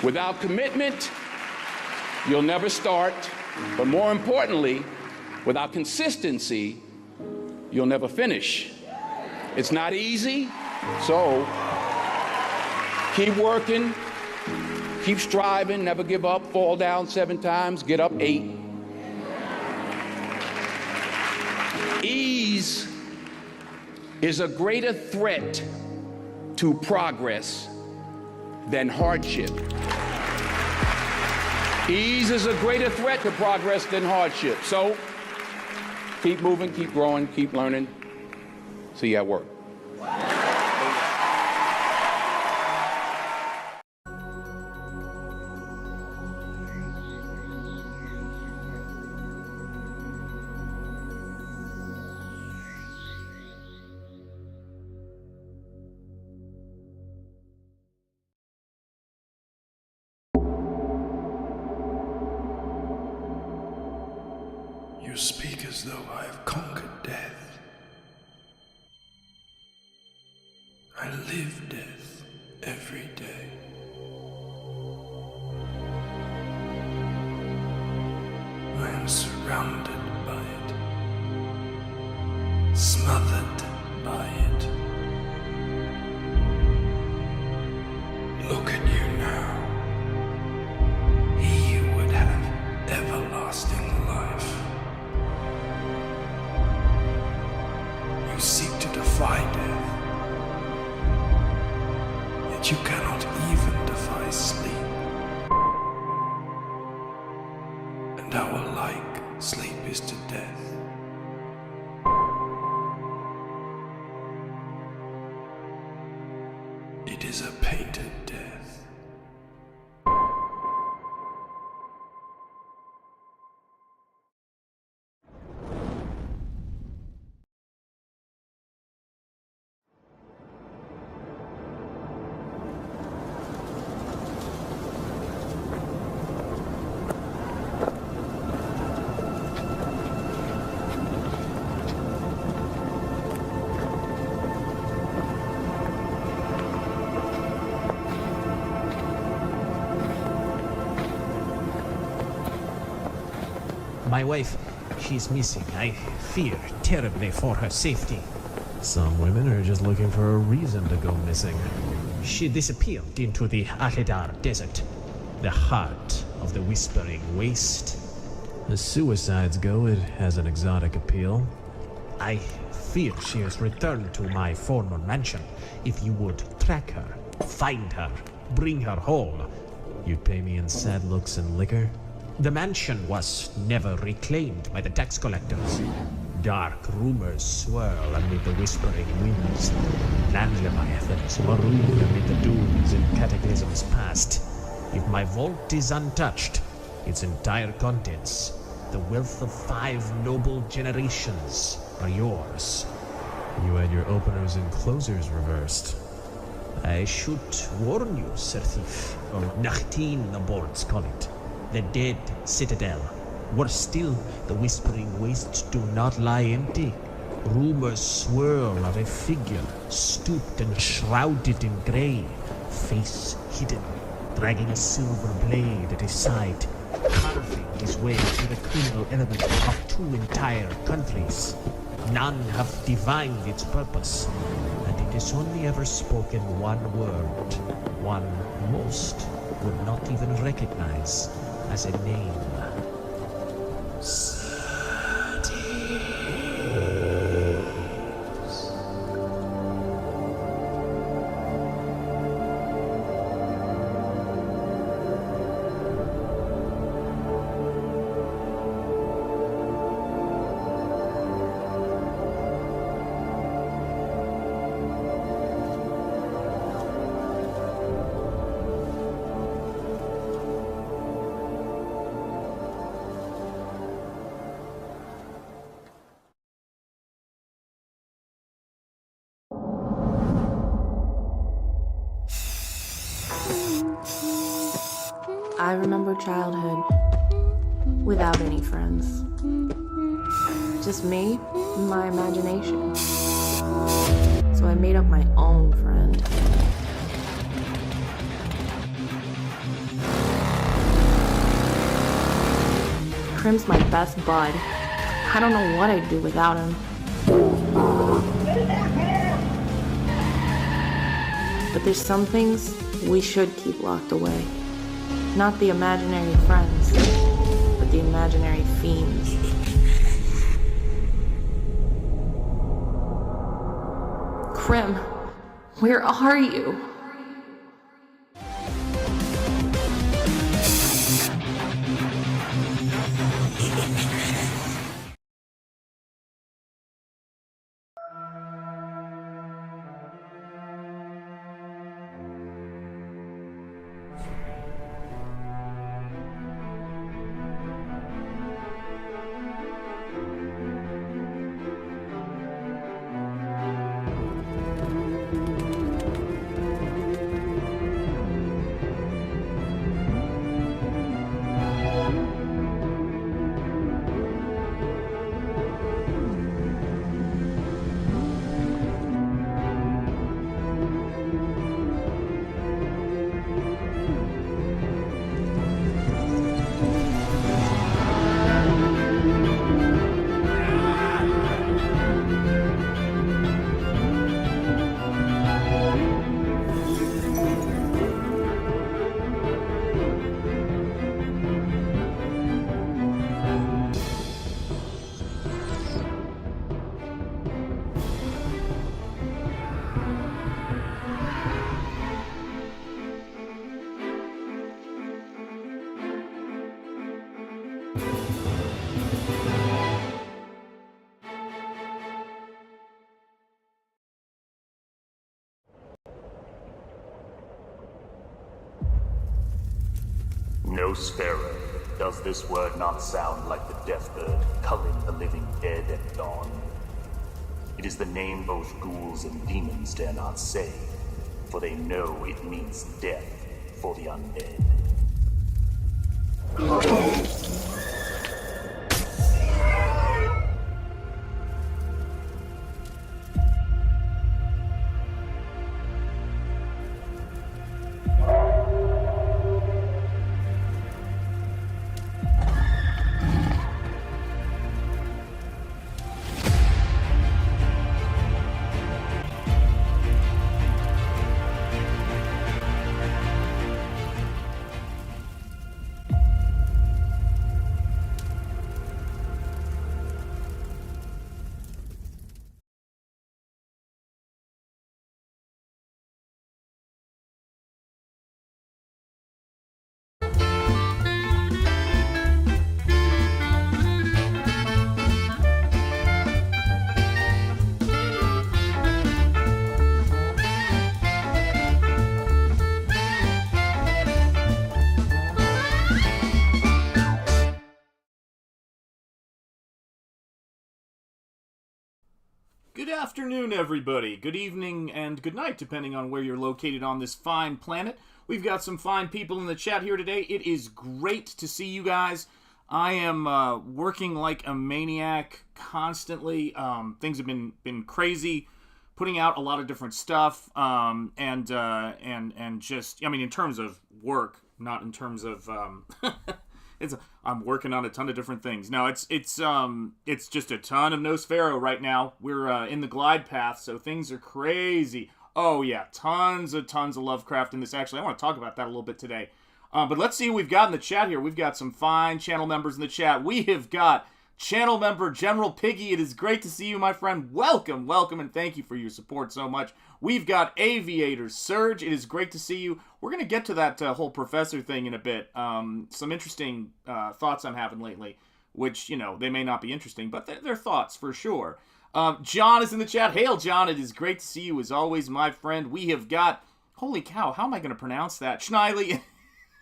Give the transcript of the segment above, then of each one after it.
Without commitment, you'll never start. But more importantly, without consistency, you'll never finish. It's not easy, so keep working, keep striving, never give up, fall down 7 times, get up 8. Ease is a greater threat to progress than hardship. Ease is a greater threat to progress than hardship. So keep moving, keep growing, keep learning. See you at work. You speak as though I have conquered death. I live death every day. I am surrounded by it, smothered by it. Look at you now. He would have everlasting life. You seek to defy death, yet you cannot even defy sleep. And our like sleep is to death. It is a painted death. My wife, she's missing. I fear terribly for her safety. Some women are just looking for a reason to go missing. She disappeared into the Ahedar Desert, the heart of the Whispering Waste. As suicides go, it has an exotic appeal. I fear she has returned to my former mansion. If you would track her, find her, bring her home. You'd pay me in sad looks and liquor? The mansion was never reclaimed by the tax collectors. Dark rumors swirl amid the whispering winds. Land leviathans maroon amid the dunes in cataclysms past. If my vault is untouched, its entire contents, the wealth of 5 noble generations, are yours. You had your openers and closers reversed. I should warn you, Sir Thief, or Nachtin the boards call it. The dead citadel. Worse still, the Whispering Wastes do not lie empty. Rumors swirl of a figure, stooped and shrouded in grey, face hidden, dragging a silver blade at his side, carving his way through the criminal element of 2 entire countries. None have divined its purpose, and it has only ever spoken one word, one most would not even recognize as a name. I remember childhood without any friends. Just me and my imagination. So I made up my own friend. Crim's my best bud. I don't know what I'd do without him. But there's some things we should keep locked away. Not the imaginary friends, but the imaginary fiends. Crim, where are you? Nosfero. Does this word not sound like the death bird culling the living dead at dawn? It is the name both ghouls and demons dare not say, for they know it means death for the undead. Good afternoon, everybody. Good evening and good night, depending on where you're located on this fine planet. We've got some fine people in the chat here today. It is great to see you guys. I am working like a maniac constantly. Things have been crazy, putting out a lot of different stuff, and just, I mean, in terms of work, not in terms of I'm working on a ton of different things. No, it's just a ton of Nosfero right now. We're in the glide path, so things are crazy. Oh yeah, tons of Lovecraft in this. Actually, I want to talk about that a little bit today. But let's see who we've got in the chat here. We've got some fine channel members in the chat. We have got channel member General Piggy. It is great to see you, my friend. Welcome, and thank you for your support so much. We've got Aviator Surge. It is great to see you. We're going to get to that whole professor thing in a bit. Some interesting thoughts I'm having lately, which, you know, they may not be interesting, but they're thoughts for sure. John is in the chat. Hail, John. It is great to see you as always, my friend. We have got, holy cow, how am I going to pronounce that? Schneily.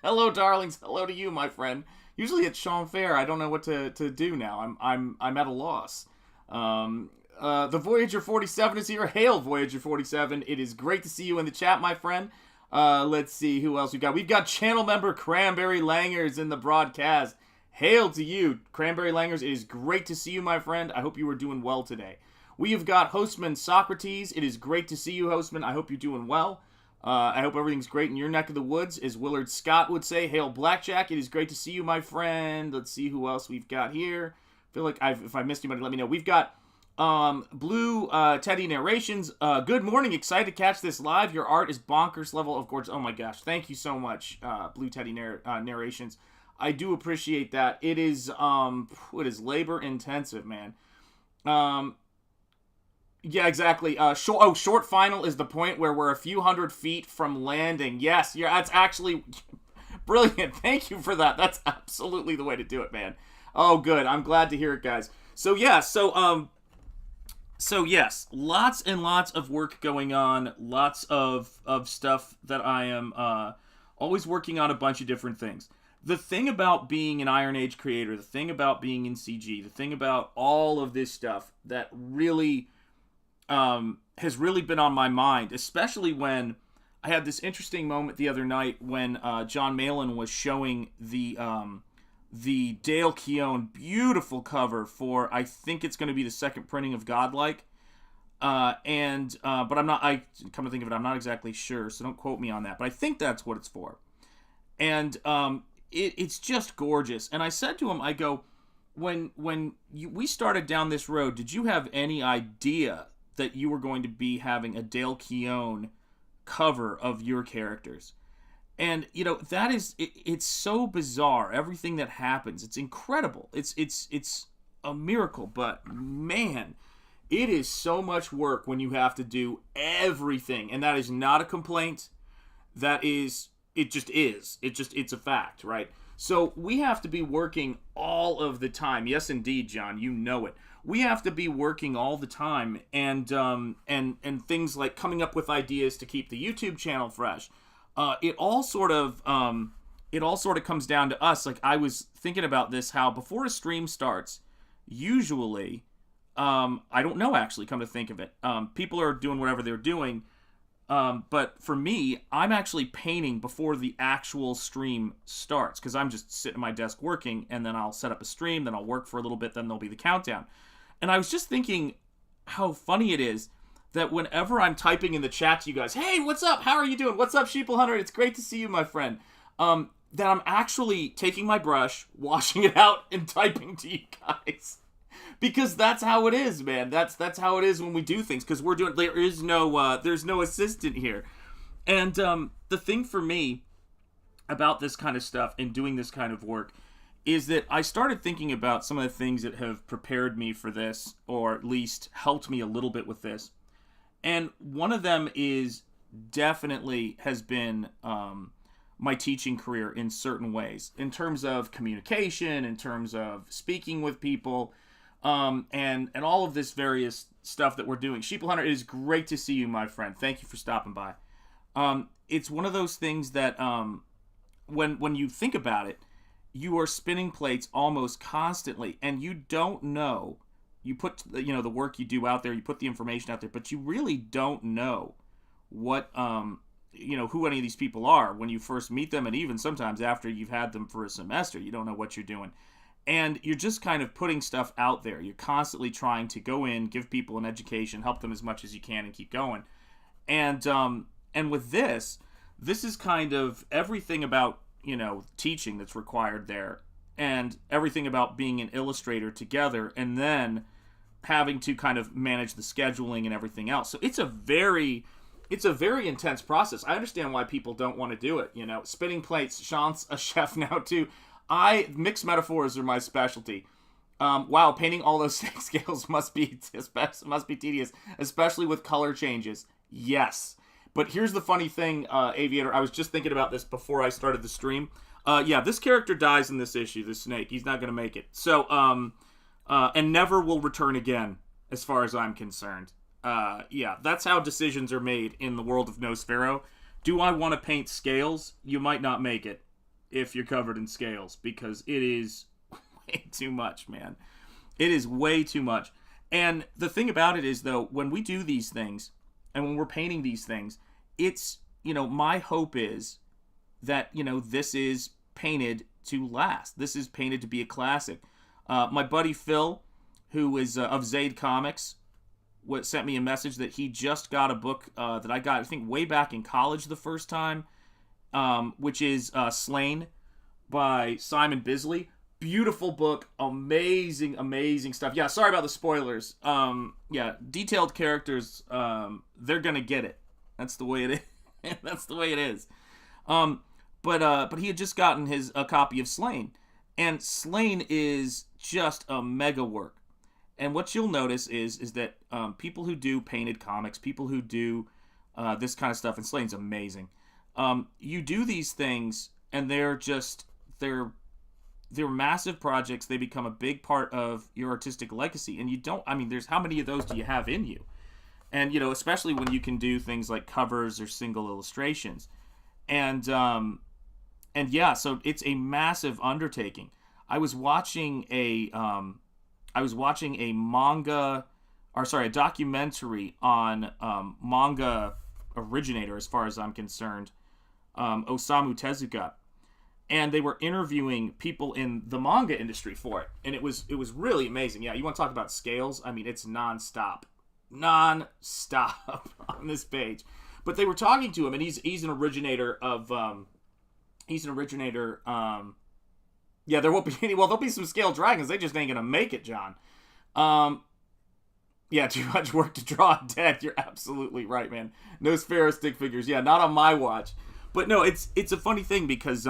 Hello, darlings. Hello to you, my friend. Usually it's Sean Fair. I don't know what to do now. I'm at a loss. The Voyager 47 is here. Hail, Voyager 47. It is great to see you in the chat, my friend. Let's see who else we got. We've got channel member Cranberry Langers in the broadcast. Hail to you, Cranberry Langers. It is great to see you, my friend. I hope you are doing well today. We have got Hostman Socrates. It is great to see you, Hostman. I hope you're doing well. I hope everything's great in your neck of the woods. As Willard Scott would say, hail Blackjack. It is great to see you, my friend. Let's see who else we've got here. I feel like if I missed anybody, let me know. We've got Blue Teddy Narrations. Good morning. Excited to catch this live. Your art is bonkers level. Of course. Oh, my gosh. Thank you so much, Blue Teddy Narrations. I do appreciate that. It is labor intensive, man. Yeah, exactly. Short final is the point where we're a few hundred feet from landing. Yes, that's actually brilliant. Thank you for that. That's absolutely the way to do it, man. Oh, good. I'm glad to hear it, guys. So yes, lots and lots of work going on. Lots of stuff that I am always working on a bunch of different things. The thing about being an Iron Age creator, the thing about being in CG, the thing about all of this stuff that really has really been on my mind, especially when I had this interesting moment the other night when John Malin was showing the Dale Keown beautiful cover for, I think it's going to be the second printing of Godlike, but I come to think of it, I'm not exactly sure, so don't quote me on that, but I think that's what it's for. And it's just gorgeous. And I said to him, I go, when we started down this road, did you have any idea that you were going to be having a Dale Keown cover of your characters? And that is it's so bizarre, everything that happens. It's incredible. It's a miracle, but man, it is so much work when you have to do everything. And that is not a complaint. It's a fact, right? So we have to be working all of the time. Yes, indeed, John, you know it. We have to be working all the time, and things like coming up with ideas to keep the YouTube channel fresh. It all sort of comes down to us. Like, I was thinking about this, how before a stream starts, usually, I don't know, actually, come to think of it, people are doing whatever they're doing. But for me, I'm actually painting before the actual stream starts, because I'm just sitting at my desk working, and then I'll set up a stream, then I'll work for a little bit, then there'll be the countdown. And I was just thinking how funny it is that whenever I'm typing in the chat to you guys, hey, what's up? How are you doing? What's up, Sheeple100? It's great to see you, my friend. That I'm actually taking my brush, washing it out, and typing to you guys. Because that's how it is, man. That's how it is when we do things. Because there's no assistant here. And the thing for me about this kind of stuff and doing this kind of work is that I started thinking about some of the things that have prepared me for this, or at least helped me a little bit with this. And one of them definitely has been my teaching career in certain ways, in terms of communication, in terms of speaking with people, and all of this various stuff that we're doing. Sheeple100, it is great to see you, my friend. Thank you for stopping by. It's one of those things that when you think about it, you are spinning plates almost constantly, and you don't know. You put the work you do out there, you put the information out there, but you really don't know what who any of these people are when you first meet them, and even sometimes after you've had them for a semester, you don't know what you're doing. And you're just kind of putting stuff out there. You're constantly trying to go in, give people an education, help them as much as you can, and keep going. And with this is kind of everything about teaching that's required there, and everything about being an illustrator together, and then having to kind of manage the scheduling and everything else. So it's a very intense process. I understand why people don't want to do it. Spinning plates. Shanth's a chef now too. Mixed metaphors are my specialty. Wow, painting all those scales must be tedious, especially with color changes. Yes. But here's the funny thing, Aviator. I was just thinking about this before I started the stream. This character dies in this issue, this snake. He's not going to make it. So, and never will return again, as far as I'm concerned. That's how decisions are made in the world of Nosfero. Do I want to paint scales? You might not make it if you're covered in scales, because it is way too much, man. It is way too much. And the thing about it is, though, when we do these things, and when we're painting these things, it's, my hope is that, this is painted to last. This is painted to be a classic. My buddy Phil, who is of Zaid Comics, sent me a message that he just got a book that I got, I think, way back in college the first time, which is Slain by Simon Bisley. Beautiful book, amazing stuff. Yeah, sorry about the spoilers. Yeah, detailed characters, they're gonna get it. That's the way it is. That's the way it is. But he had just gotten a copy of Slain, and Slain is just a mega work. And what you'll notice is that people who do painted comics, people who do this kind of stuff, and Slane's amazing. You do these things, and they're massive projects. They become a big part of your artistic legacy. And you don't, I mean, there's how many of those do you have in you? And, you know, especially when you can do things like covers or single illustrations. And yeah, so it's a massive undertaking. I was watching a documentary on manga originator, as far as I'm concerned, Osamu Tezuka, and they were interviewing people in the manga industry for it, and it was really amazing. Yeah, you want to talk about scales? I mean, it's nonstop on this page. But they were talking to him, and he's an originator of yeah, there won't be any. Well, there'll be some scale dragons. They just ain't gonna make it, John. Yeah, too much work to draw dead. You're absolutely right, man. Nosfero stick figures. Yeah, not on my watch. But no, it's a funny thing because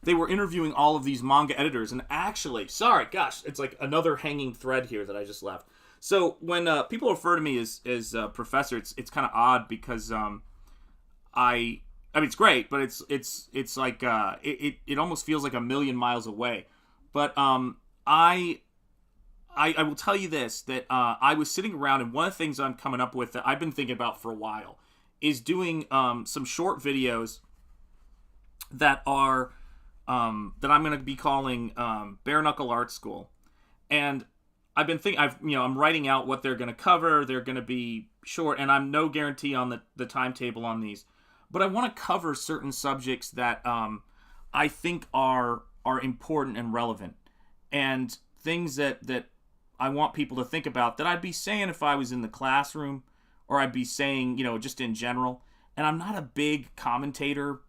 they were interviewing all of these manga editors, and actually, sorry, gosh, it's like another hanging thread here that I just left. So when people refer to me as professor, it's kind of odd because I mean, it's great, but it's like it almost feels like a million miles away. But I will tell you this, that I was sitting around, and one of the things I'm coming up with that I've been thinking about for a while is doing some short videos that are that I'm going to be calling Bare Knuckle Art School. And I've been thinking, I'm writing out what they're going to cover. They're going to be short, and I'm no guarantee on the timetable on these. But I want to cover certain subjects that I think are important and relevant, and things that I want people to think about that I'd be saying if I was in the classroom, or I'd be saying, just in general. And I'm not a big commentator,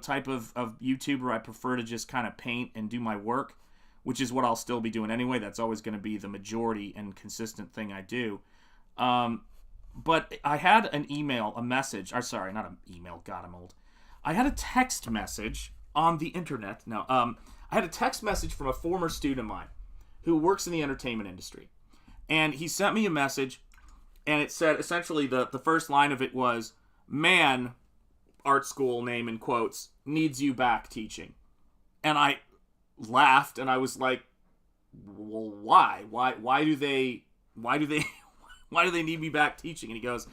type of YouTuber. I prefer to just kind of paint and do my work, which is what I'll still be doing anyway. That's always going to be the majority and consistent thing I do. But I had a message. Or sorry, not an email. God, I'm old. I had a text message on the internet. No, I had a text message from a former student of mine who works in the entertainment industry. And he sent me a message, and it said, essentially, the first line of it was, "Man, art school, name in quotes, needs you back teaching." And I laughed, and I was like, well, why? Why do they need me back teaching? And he goes,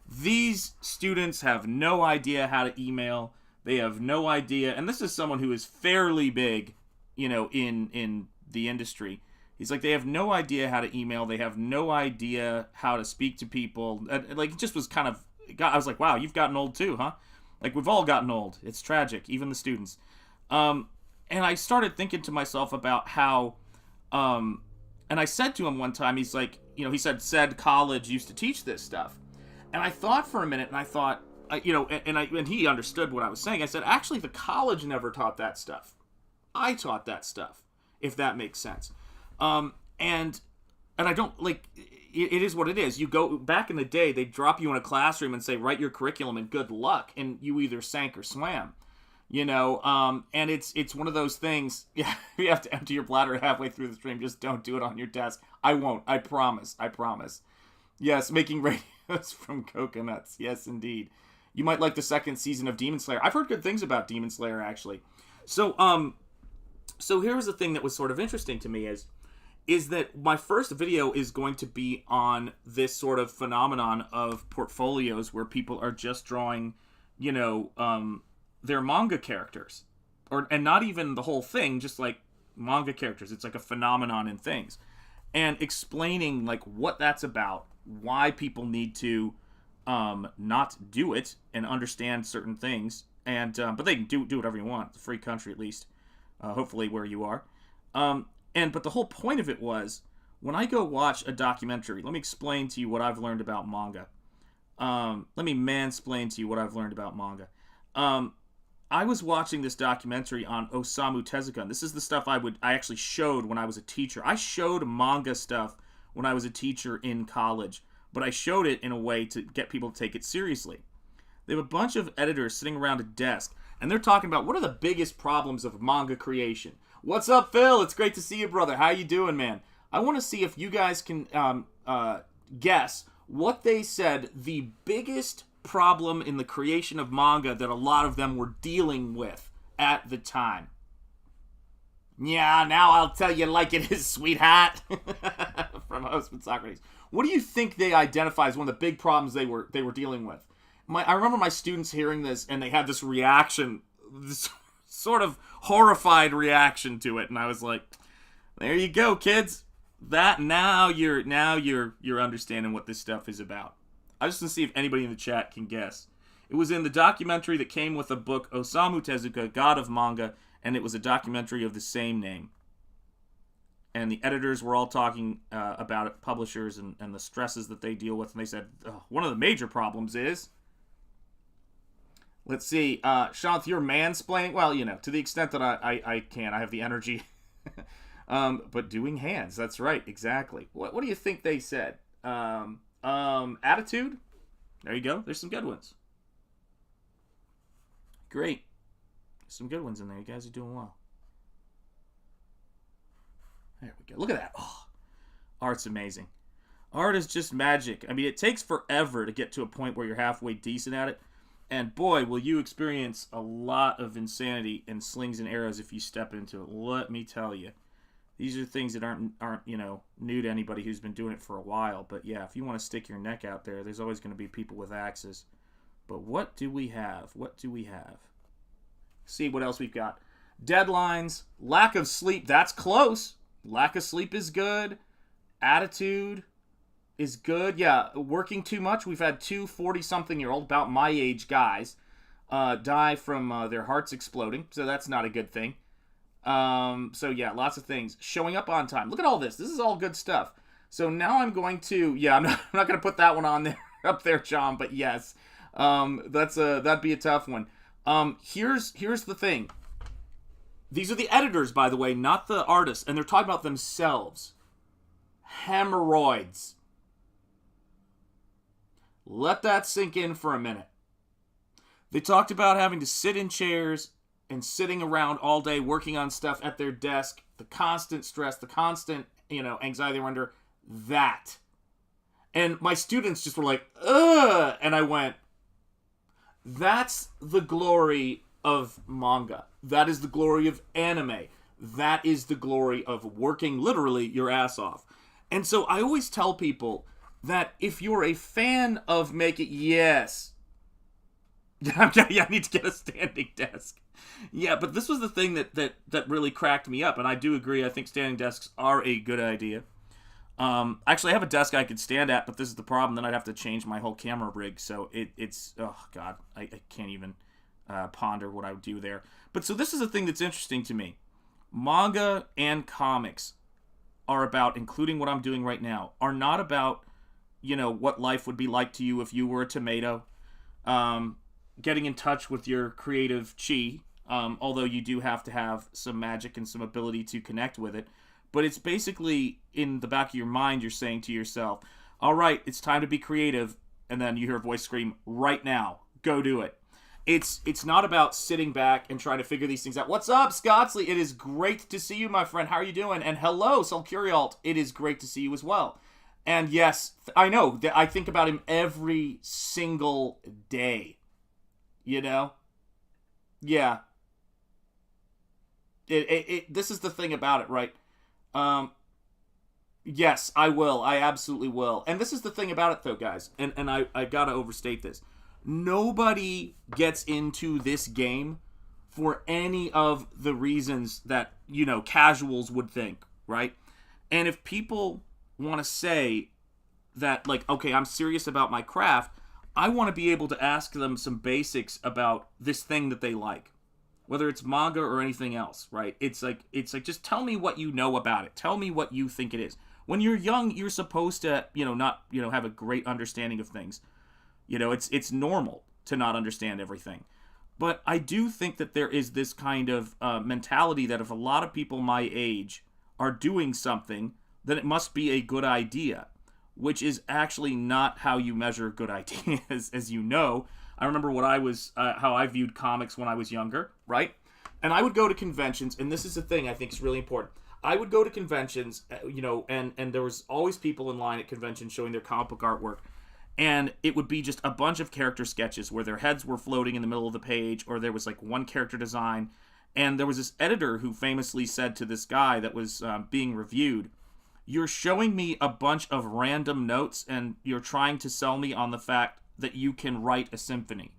"These students have no idea how to email. They have no idea." And this is someone who is fairly big, in the industry. He's like, they have no idea how to email. They have no idea how to speak to people. Like, it just was kind of, I was like, wow, you've gotten old too, huh? Like, we've all gotten old. It's tragic, even the students. And I started thinking to myself about how, and I said to him one time, he's like, he said college used to teach this stuff. And I thought for a minute, and I thought, and he understood what I was saying. I said, actually, the college never taught that stuff. I taught that stuff, if that makes sense. And I don't, like, it is what it is. You go, back in the day, they'd drop you in a classroom and say, write your curriculum and good luck. And you either sank or swam, and it's one of those things. Yeah, you have to empty your bladder halfway through the stream. Just don't do it on your desk. I won't. I promise. Yes, making radios from coconuts. Yes, indeed. You might like the second season of Demon Slayer. I've heard good things about Demon Slayer, actually. So here was the thing that was sort of interesting to me is that my first video is going to be on this sort of phenomenon of portfolios where people are just drawing, their manga characters, and not even the whole thing, just like manga characters. It's like a phenomenon in things, and explaining like what that's about, why people need to not do it and understand certain things, and but they can do whatever you want. It's a free country, at least, hopefully where you are. But the whole point of it was, when I go watch a documentary, let me explain to you what I've learned about manga. Let me mansplain to you what I've learned about manga. I was watching this documentary on Osamu Tezuka, and this is the stuff I actually showed when I was a teacher. I showed manga stuff when I was a teacher in college, but I showed it in a way to get people to take it seriously. They have a bunch of editors sitting around a desk, and they're talking about what are the biggest problems of manga creation. What's up, Phil? It's great to see you, brother. How you doing, man? I want to see if you guys can guess what they said the biggest problem in the creation of manga that a lot of them were dealing with at the time. Yeah, now I'll tell you like it is, sweetheart. From Hostman Socrates. What do you think they identify as one of the big problems they were dealing with? I remember my students hearing this, and they had this reaction, this sort of horrified reaction to it, and I was like, there you go, kids. That now you're understanding what this stuff is about. I just want to see if anybody in the chat can guess. It was in the documentary that came with a book, Osamu Tezuka, God of Manga, and it was a documentary of the same name. And the editors were all talking about it, publishers, and the stresses that they deal with. And they said, one of the major problems is... Let's see. Shanth, you're mansplaining? Well, to the extent that I can. I have the energy. But doing hands. That's right. Exactly. What do you think they said? Attitude? There you go. There's some good ones. Great. Some good ones in there. You guys are doing well. There we go. Look at that. Oh, art's amazing. Art is just magic. I mean, it takes forever to get to a point where you're halfway decent at it. And boy, will you experience a lot of insanity and slings and arrows if you step into it. Let me tell you. These are things that aren't new to anybody who's been doing it for a while. But yeah, if you want to stick your neck out there, there's always going to be people with axes. But what do we have? See what else we've got. Deadlines, lack of sleep, that's close. Lack of sleep is good. Attitude is good. Yeah, working too much. We've had 2 40-something-year-old, about my age guys, die from their hearts exploding. So that's not a good thing. So yeah, lots of things. Showing up on time. Look at all this. This is all good stuff. So now I'm going to, I'm not going to put that one on there, up there, John, but yes. That'd be a tough one. Here's the thing. These are the editors, by the way, not the artists, and they're talking about themselves. Hemorrhoids. Let that sink in for a minute. They talked about having to sit in chairs and sitting around all day working on stuff at their desk, the constant stress, the constant, anxiety they're under, that. And my students just were like, ugh, and I went, that's the glory of manga. That is the glory of anime. That is the glory of working literally your ass off. And so I always tell people that if you're a fan of yes. I need to get a standing desk. Yeah, but this was the thing that really cracked me up, and I do agree. I think standing desks are a good idea. Actually, I have a desk I could stand at, but this is the problem. Then I'd have to change my whole camera rig, so it's oh god, I can't even ponder what I would do there. But so this is a thing that's interesting to me. Manga and comics are about, including what I'm doing right now, are not about what life would be like to you if you were a tomato. Getting in touch with your creative chi, although you do have to have some magic and some ability to connect with it. But it's basically, in the back of your mind, you're saying to yourself, all right, it's time to be creative, and then you hear a voice scream, right now, go do it. It's not about sitting back and trying to figure these things out. What's up, Scottsley? It is great to see you, my friend. How are you doing? And hello, Sulcurialt. It is great to see you as well. And yes, I know, I think about him every single day. Yeah. This is the thing about it, right? Yes, I will. I absolutely will. And this is the thing about it, though, guys. And I gotta overstate this. Nobody gets into this game for any of the reasons that, casuals would think, right? And if people want to say that, like, okay, I'm serious about my craft, I want to be able to ask them some basics about this thing that they like, whether it's manga or anything else, right? It's like just tell me what you know about it. Tell me what you think it is. When you're young, you're supposed to, not, have a great understanding of things. It's normal to not understand everything. But I do think that there is this kind of mentality that if a lot of people my age are doing something, then it must be a good idea, which is actually not how you measure good ideas, as you know. I remember how I viewed comics when I was younger, right? And I would go to conventions, and this is the thing I think is really important. I would go to conventions, and there was always people in line at conventions showing their comic book artwork. And it would be just a bunch of character sketches where their heads were floating in the middle of the page, or there was like one character design. And there was this editor who famously said to this guy that was being reviewed, "You're showing me a bunch of random notes and you're trying to sell me on the fact that you can write a symphony."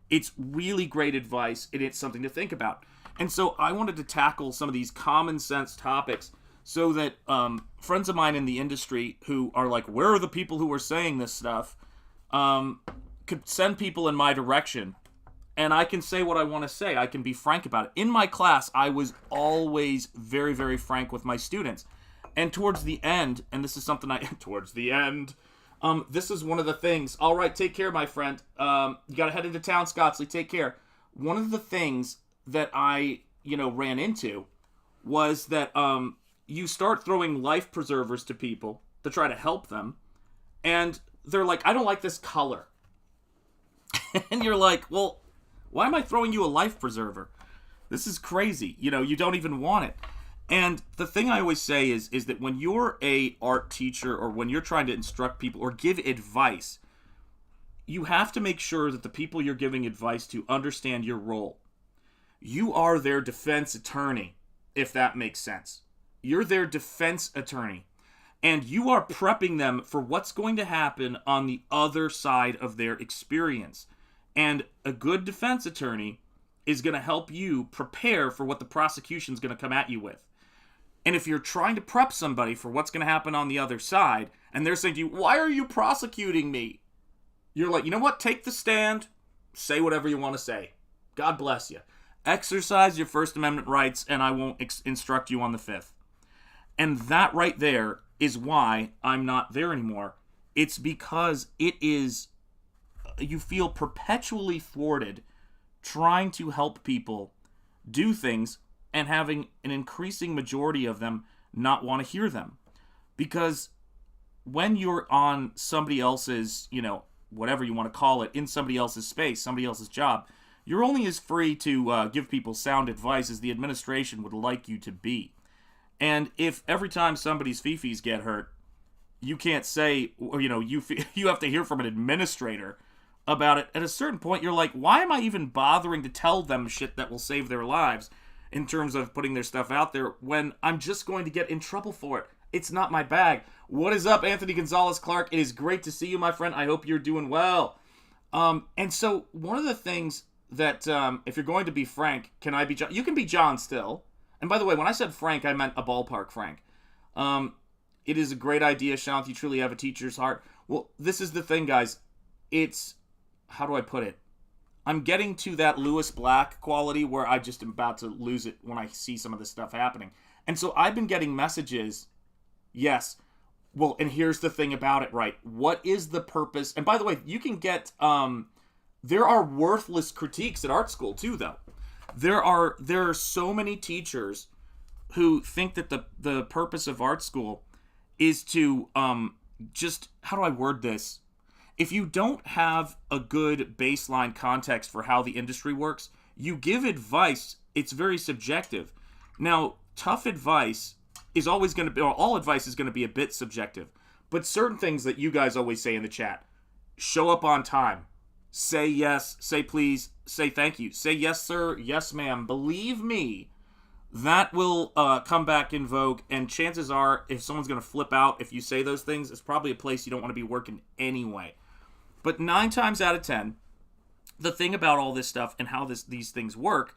It's really great advice, and it's something to think about. And so I wanted to tackle some of these common sense topics so that friends of mine in the industry who are like, where are the people who are saying this stuff, could send people in my direction. And I can say what I want to say. I can be frank about it. In my class, I was always very, very frank with my students. And towards the end, and this is something this is one of the things. All right, take care, my friend. You got to head into town, Scottsley. Take care. One of the things that I, ran into was that you start throwing life preservers to people to try to help them, and they're like, I don't like this color. And you're like, well, why am I throwing you a life preserver? This is crazy. You don't even want it. And the thing I always say is that when you're a art teacher, or when you're trying to instruct people or give advice, you have to make sure that the people you're giving advice to understand your role. You are their defense attorney, if that makes sense. You're their defense attorney. And you are prepping them for what's going to happen on the other side of their experience. And a good defense attorney is going to help you prepare for what the prosecution is going to come at you with. And if you're trying to prep somebody for what's going to happen on the other side, and they're saying to you, why are you prosecuting me? You're like, you know what? Take the stand. Say whatever you want to say. God bless you. Exercise your First Amendment rights, and I won't instruct you on the Fifth. And that right there is why I'm not there anymore. It's because you feel perpetually thwarted trying to help people do things and having an increasing majority of them not want to hear them. Because when you're on somebody else's, whatever you want to call it, in somebody else's space, somebody else's job, you're only as free to give people sound advice as the administration would like you to be. And if every time somebody's fifis get hurt, you can't say, you have to hear from an administrator about it, at a certain point you're like, why am I even bothering to tell them shit that will save their lives in terms of putting their stuff out there when I'm just going to get in trouble for it? It's not my bag. What is up, Anthony Gonzalez Clark? It is great to see you, my friend. I hope you're doing well. And so one of the things that, if you're going to be Frank, can I be John? You can be John still. And by the way, when I said Frank, I meant a ballpark Frank. It is a great idea, Shanth. You truly have a teacher's heart. Well, this is the thing, guys. It's, how do I put it? I'm getting to that Lewis Black quality where I just am about to lose it when I see some of this stuff happening. And so I've been getting messages. Yes. Well, and here's the thing about it, right? What is the purpose? And by the way, you can get, there are worthless critiques at art school too, though. There are so many teachers who think that the purpose of art school is to just, how do I word this? If you don't have a good baseline context for how the industry works, you give advice, it's very subjective. Now, tough advice is always going to be, or all advice is going to be a bit subjective. But certain things that you guys always say in the chat, show up on time, say yes, say please, say thank you, say yes sir, yes ma'am, believe me, that will come back in vogue. And chances are, if someone's going to flip out if you say those things, it's probably a place you don't want to be working anyway. But 9 times out of 10, the thing about all this stuff and how these things work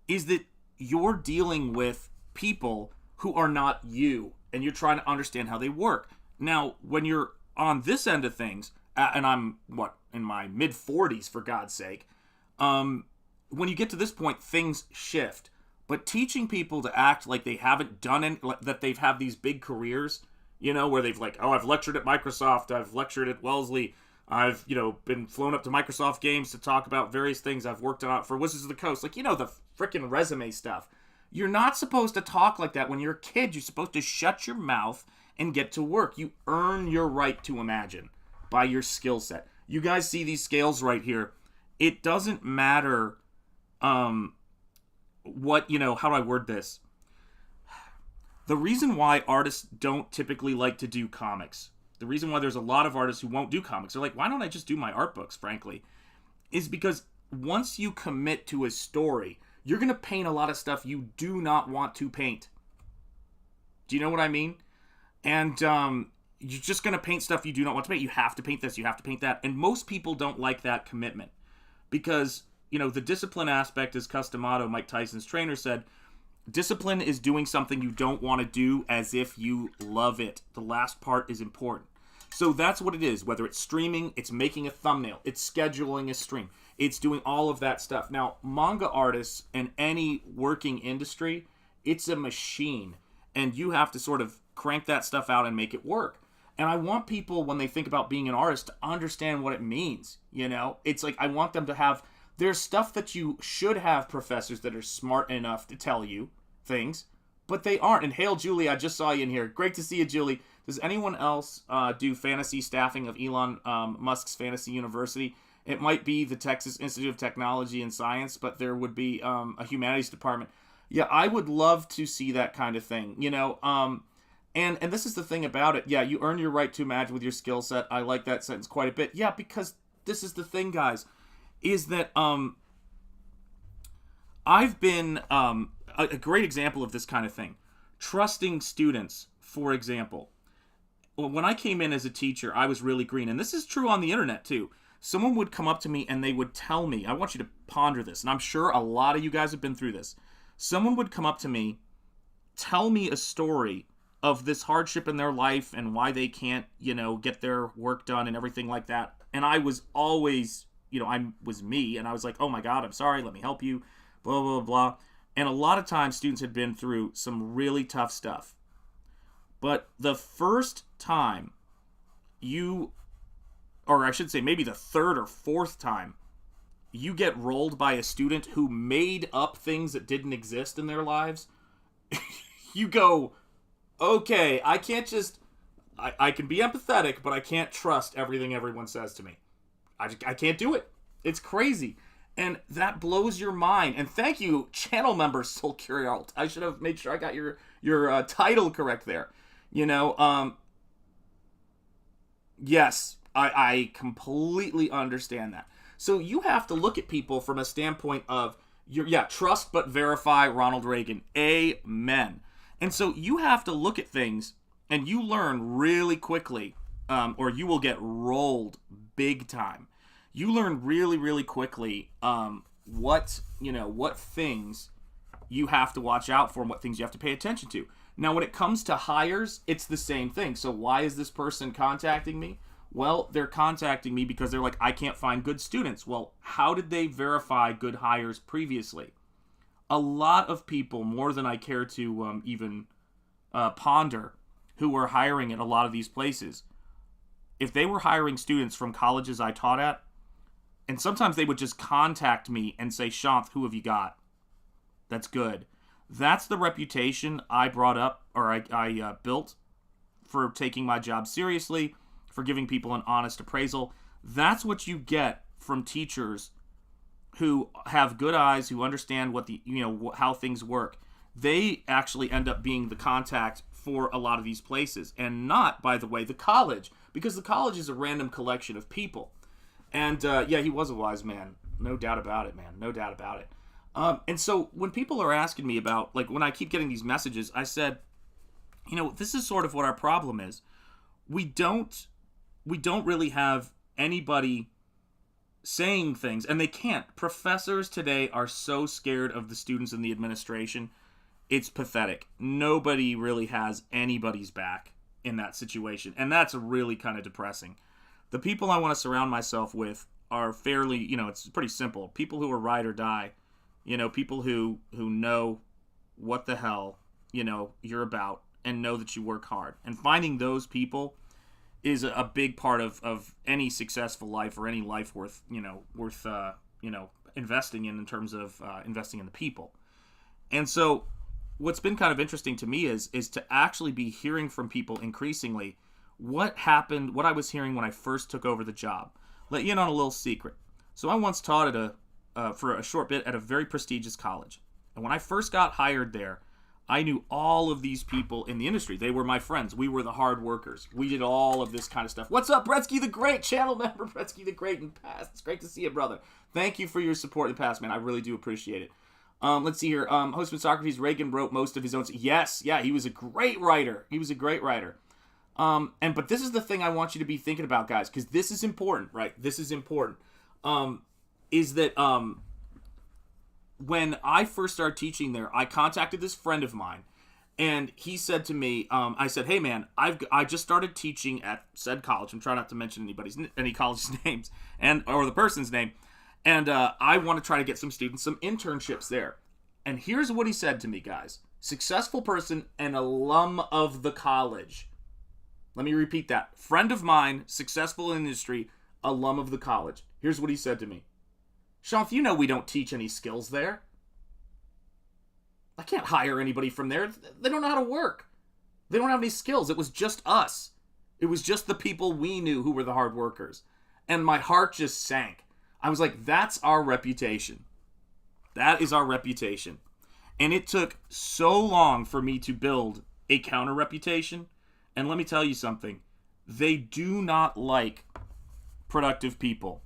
is that you're dealing with people who are not you, and you're trying to understand how they work. Now, when you're on this end of things, and I'm, in my mid-40s, for God's sake, when you get to this point, things shift. But teaching people to act like they haven't done it, that they've had these big careers, you know, where they've like, oh, I've lectured at Microsoft, I've lectured at Wellesley, I've, you know, been flown up to Microsoft Games to talk about various things I've worked on for Wizards of the Coast. Like, you know, the freaking resume stuff. You're not supposed to talk like that when you're a kid. You're supposed to shut your mouth and get to work. You earn your right to imagine by your skill set. You guys see these scales right here. It doesn't matter what, you know, how do I word this? The reason why artists don't typically like to do comics, the reason why there's a lot of artists who won't do comics, they're like, why don't I just do my art books, frankly, is because once you commit to a story, you're going to paint a lot of stuff you do not want to paint. Do you know what I mean? And you're just going to paint stuff you do not want to paint. You have to paint this, you have to paint that. And most people don't like that commitment because, you know, the discipline aspect, as Customato, Mike Tyson's trainer, said, discipline is doing something you don't want to do as if you love it. The last part is important. So that's what it is. Whether it's streaming, it's making a thumbnail, it's scheduling a stream, it's doing all of that stuff. Now, manga artists and any working industry, it's a machine. And you have to sort of crank that stuff out and make it work. And I want people, when they think about being an artist, to understand what it means. You know, it's like I want them to have... There's stuff that you should have professors that are smart enough to tell you things, but they aren't. And hail, Julie, I just saw you in here. Great to see you, Julie. Does anyone else do fantasy staffing of Elon Musk's Fantasy University? It might be the Texas Institute of Technology and Science, but there would be a humanities department. Yeah, I would love to see that kind of thing, you know. And this is the thing about it. Yeah, you earn your right to imagine with your skill set. I like that sentence quite a bit. Yeah, because this is the thing, guys, is that I've been a great example of this kind of thing. Trusting students, for example. When I came in as a teacher, I was really green. And this is true on the internet, too. Someone would come up to me and they would tell me, I want you to ponder this, and I'm sure a lot of you guys have been through this. Someone would come up to me, tell me a story of this hardship in their life and why they can't, you know, get their work done and everything like that. And I was always, you know, I was me, and I was like, oh my God, I'm sorry, let me help you, blah, blah, blah. And a lot of times students had been through some really tough stuff. But the first time you, or I should say maybe the third or fourth time, you get rolled by a student who made up things that didn't exist in their lives, you go, okay, I can't just, I can be empathetic, but I can't trust everything everyone says to me. I can't do it. It's crazy. And that blows your mind. And thank you, channel member Soul Curialt. I should have made sure I got your title correct there. You know, yes, I completely understand that. So you have to look at people from a standpoint of, trust but verify, Ronald Reagan. Amen. And so you have to look at things and you learn really quickly, or you will get rolled big time. You learn really, really quickly what things you have to watch out for and what things you have to pay attention to. Now, when it comes to hires, it's the same thing. So why is this person contacting me? Well, they're contacting me because they're like, I can't find good students. Well, how did they verify good hires previously? A lot of people, more than I care to even ponder, who were hiring at a lot of these places, if they were hiring students from colleges I taught at, and sometimes they would just contact me and say, Shanth, who have you got? That's good. That's the reputation I brought up, or I built for taking my job seriously, for giving people an honest appraisal. That's what you get from teachers who have good eyes, who understand what how things work. They actually end up being the contact for a lot of these places, and not, by the way, the college, because the college is a random collection of people. And he was a wise man, no doubt about it, man, no doubt about it. And so when people are asking me about, like, when I keep getting these messages, I said, this is sort of what our problem is. We don't really have anybody saying things, and they can't. Professors today are so scared of the students and the administration. It's pathetic. Nobody really has anybody's back in that situation, and that's really kind of depressing. The people I want to surround myself with are fairly, it's pretty simple. People who are ride or die. People who know what the hell, you're about, and know that you work hard. And finding those people is a big part of any successful life, or any life worth investing in terms of investing in the people. And so what's been kind of interesting to me is to actually be hearing from people increasingly what happened, what I was hearing when I first took over the job. Let you in on a little secret. So I once taught for a short bit at a very prestigious college. And when I first got hired there, I knew all of these people in the industry. They were my friends. We were the hard workers. We did all of this kind of stuff. What's up, Bretsky the Great? Channel member Bretsky the Great in the past. It's great to see you, brother. Thank you for your support in the past, man. I really do appreciate it. Let's see here. Hostman Socrates, Reagan wrote most of his own. Yes, yeah, he was a great writer. But this is the thing I want you to be thinking about, guys, because this is important, right? This is important. Is that when I first started teaching there, I contacted this friend of mine, and he said to me, I said, hey man, I just started teaching at said college. I'm trying not to mention any college's names or the person's name, and I want to try to get some students some internships there. And here's what he said to me, guys. Successful person, an alum of the college. Let me repeat that. Friend of mine, successful in industry, alum of the college. Here's what he said to me. Shanth, you know we don't teach any skills there. I can't hire anybody from there. They don't know how to work. They don't have any skills. It was just us. It was just the people we knew who were the hard workers. And my heart just sank. I was like, that's our reputation. That is our reputation. And it took so long for me to build a counter reputation. And let me tell you something. They do not like productive people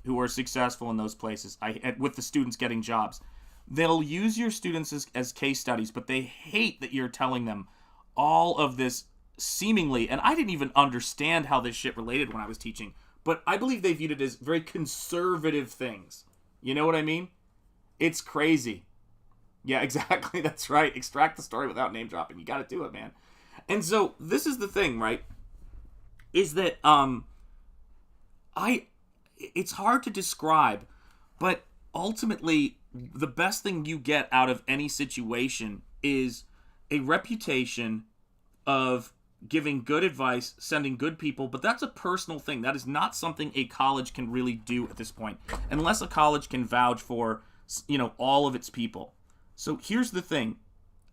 who are successful in those places, with the students getting jobs. They'll use your students as case studies, but they hate that you're telling them all of this seemingly, and I didn't even understand how this shit related when I was teaching, but I believe they viewed it as very conservative things. You know what I mean? It's crazy. Yeah, exactly. That's right. Extract the story without name dropping. You got to do it, man. And so this is the thing, right? Is that it's hard to describe, but ultimately the best thing you get out of any situation is a reputation of giving good advice, sending good people, but that's a personal thing. That is not something a college can really do at this point, unless a college can vouch for, all of its people. So here's the thing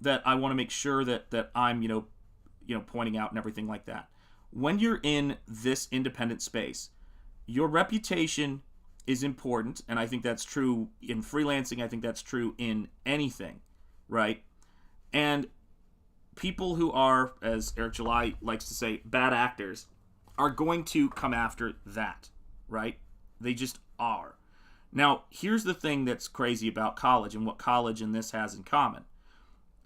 that I want to make sure that I'm, pointing out and everything like that. When you're in this independent space, your reputation is important, and I think that's true in freelancing. I think that's true in anything, right? And people who are, as Eric July likes to say, bad actors, are going to come after that, right? They just are. Now, here's the thing that's crazy about college, and what college and this has in common,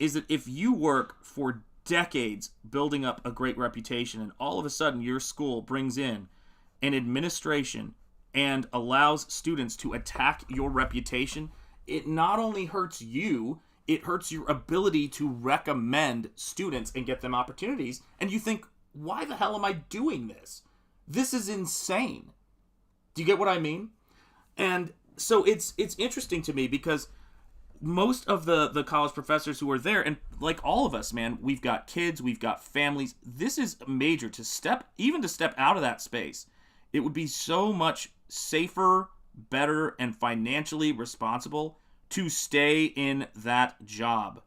is that if you work for decades building up a great reputation, and all of a sudden your school brings in an administration and allows students to attack your reputation, it not only hurts you, it hurts your ability to recommend students and get them opportunities. And you think, why the hell am I doing this? This is insane. Do you get what I mean? And so it's interesting to me because most of the college professors who are there, and like all of us, man, we've got kids, we've got families. This is major to step out of that space. It would be so much safer, better, and financially responsible to stay in that job.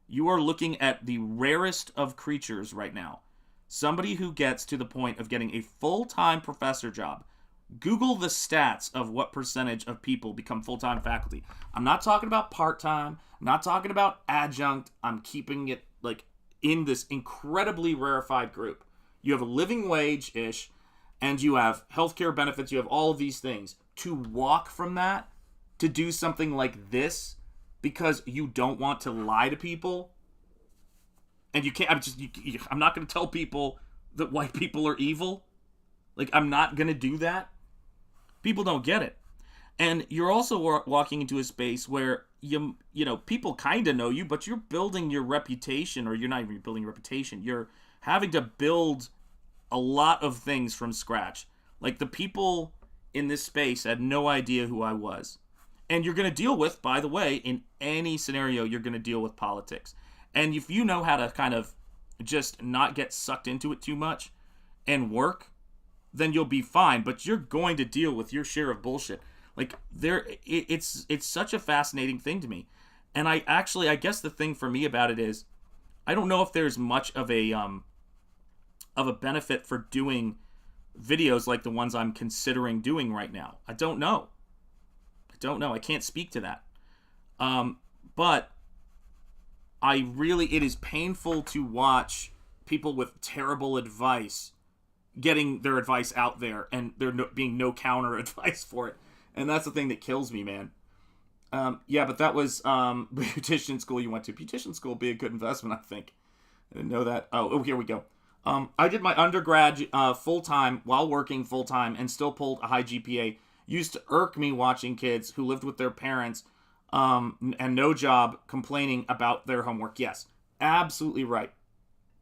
You are looking at the rarest of creatures right now. Somebody who gets to the point of getting a full-time professor job. Google the stats of what percentage of people become full-time faculty. I'm not talking about part-time. I'm not talking about adjunct. I'm keeping it in this incredibly rarefied group. You have a living wage-ish, and you have healthcare benefits. You have all of these things. To walk from that, to do something like this, because you don't want to lie to people, and you can't. I'm not going to tell people that white people are evil. I'm not going to do that. People don't get it. And you're also walking into a space where people kind of know you, but you're building your reputation, or you're not even building your reputation. You're having to build a lot of things from scratch. The people in this space had no idea who I was. And you're going to deal with, by the way, in any scenario, you're going to deal with politics. And if you know how to kind of just not get sucked into it too much and work, then you'll be fine. But you're going to deal with your share of bullshit. Like, it's such a fascinating thing to me. And I guess the thing for me about it is, I don't know if there's much of a benefit for doing videos like the ones I'm considering doing right now. I don't know. I can't speak to that. But it is painful to watch people with terrible advice getting their advice out there and there being no counter advice for it. And that's the thing that kills me, man. But that was beautician school you went to. Beautician school would be a good investment, I think. I didn't know that. Oh, here we go. I did my undergrad full-time while working full-time and still pulled a high GPA. Used to irk me watching kids who lived with their parents and no job complaining about their homework. Yes, absolutely right.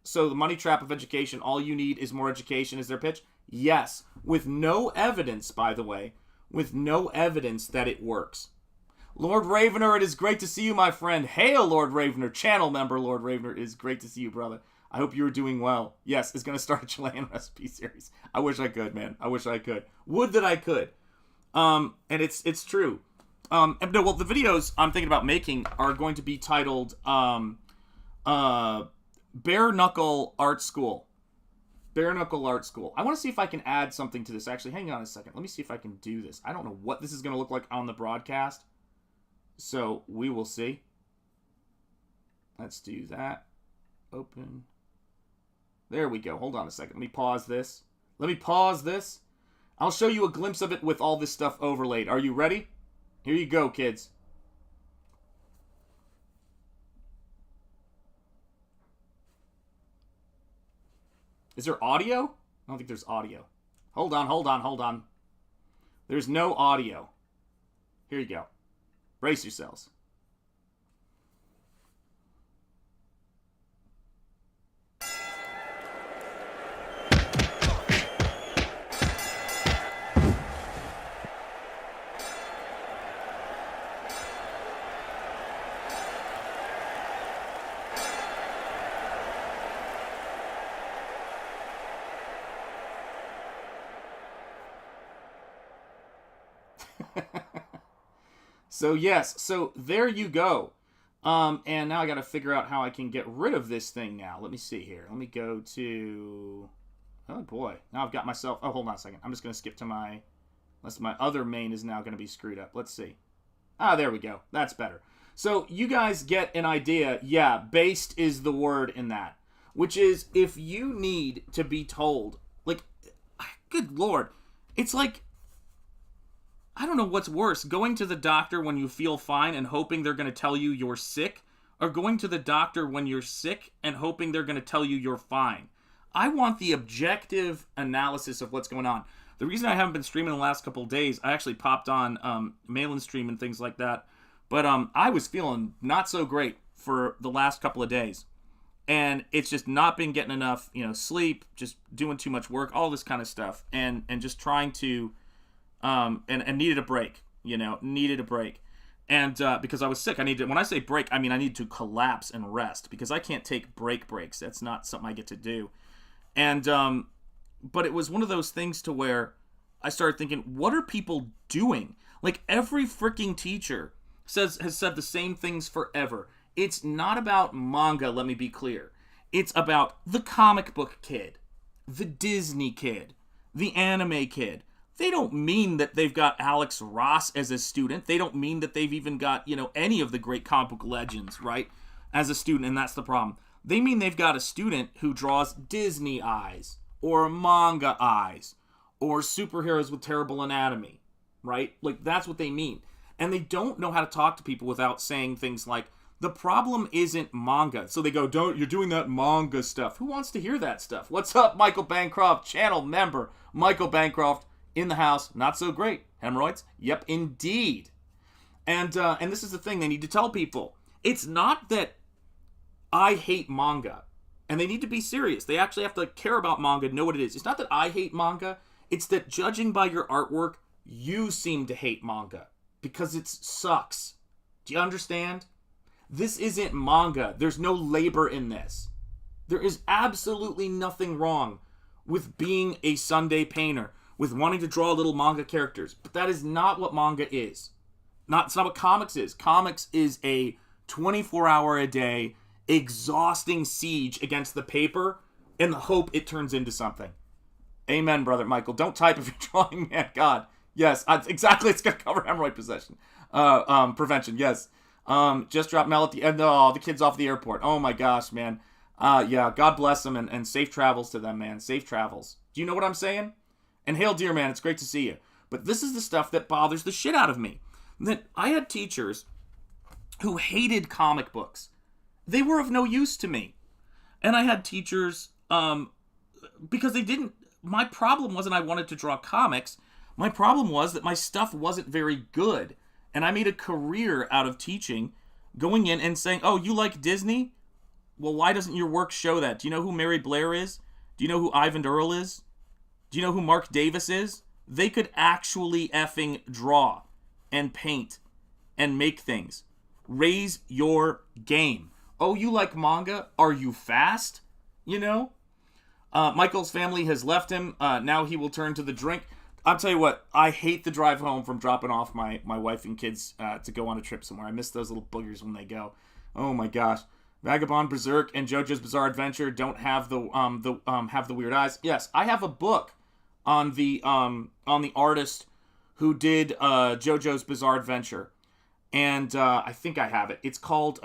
So the money trap of education, all you need is more education, is their pitch? Yes, with no evidence, by the way, with no evidence that it works. Lord Ravener, it is great to see you, my friend. Hail, Lord Ravener, channel member Lord Ravener. It is great to see you, brother. I hope you are doing well. Yes, it's going to start a Chilean recipe series. I wish I could, man. I wish I could. Would that I could. And it's true. The videos I'm thinking about making are going to be titled Bare Knuckle Art School. Bare Knuckle Art School. I want to see if I can add something to this. Actually, hang on a second. Let me see if I can do this. I don't know what this is going to look like on the broadcast. So, we will see. Let's do that. Open. There we go. Hold on a second. Let me pause this. I'll show you a glimpse of it with all this stuff overlaid. Are you ready? Here you go, kids. Is there audio? I don't think there's audio. Hold on. There's no audio. Here you go. Brace yourselves. So there you go. And now I got to figure out how I can get rid of this thing now. Let me see here. Let me go to... Oh, boy. Now I've got myself... Oh, hold on a second. I'm just going to skip to my... Unless my other main is now going to be screwed up. Let's see. There we go. That's better. So you guys get an idea. Yeah, based is the word in that. Which is, if you need to be told... Like, good Lord. It's like... I don't know what's worse, going to the doctor when you feel fine and hoping they're going to tell you you're sick, or going to the doctor when you're sick and hoping they're going to tell you you're fine. I want the objective analysis of what's going on. The reason I haven't been streaming the last couple of days, I actually popped on mail-in stream and things like that, but I was feeling not so great for the last couple of days. And it's just not been getting enough, sleep, just doing too much work, all this kind of stuff, and just trying to... And needed a break, needed a break. And because I was sick, when I say break, I mean I need to collapse and rest, because I can't take breaks. That's not something I get to do. And, but it was one of those things to where I started thinking, what are people doing? Like, every freaking teacher has said the same things forever. It's not about manga, let me be clear. It's about the comic book kid, the Disney kid, the anime kid. They don't mean that they've got Alex Ross as a student. They don't mean that they've even got, any of the great comic book legends, right, as a student, and that's the problem. They mean they've got a student who draws Disney eyes, or manga eyes, or superheroes with terrible anatomy, right? Like, that's what they mean. And they don't know how to talk to people without saying things like, the problem isn't manga. So they go, you're doing that manga stuff. Who wants to hear that stuff? What's up, Michael Bancroft, channel member, Michael Bancroft. In the house, not so great. Hemorrhoids? Yep, indeed. And this is the thing they need to tell people. It's not that I hate manga. And they need to be serious. They actually have to care about manga, know what it is. It's not that I hate manga. It's that judging by your artwork, you seem to hate manga. Because it sucks. Do you understand? This isn't manga. There's no labor in this. There is absolutely nothing wrong with being a Sunday painter, with wanting to draw little manga characters. But that is not what manga is. It's not what comics is. Comics is a 24-hour-a-day, exhausting siege against the paper in the hope it turns into something. Amen, Brother Michael. Don't type if you're drawing, man. God. Yes, exactly. It's going to cover hemorrhoid prevention. Yes. Just dropped Mel at the end. Oh, the kids off the airport. Oh, my gosh, man. Yeah, God bless them and safe travels to them, man. Safe travels. Do you know what I'm saying? And hail, dear man. It's great to see you. But this is the stuff that bothers the shit out of me. That I had teachers who hated comic books. They were of no use to me. And I had teachers, because they didn't, my problem wasn't I wanted to draw comics. My problem was that my stuff wasn't very good. And I made a career out of teaching, going in and saying, oh, you like Disney? Well, why doesn't your work show that? Do you know who Mary Blair is? Do you know who Ivan Earl is? Do you know who Mark Davis is? They could actually effing draw and paint and make things. Raise your game. Oh, you like manga? Are you fast? You know? Michael's family has left him. Now he will turn to the drink. I'll tell you what, I hate the drive home from dropping off my wife and kids to go on a trip somewhere. I miss those little boogers when they go. Oh my gosh. Vagabond Berserk and JoJo's Bizarre Adventure don't have the weird eyes. Yes, I have a book on the artist who did JoJo's Bizarre Adventure. And I think I have it. It's called,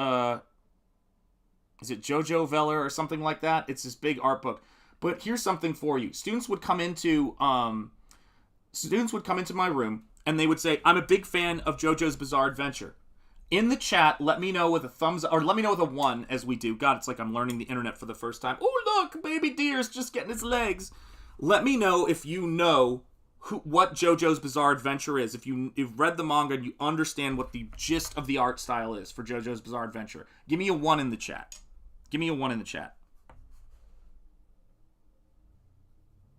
is it Jojo Veller or something like that? It's this big art book. But here's something for you. Students would come into my room and they would say, I'm a big fan of JoJo's Bizarre Adventure. In the chat, let me know with a thumbs up, or let me know with a 1 as we do. God, it's like I'm learning the internet for the first time. Oh, look, baby deer's just getting his legs. Let me know if you know what JoJo's Bizarre Adventure is. If you've read the manga and you understand what the gist of the art style is for JoJo's Bizarre Adventure. Give me a 1 in the chat. Give me a 1 in the chat.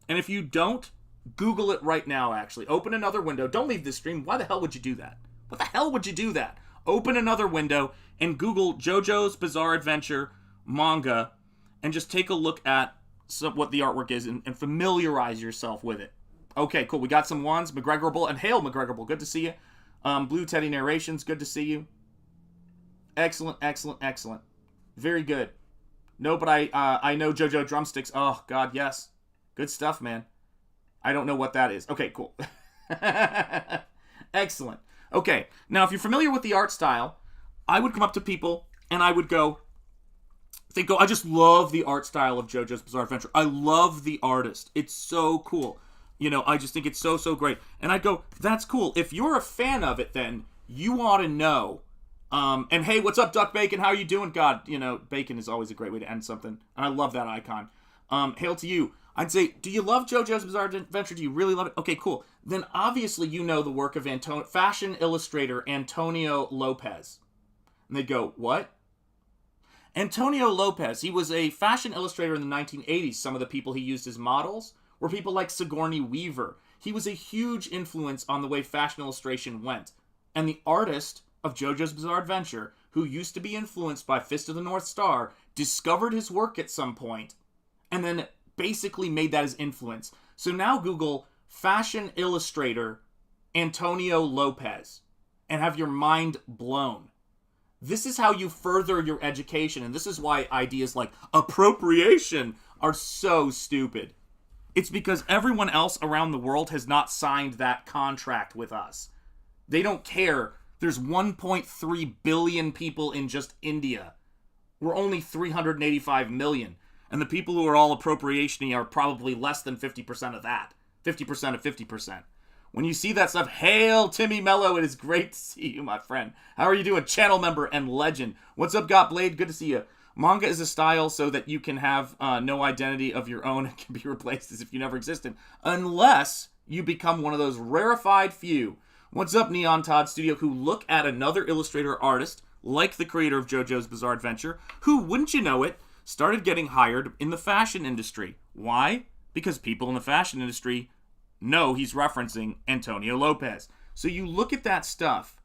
And if you don't, Google it right now, actually. Open another window. Don't leave this stream. Why the hell would you do that? What the hell would you do that? Open another window and Google JoJo's Bizarre Adventure manga and just take a look at what the artwork is and familiarize yourself with it. Okay, cool. We got some 1s. McGregor Bull and hail McGregor Bull. Good to see you. Blue Teddy Narrations. Good to see you. Excellent, excellent, excellent. Very good. No, but I know JoJo Drumsticks. Oh, God, yes. Good stuff, man. I don't know what that is. Okay, cool. Excellent. Okay, now if you're familiar with the art style, I would come up to people and I would go, I just love the art style of JoJo's Bizarre Adventure. I love the artist. It's so cool. You know, I just think it's so, so great. And I'd go, that's cool. If you're a fan of it, then you ought to know. And hey, what's up, Duck Bacon? How are you doing? God, you know, bacon is always a great way to end something. And I love that icon. Hail to you. I'd say, do you love JoJo's Bizarre Adventure? Do you really love it? Okay, cool. Then obviously you know the work of fashion illustrator Antonio Lopez. And they'd go, what? Antonio Lopez, he was a fashion illustrator in the 1980s. Some of the people he used as models were people like Sigourney Weaver. He was a huge influence on the way fashion illustration went. And the artist of JoJo's Bizarre Adventure, who used to be influenced by Fist of the North Star, discovered his work at some point, and then basically made that his influence. So now Google fashion illustrator Antonio Lopez and have your mind blown. This is how you further your education, and this is why ideas like appropriation are so stupid. It's because everyone else around the world has not signed that contract with us. They don't care. There's 1.3 billion people in just India. We're only 385 million. And the people who are all appropriation-y are probably less than 50% of that. 50% of 50%. When you see that stuff, hail Timmy Mellow. It is great to see you, my friend. How are you doing? Channel member and legend. What's up, Got Blade? Good to see you. Manga is a style so that you can have no identity of your own and can be replaced as if you never existed. Unless you become one of those rarefied few. What's up, Neon Todd Studio, who look at another illustrator artist, like the creator of JoJo's Bizarre Adventure, who, wouldn't you know it, started getting hired in the fashion industry. Why? Because people in the fashion industry know he's referencing Antonio Lopez. So you look at that stuff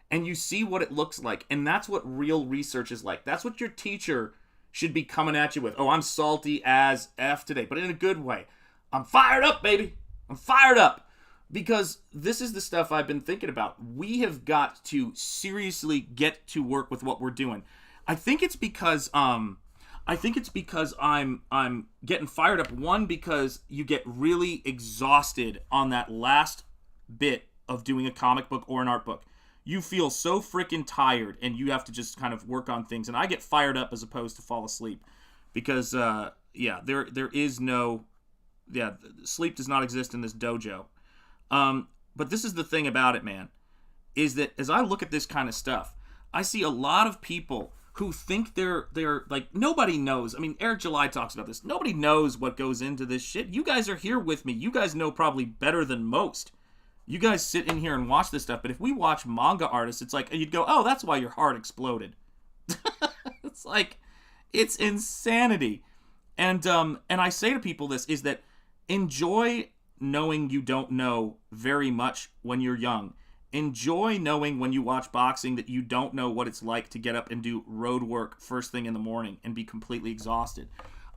and you see what it looks like, and that's what real research is like. That's what your teacher should be coming at you with, oh, I'm salty as F today, but in a good way. I'm fired up, baby. I'm fired up. Because this is the stuff I've been thinking about. We have got to seriously get to work with what we're doing. I think it's because I'm getting fired up. One, because you get really exhausted on that last bit of doing a comic book or an art book. You feel so freaking tired, and you have to just kind of work on things. And I get fired up as opposed to fall asleep, because there is no, sleep does not exist in this dojo. But this is the thing about it, man, is that as I look at this kind of stuff, I see a lot of people who think they're like, nobody knows. I mean, Eric July talks about this. Nobody knows what goes into this shit. You guys are here with me. You guys know probably better than most. You guys sit in here and watch this stuff. But if we watch manga artists, it's like, you'd go, oh, that's why your heart exploded. It's like, it's insanity. And I say to people this, is that enjoy knowing you don't know very much when you're young. Enjoy knowing when you watch boxing that you don't know what it's like to get up and do road work first thing in the morning and be completely exhausted.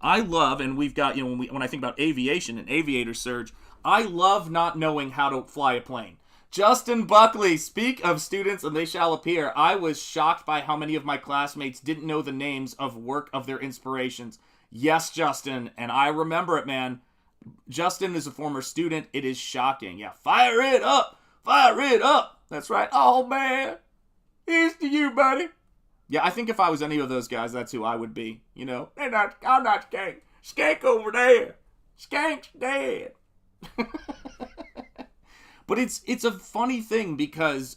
I love, and we've got, when I think about aviation and aviator surge, I love not knowing how to fly a plane. Justin Buckley, speak of students and they shall appear. I was shocked by how many of my classmates didn't know the names of work of their inspirations. Yes, Justin, and I remember it, man. Justin is a former student. It is shocking. Yeah, fire it up. Fire it up. That's right. Oh, man. Here's to you, buddy. Yeah, I think if I was any of those guys, that's who I would be. I'm not Skank. Skank over there. Skank's dead. But it's a funny thing because,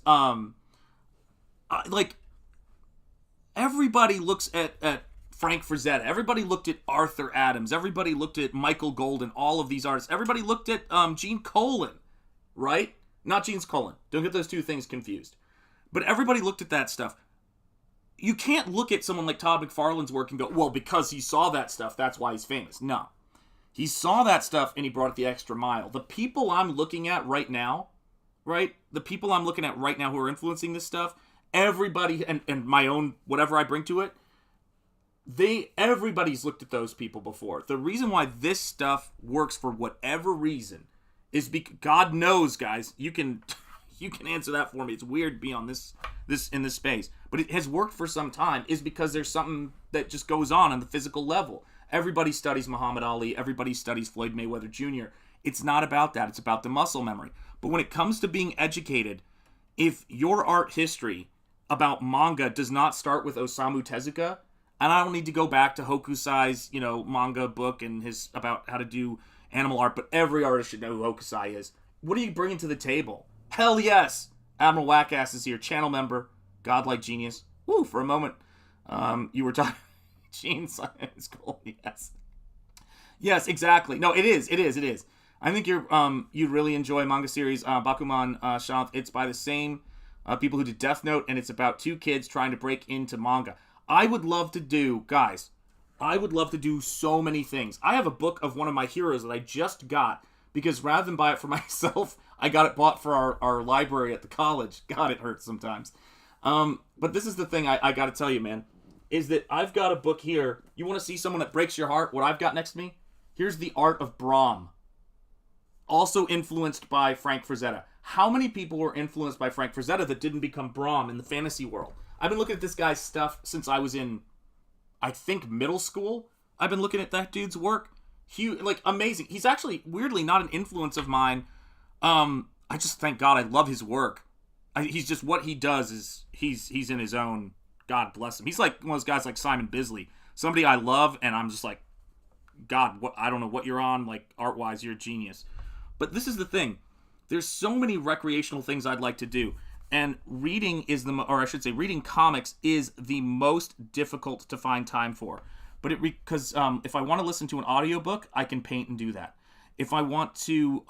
everybody looks at Frank Frazetta. Everybody looked at Arthur Adams. Everybody looked at Michael Golden, all of these artists. Everybody looked at Gene Colan, right? Not Gene Colan. Don't get those two things confused. But everybody looked at that stuff. You can't look at someone like Todd McFarlane's work and go, well, because he saw that stuff, that's why he's famous. No. He saw that stuff and he brought it the extra mile. The people I'm looking at right now, right? The people I'm looking at right now who are influencing this stuff, everybody, and my own, whatever I bring to it, everybody's looked at those people before. The reason why this stuff works for whatever reason is because God knows, guys, you can answer that for me. It's weird to be on this in this space, but it has worked for some time, is because there's something that just goes on the physical level. Everybody studies Muhammad Ali, everybody studies Floyd Mayweather Jr. It's not about that. It's about the muscle memory. But when it comes to being educated, if your art history about manga does not start with Osamu Tezuka, and I don't need to go back to Hokusai's, manga book and his about how to do animal art, but every artist should know who Hokusai is. What are you bringing to the table? Hell yes! Admiral Wackass is here, channel member, godlike genius. Woo, for a moment, you were talking, Gene Simon's cool, yes. Yes, exactly. No, it is. I think you'd really enjoy manga series, Bakuman, Shanth. It's by the same people who did Death Note, and it's about two kids trying to break into manga. I would love to do so many things. I have a book of one of my heroes that I just got, because rather than buy it for myself, I got it bought for our library at the college. God, it hurts sometimes. But this is the thing I got to tell you, man, is that I've got a book here. You want to see someone that breaks your heart? What I've got next to me? Here's The Art of Brahm. Also influenced by Frank Frazetta. How many people were influenced by Frank Frazetta that didn't become Brahm in the fantasy world? I've been looking at this guy's stuff since I was in, I think, middle school. I've been looking at that dude's work. Amazing. He's actually, weirdly, not an influence of mine. I just, thank God, I love his work. He's just, what he does is, he's in his own, God bless him. He's like one of those guys like Simon Bisley. Somebody I love, and I'm just like, God, I don't know what you're on, like, art-wise, you're a genius. But this is the thing. There's so many recreational things I'd like to do. And reading reading comics is the most difficult to find time for. But because if I want to listen to an audiobook, I can paint and do that. If I want to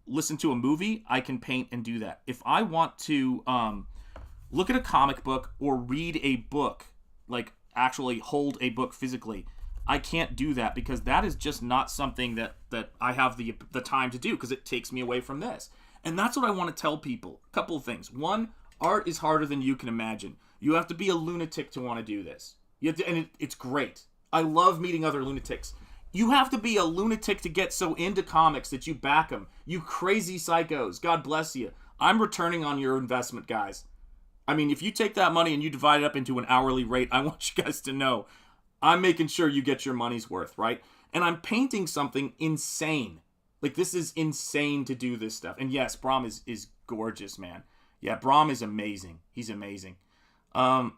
listen to a movie, I can paint and do that. If I want to look at a comic book or read a book, like actually hold a book physically, I can't do that, because that is just not something that I have the time to do, because it takes me away from this. And that's what I want to tell people. A couple of things. One, art is harder than you can imagine. You have to be a lunatic to want to do this. You have to, and it's great. I love meeting other lunatics. You have to be a lunatic to get so into comics that you back them. You crazy psychos. God bless you. I'm returning on your investment, guys. I mean, if you take that money and you divide it up into an hourly rate, I want you guys to know I'm making sure you get your money's worth, right? And I'm painting something insane. Like, this is insane to do this stuff. And yes, Brahm is gorgeous, man. Yeah, Brahm is amazing. He's amazing. Now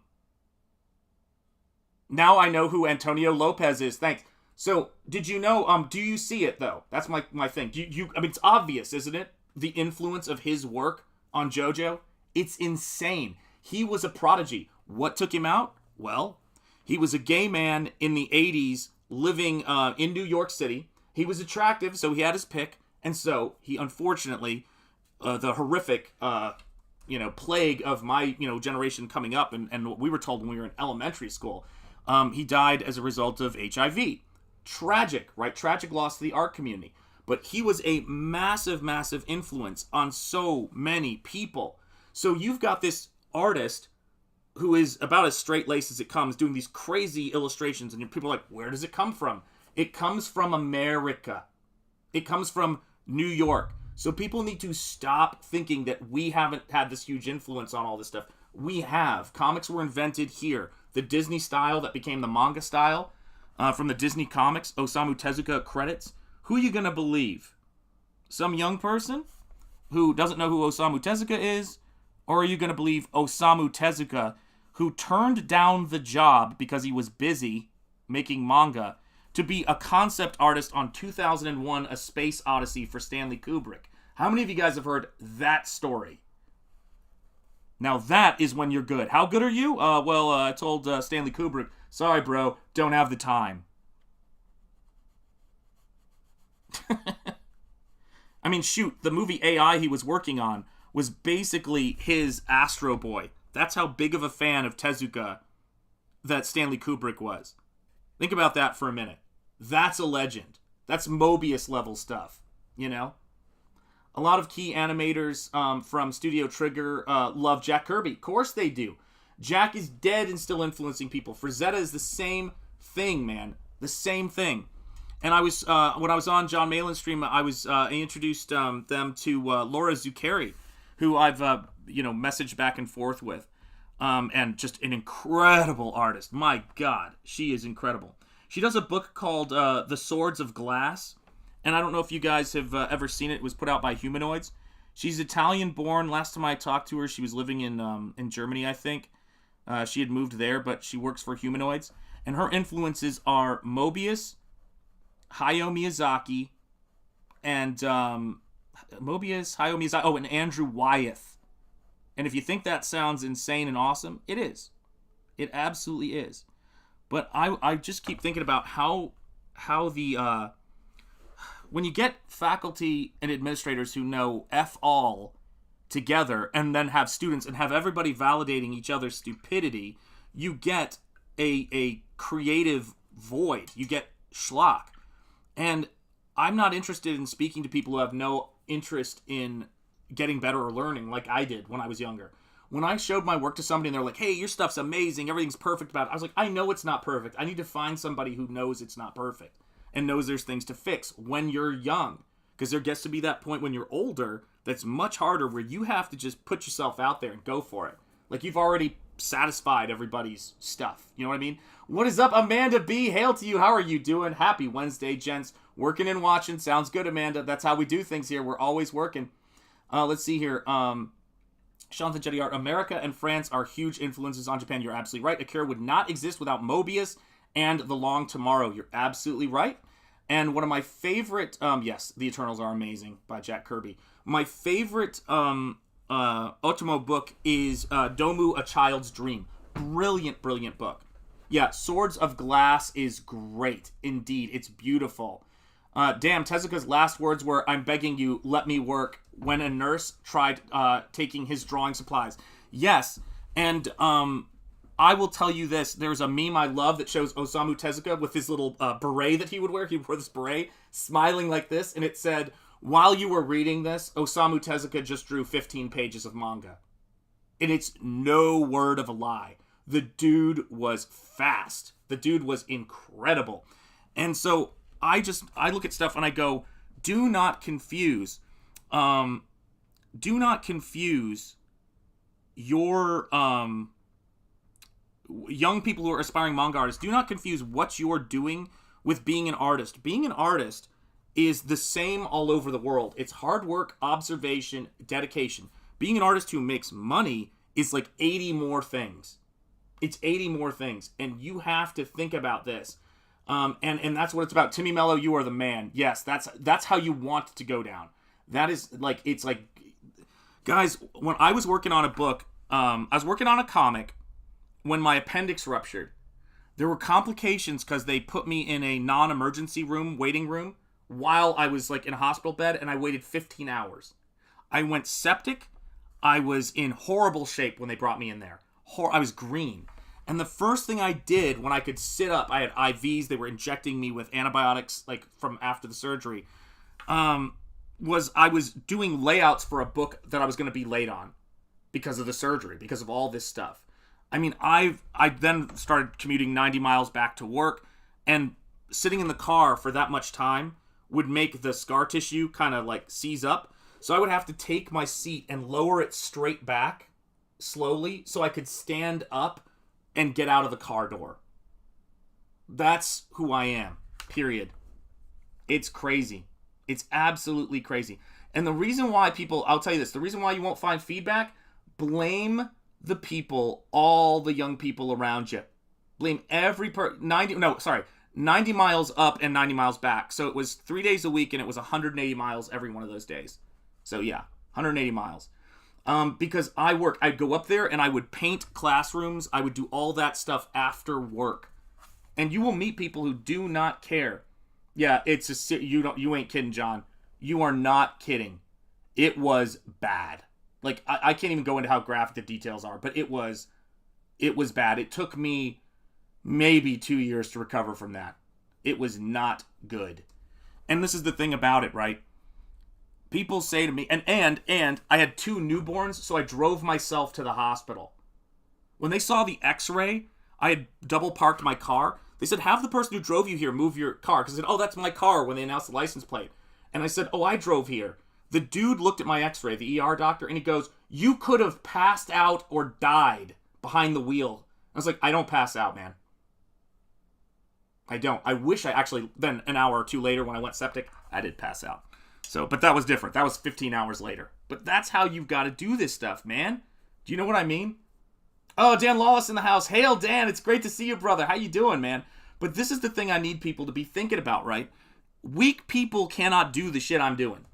I know who Antonio Lopez is. Thanks. So, did you know, do you see it, though? That's my thing. I mean, it's obvious, isn't it? The influence of his work on JoJo. It's insane. He was a prodigy. What took him out? Well, he was a gay man in the 80s living in New York City. He was attractive, so he had his pick. And so, he unfortunately, the horrific, plague of my, generation coming up and what we were told when we were in elementary school, he died as a result of HIV. Tragic, right? Tragic loss to the art community. But he was a massive, massive influence on so many people. So you've got this artist who is about as straight-laced as it comes, doing these crazy illustrations, and people are like, where does it come from? It comes from America. It comes from New York. So people need to stop thinking that we haven't had this huge influence on all this stuff. We have. Comics were invented here. The Disney style that became the manga style, from the Disney comics, Osamu Tezuka credits. Who are you going to believe? Some young person who doesn't know who Osamu Tezuka is? Or are you going to believe Osamu Tezuka, who turned down the job because he was busy making manga to be a concept artist on 2001 A Space Odyssey for Stanley Kubrick? How many of you guys have heard that story? Now that is when you're good. How good are you? I told Stanley Kubrick, sorry bro, don't have the time. I mean, shoot, the movie AI he was working on was basically his Astro Boy. That's how big of a fan of Tezuka that Stanley Kubrick was. Think about that for a minute. That's a legend. That's Mobius level stuff, A lot of key animators from Studio Trigger love Jack Kirby. Of course they do. Jack is dead and still influencing people. Frazetta is the same thing, man. The same thing. And I was when I was on John Malin's stream, I introduced them to Laura Zuccari, who I've messaged back and forth with, and just an incredible artist. My God, she is incredible. She does a book called The Swords of Glass, and I don't know if you guys have ever seen it. It was put out by Humanoids. She's Italian-born. Last time I talked to her, she was living in Germany, I think. She had moved there, but she works for Humanoids, and her influences are Mobius, Hayao Miyazaki, and and Andrew Wyeth. And if you think that sounds insane and awesome, it is. It absolutely is. But I just keep thinking about how the when you get faculty and administrators who know F all together and then have students and have everybody validating each other's stupidity, you get a creative void. You get schlock. And I'm not interested in speaking to people who have no interest in getting better or learning like I did when I was younger. When I showed my work to somebody and they're like, hey, your stuff's amazing, everything's perfect about it, I was like, I know it's not perfect. I need to find somebody who knows it's not perfect and knows there's things to fix when you're young. Because there gets to be that point when you're older that's much harder where you have to just put yourself out there and go for it. Like you've already satisfied everybody's stuff. You know what I mean? What is up, Amanda B? Hail to you. How are you doing? Happy Wednesday, gents. Working and watching. Sounds good, Amanda. That's how we do things here. We're always working. Let's see here. Shanth Enjeti art. America and France are huge influences on Japan. You're absolutely right. Akira would not exist without Mobius and The Long Tomorrow. You're absolutely right. And one of my favorite, yes, The Eternals are amazing by Jack Kirby. My favorite Otomo book is Domu, A Child's Dream. Brilliant, brilliant book. Yeah, Swords of Glass is great. Indeed, it's beautiful. Damn, Tezuka's last words were, I'm begging you, let me work, when a nurse tried taking his drawing supplies. Yes, and I will tell you this. There's a meme I love that shows Osamu Tezuka with his little beret that he would wear. He wore this beret, smiling like this, and it said, while you were reading this, Osamu Tezuka just drew 15 pages of manga. And it's no word of a lie. The dude was fast. The dude was incredible. And so I look at stuff and I go, do not confuse your young people who are aspiring manga artists. Do not confuse what you're doing with being an artist. Being an artist is the same all over the world. It's hard work, observation, dedication. Being an artist who makes money is like 80 more things. It's 80 more things. And you have to think about this. And that's what it's about. Timmy, Mellow, you are the man. Yes, that's how you want to go down. That is like, it's like, guys, when I was working on a book, I was working on a comic when my appendix ruptured. There were complications because they put me in a non-emergency room, waiting room, while I was like in a hospital bed, and I waited 15 hours. I went septic. I was in horrible shape when they brought me in there. I was green. And the first thing I did when I could sit up, I had IVs, they were injecting me with antibiotics like from after the surgery, was I was doing layouts for a book that I was going to be late on because of the surgery, because of all this stuff. I mean, I then started commuting 90 miles back to work, and sitting in the car for that much time would make the scar tissue kind of like seize up. So I would have to take my seat and lower it straight back slowly so I could stand up and get out of the car door. That's who I am, period. It's crazy. It's absolutely crazy. And the reason why people, I'll tell you this, the reason why you won't find feedback, blame the people, all the young people around you. Blame every 90 miles up and 90 miles back. So it was 3 days a week, and it was 180 miles every one of those days. So yeah, 180 miles. Because I'd go up there and I would paint classrooms. I would do all that stuff after work. And you will meet people who do not care. Yeah, you ain't kidding, John. You are not kidding. It was bad. Like, I can't even go into how graphic the details are, but it was bad. It took me maybe 2 years to recover from that. It was not good. And this is the thing about it, right? People say to me, and I had 2 newborns, so I drove myself to the hospital. When they saw the x-ray, I had double parked my car. They said, have the person who drove you here move your car. Because I said, oh, that's my car, when they announced the license plate. And I said, oh, I drove here. The dude looked at my x-ray, the ER doctor, and he goes, you could have passed out or died behind the wheel. I was like, I don't pass out, man. I don't. I wish I actually, then an hour or 2 later when I went septic, I did pass out. So, but that was different. That was 15 hours later. But that's how you've got to do this stuff, man. Do you know what I mean? Oh, Dan Lawless in the house. Hail, Dan. It's great to see you, brother. How you doing, man? But this is the thing I need people to be thinking about, right? Weak people cannot do the shit I'm doing.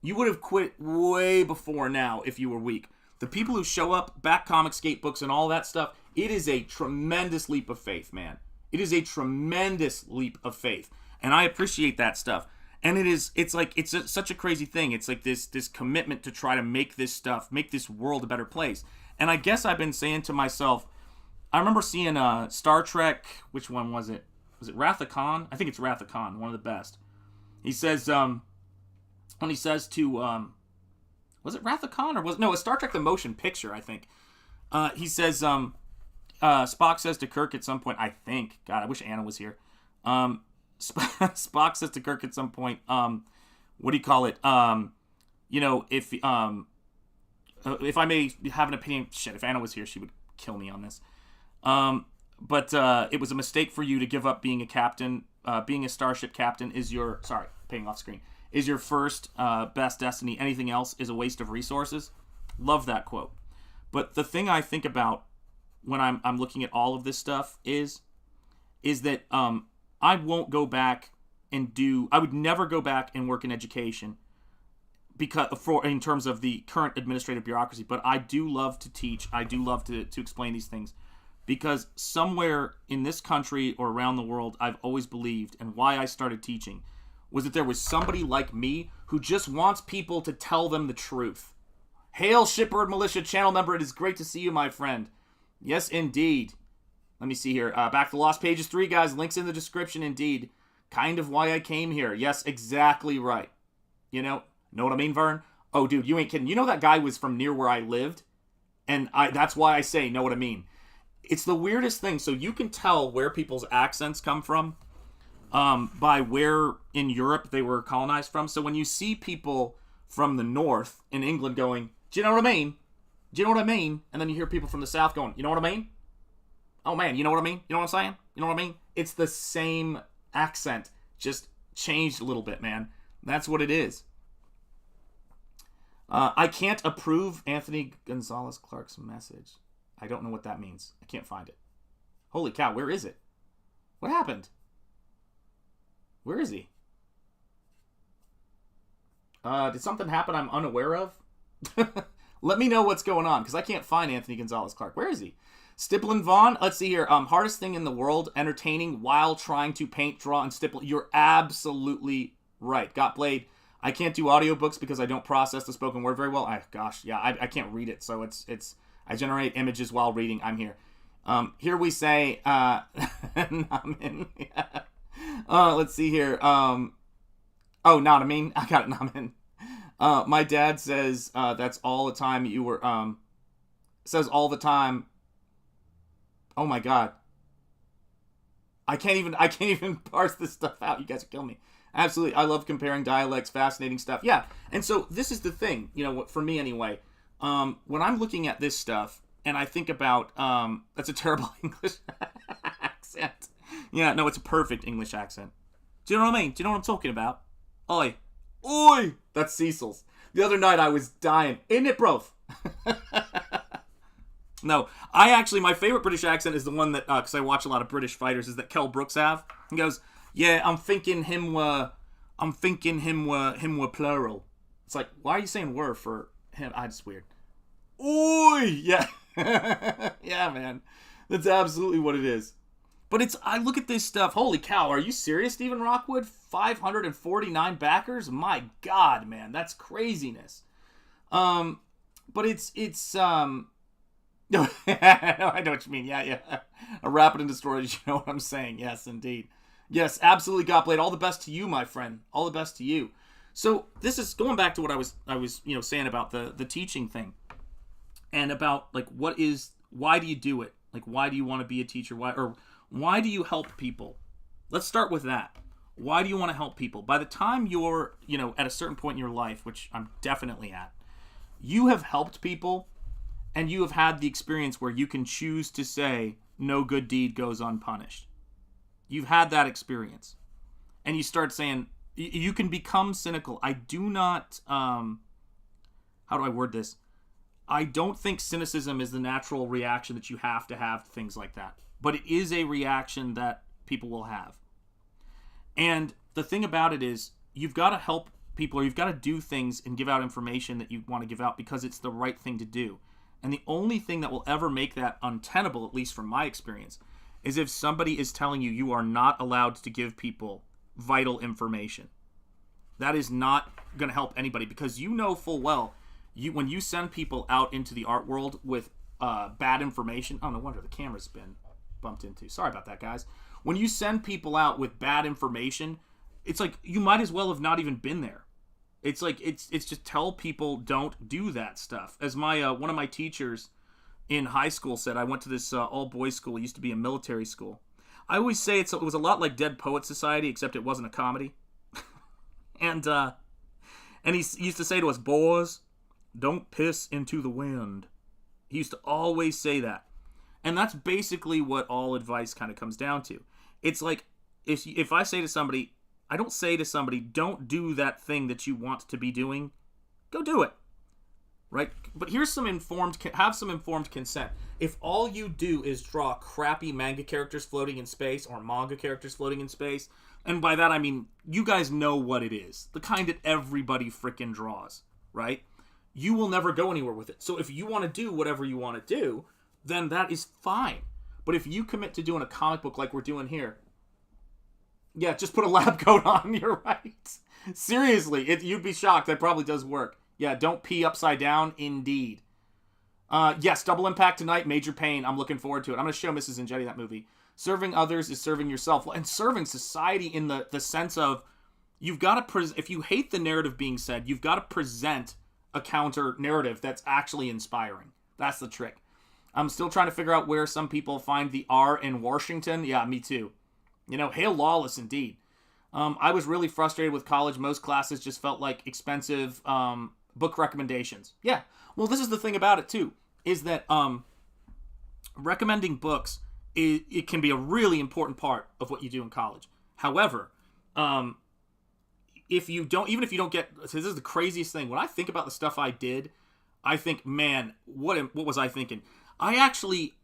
You would have quit way before now if you were weak. The people who show up, back comics, skate books, and all that stuff, it is a tremendous leap of faith, man. It is a tremendous leap of faith. And I appreciate that stuff. And it's such a crazy thing. It's like this commitment to try to make this stuff, make this world a better place. And I guess I've been saying to myself, I remember seeing Star Trek, which one was it? Was it Wrath of Khan? I think it's Wrath of Khan, one of the best. He says, when he says to, was it Wrath of Khan or no, it's Star Trek the Motion Picture, I think. He says, Spock says to Kirk at some point, I think, God, I wish Anna was here. Spock says to Kirk at some point, what do you call it? If I may have an opinion, shit, if Anna was here, she would kill me on this. But it was a mistake for you to give up being a captain. Being a starship captain is your, paying off screen, is your first best destiny. Anything else is a waste of resources. Love that quote. But the thing I think about when I'm looking at all of this stuff is that I won't go back I would never go back and work in education in terms of the current administrative bureaucracy, but I do love to teach. I do love to explain these things because somewhere in this country or around the world, I've always believed, and why I started teaching, was that there was somebody like me who just wants people to tell them the truth. Hail, Shipbird Militia channel member. It is great to see you, my friend. Yes, indeed. Let me see here. Back to Lost Pages 3, guys. Links in the description, indeed. Kind of why I came here. Yes, exactly right. Know what I mean, Vern? Oh, dude, you ain't kidding. You know that guy was from near where I lived? And that's why I say, know what I mean. It's the weirdest thing. So you can tell where people's accents come from by where in Europe they were colonized from. So when you see people from the north in England going, do you know what I mean? Do you know what I mean? And then you hear people from the south going, you know what I mean? Oh man, you know what I mean? You know what I'm saying? You know what I mean? It's the same accent, just changed a little bit, man. That's what it is. I can't approve Anthony Gonzalez Clark's message. I don't know what that means. I can't find it. Holy cow, where is it? What happened? Where is he? Did something happen I'm unaware of? Let me know what's going on, because I can't find Anthony Gonzalez Clark. Where is he? Stipplin Vaughn, let's see here. Hardest thing in the world, entertaining while trying to paint, draw, and stipple. You're absolutely right. Got Blade. I can't do audiobooks because I don't process the spoken word very well. I can't read it, so it's. I generate images while reading. I'm here. Here we say, Namin. Let's see here. Not I mean. I got it, Namin. My dad says that's all the time you were. Says all the time. Oh my god. I can't even parse this stuff out. You guys are killing me. Absolutely. I love comparing dialects, fascinating stuff. Yeah. And so this is the thing, for me anyway. When I'm looking at this stuff and I think about, that's a terrible English accent. Yeah, no, it's a perfect English accent. Do you know what I mean? Do you know what I'm talking about? Oi. Oi! That's Cecil's. The other night I was dying. Ain't it, bro? No, my favorite British accent is the one that, because I watch a lot of British fighters, is that Kell Brooks have. He goes, yeah, I'm thinking him were plural. It's like, why are you saying were for him? It's weird. Oi! Yeah. Yeah, man. That's absolutely what it is. But I look at this stuff. Holy cow, are you serious, Stephen Rockwood? 549 backers? My God, man. That's craziness. But it's no, I know what you mean. Yeah. A rapid and destroyed, you know what I'm saying. Yes, indeed. Yes, absolutely, Godblade. All the best to you, my friend. All the best to you. So this is going back to what I was saying about the teaching thing. And about why do you do it? Why do you want to be a teacher? Why do you help people? Let's start with that. Why do you want to help people? By the time you're, at a certain point in your life, which I'm definitely at, you have helped people and you have had the experience where you can choose to say no good deed goes unpunished. You've had that experience. And you start saying, you can become cynical. I do not, how do I word this? I don't think cynicism is the natural reaction that you have to things like that. But it is a reaction that people will have. And the thing about it is, you've got to help people, or you've got to do things and give out information that you want to give out because it's the right thing to do. And the only thing that will ever make that untenable, at least from my experience, is if somebody is telling you you are not allowed to give people vital information. That is not going to help anybody, because you know full well, when you send people out into the art world with bad information, oh, no wonder the camera's been bumped into. Sorry about that, guys. When you send people out with bad information, it's like you might as well have not even been there. It's like it's just tell people don't do that stuff. As my one of my teachers in high school said, I went to this all-boys school. It used to be a military school. I always say it was a lot like Dead Poets Society, except it wasn't a comedy. and he used to say to us, boys, don't piss into the wind. He used to always say that. And that's basically what all advice kind of comes down to. It's like, if I say to somebody, I don't say to somebody, don't do that thing that you want to be doing. Go do it. Right? But have some informed consent. If all you do is draw crappy manga characters floating in space, or manga characters floating in space, and by that I mean, you guys know what it is. The kind that everybody frickin' draws, right? You will never go anywhere with it. So if you want to do whatever you want to do, then that is fine. But if you commit to doing a comic book like we're doing here, yeah, just put a lab coat on, you're right. Seriously, you'd be shocked. That probably does work. Yeah, don't pee upside down, indeed. Yes, Double Impact tonight, Major Pain. I'm looking forward to it. I'm going to show Mrs. Enjeti that movie. Serving others is serving yourself. And serving society in the sense of, you've got to, if you hate the narrative being said, you've got to present a counter narrative that's actually inspiring. That's the trick. I'm still trying to figure out where some people find the R in Washington. Yeah, me too. Hail lawless indeed. I was really frustrated with college. Most classes just felt like expensive book recommendations. Yeah. Well, this is the thing about it too, is that recommending books, it can be a really important part of what you do in college. However, even if you don't get, this is the craziest thing. When I think about the stuff I did, I think, man, what was I thinking? I actually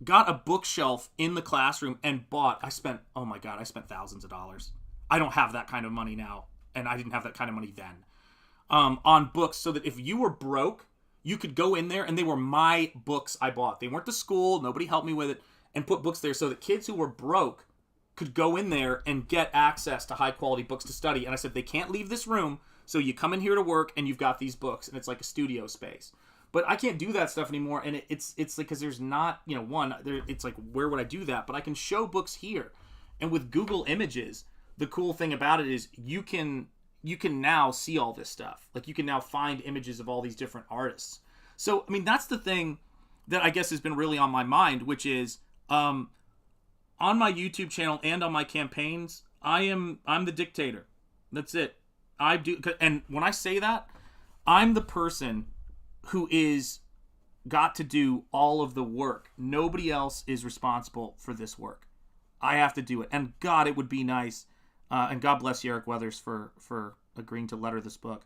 got a bookshelf in the classroom and I spent thousands of dollars. I don't have that kind of money now, and I didn't have that kind of money then, on books, so that if you were broke, you could go in there, and they were my books I bought. They weren't the school, nobody helped me with it, and put books there so that kids who were broke could go in there and get access to high-quality books to study. And I said, they can't leave this room, so you come in here to work, and you've got these books, and it's like a studio space. But I can't do that stuff anymore, and it's like, because there's not, it's like, where would I do that? But I can show books here. And with Google Images, the cool thing about it is you can now see all this stuff. Like, you can now find images of all these different artists. So, I mean, that's the thing that I guess has been really on my mind, which is, on my YouTube channel and on my campaigns, I'm the dictator. That's it. And when I say that, I'm the person who is got to do all of the work. Nobody else is responsible for this work. I have to do it. And God, it would be nice. And God bless you, Eric Weathers, for agreeing to letter this book.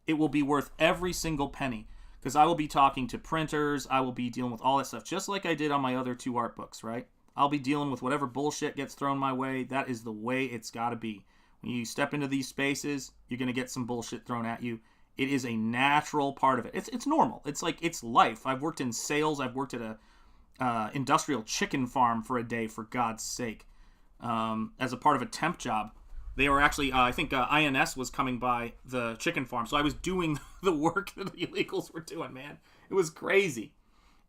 It will be worth every single penny, because I will be talking to printers. I will be dealing with all that stuff, just like I did on my other 2 art books, right? I'll be dealing with whatever bullshit gets thrown my way. That is the way it's got to be. When you step into these spaces, you're going to get some bullshit thrown at you. It is a natural part of it. It's normal. It's like, it's life. I've worked in sales. I've worked at a industrial chicken farm for a day, for God's sake, as a part of a temp job. They were actually, I think INS was coming by the chicken farm, so I was doing the work that the illegals were doing, man. It was crazy.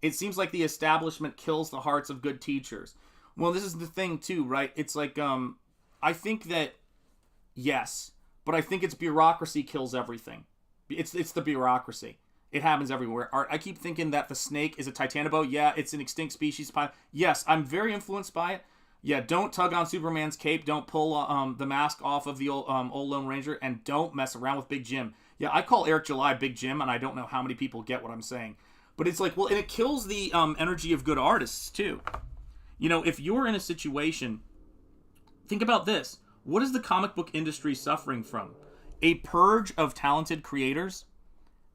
It seems like the establishment kills the hearts of good teachers. Well, this is the thing, too, right? It's like, I think that, yes, but I think it's bureaucracy kills everything. It's the bureaucracy. It happens everywhere. I keep thinking that the snake is a titanoboa. Yeah, it's an extinct species. Yes, I'm very influenced by it. Yeah, don't tug on Superman's cape. Don't pull the mask off of the old Lone Ranger. And don't mess around with Big Jim. Yeah, I call Eric July Big Jim, and I don't know how many people get what I'm saying. But it's like, well, and it kills the energy of good artists, too. If you're in a situation, think about this. What is the comic book industry suffering from? A purge of talented creators,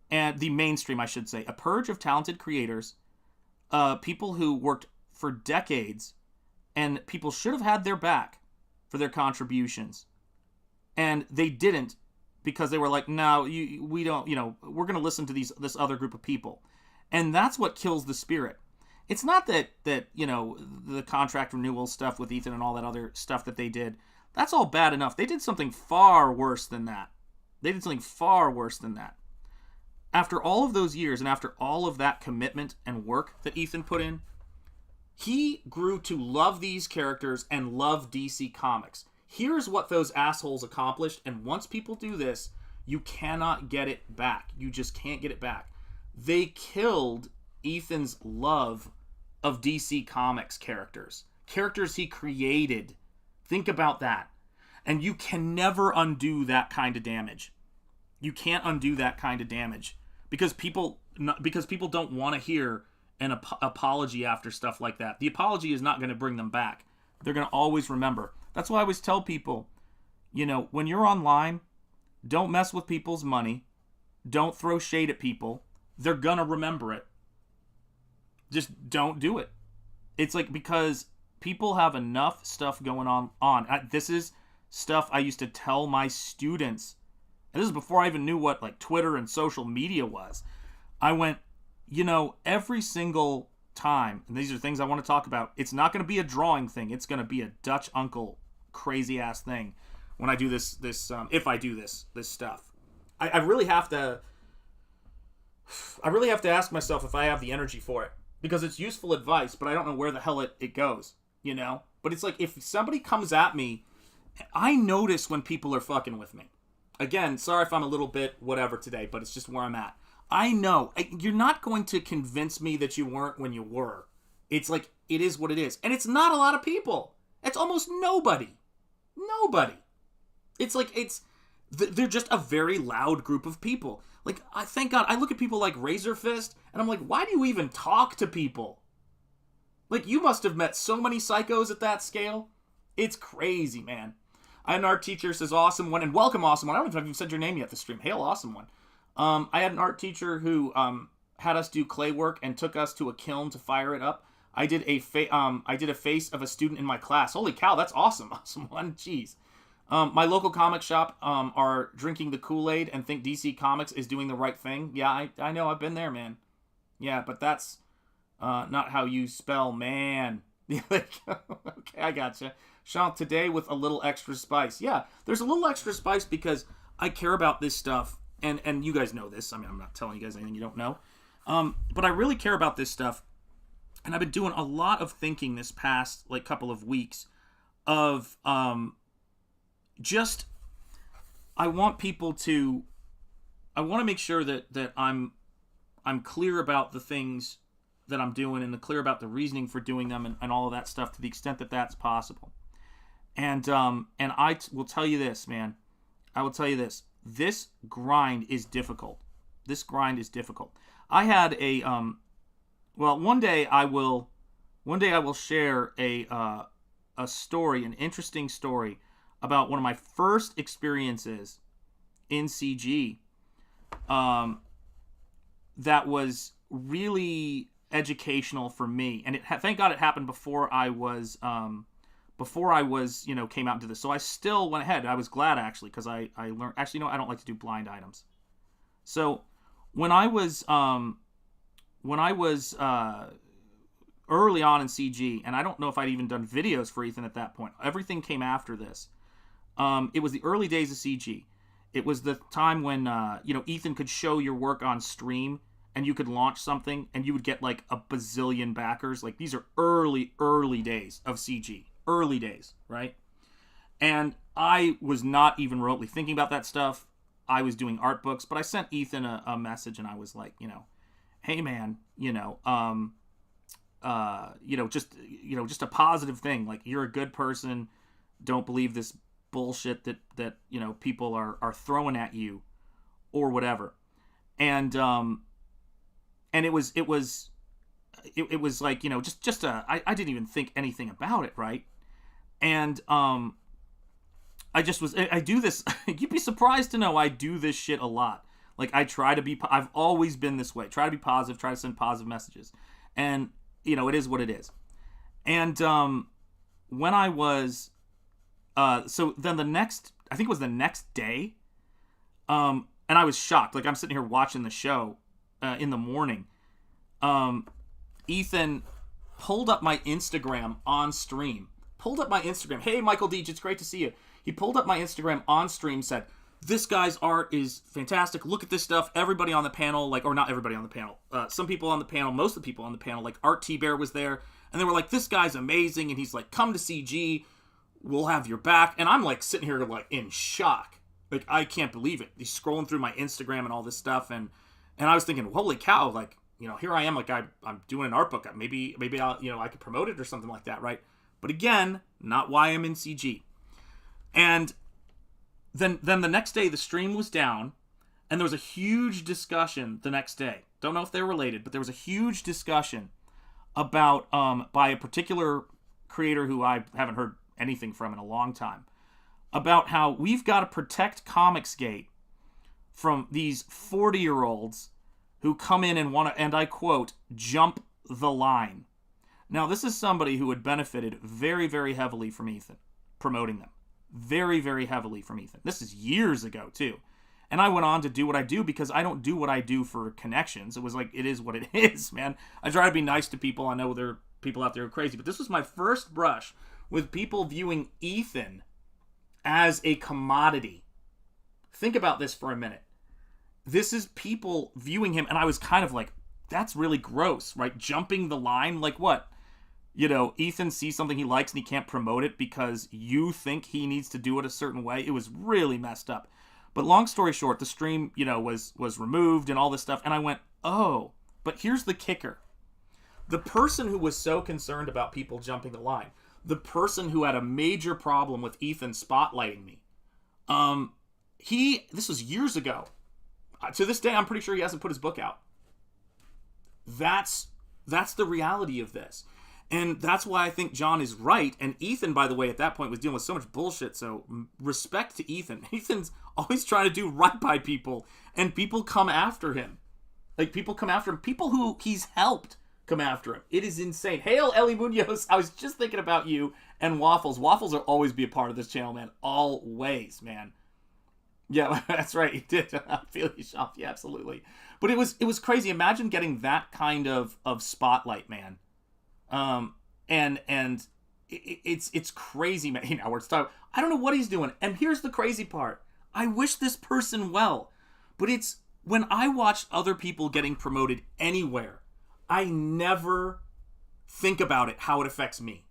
and the mainstream, I should say. A purge of talented creators, people who worked for decades, and people should have had their back for their contributions. And they didn't, because they were like, no, we don't, we're going to listen to this other group of people. And that's what kills the spirit. It's not that the contract renewal stuff with Ethan and all that other stuff that they did, that's all bad enough. They did something far worse than that. After all of those years and after all of that commitment and work that Ethan put in, he grew to love these characters and love DC Comics. Here's what those assholes accomplished, and once people do this, you cannot get it back. You just can't get it back. They killed Ethan's love of DC Comics characters he created. Think about that. And you can never undo that kind of damage. You can't undo that kind of damage because people don't want to hear an apology after stuff like that. The apology is not going to bring them back. They're going to always remember. That's why I always tell people, when you're online, don't mess with people's money. Don't throw shade at people. They're going to remember it. Just don't do it. It's like, because people have enough stuff going on. This is stuff I used to tell my students. And this is before I even knew what like Twitter and social media was. I went, every single time, and these are things I want to talk about, it's not going to be a drawing thing. It's going to be a Dutch uncle crazy ass thing when I do this if I do this stuff. I really have to ask myself if I have the energy for it, because it's useful advice, but I don't know where the hell it goes, But it's like, if somebody comes at me, I notice when people are fucking with me. Again, sorry if I'm a little bit whatever today, but it's just where I'm at. I know. You're not going to convince me that you weren't when you were. It's like, it is what it is. And it's not a lot of people. It's almost nobody. Nobody. It's like, they're just a very loud group of people. Like, thank God, I look at people like RAZÖRFIST, and I'm like, why do you even talk to people? Like, you must have met so many psychos at that scale. It's crazy, man. I had an art teacher, says Awesome One, and welcome Awesome One. I don't even know if you've said your name yet this stream. Hail Awesome One. I had an art teacher who had us do clay work and took us to a kiln to fire it up. I did a face of a student in my class. Holy cow, that's awesome. Awesome One. Jeez. My local comic shop are drinking the Kool-Aid and think DC Comics is doing the right thing. Yeah, I know. I've been there, man. Yeah, but that's not how you spell man. Okay, I gotcha. Shanth, today with a little extra spice. Yeah, there's a little extra spice because I care about this stuff. And you guys know this. I mean, I'm not telling you guys anything you don't know. But I really care about this stuff. And I've been doing a lot of thinking this past, like, couple of weeks of just, I want people to, I want to make sure that I'm clear about the things that I'm doing and clear about the reasoning for doing them and all of that stuff to the extent that that's possible. And I will tell you this, man. I will tell you this. This grind is difficult. This grind is difficult. I had a well, one day I will share a story, an interesting story about one of my first experiences in CG. That was really educational for me, and thank God it happened before I was came out into this. So I still went ahead. I was glad actually because I learned. Actually, no, I don't like to do blind items. So when I was early on in CG, and I don't know if I'd even done videos for Ethan at that point. Everything came after this. It was the early days of CG. It was the time when Ethan could show your work on stream, and you could launch something, and you would get like a bazillion backers. Like, these are early days of CG. Early days, right? And I was not even remotely thinking about that stuff. I was doing art books, but I sent Ethan a message, and I was like, hey man, just a positive thing. Like, you're a good person. Don't believe this bullshit that people are throwing at you or whatever. And it was like, I didn't even think anything about it, right? And I do this. You'd be surprised to know I do this shit a lot. Like, I try to be, I've always been this way. Try to be positive, try to send positive messages. And, it is what it is. And when I was, so then I think it was the next day, and I was shocked. Like, I'm sitting here watching the show in the morning. Ethan pulled up my Instagram on stream. Hey, Michael Deej, it's great to see you. He pulled up my Instagram on stream, said, this guy's art is fantastic. Look at this stuff. Everybody on the panel, or not everybody on the panel. Some people on the panel, most of the people on the panel, like Art T-Bear was there. And they were like, this guy's amazing. And he's like, come to CG. We'll have your back. And I'm like sitting here like in shock. Like, I can't believe it. He's scrolling through my Instagram and all this stuff. And I was thinking, holy cow, like, here I am. Like, I'm doing an art book. Maybe I'll, I could promote it or something like that, right? But again, not why I'm in CG. And then the next day, the stream was down, and there was a huge discussion the next day. Don't know if they're related, but there was a huge discussion about, by a particular creator who I haven't heard anything from in a long time, about how we've got to protect Comicsgate from these 40-year-olds who come in and want to, and I quote, jump the line. Now, this is somebody who had benefited very, very heavily from Ethan promoting them. Very, very heavily from Ethan. This is years ago, too. And I went on to do what I do because I don't do what I do for connections. It was like, it is what it is, man. I try to be nice to people. I know there are people out there who are crazy. But this was my first brush with people viewing Ethan as a commodity. Think about this for a minute. This is people viewing him, and I was kind of like, that's really gross, right? Jumping the line, like what? Ethan sees something he likes and he can't promote it because you think he needs to do it a certain way. It was really messed up. But long story short, the stream, was removed and all this stuff. And I went, oh, but here's the kicker. The person who was so concerned about people jumping the line, the person who had a major problem with Ethan spotlighting me, this was years ago. To this day, I'm pretty sure he hasn't put his book out. That's the reality of this. And that's why I think John is right. And Ethan, by the way, at that point was dealing with so much bullshit. So respect to Ethan. Ethan's always trying to do right by people. And people come after him. People come after him. People who he's helped come after him. It is insane. Hail, Ellie Munoz. I was just thinking about you and Waffles. Waffles will always be a part of this channel, man. Always, man. Yeah, that's right. He did. I feel you, Shanth. Yeah, absolutely. But it was crazy. Imagine getting that kind of spotlight, man. And it's crazy, man. Now we're talking. I don't know what he's doing. And here's the crazy part. I wish this person well, but it's when I watch other people getting promoted anywhere, I never think about it, how it affects me,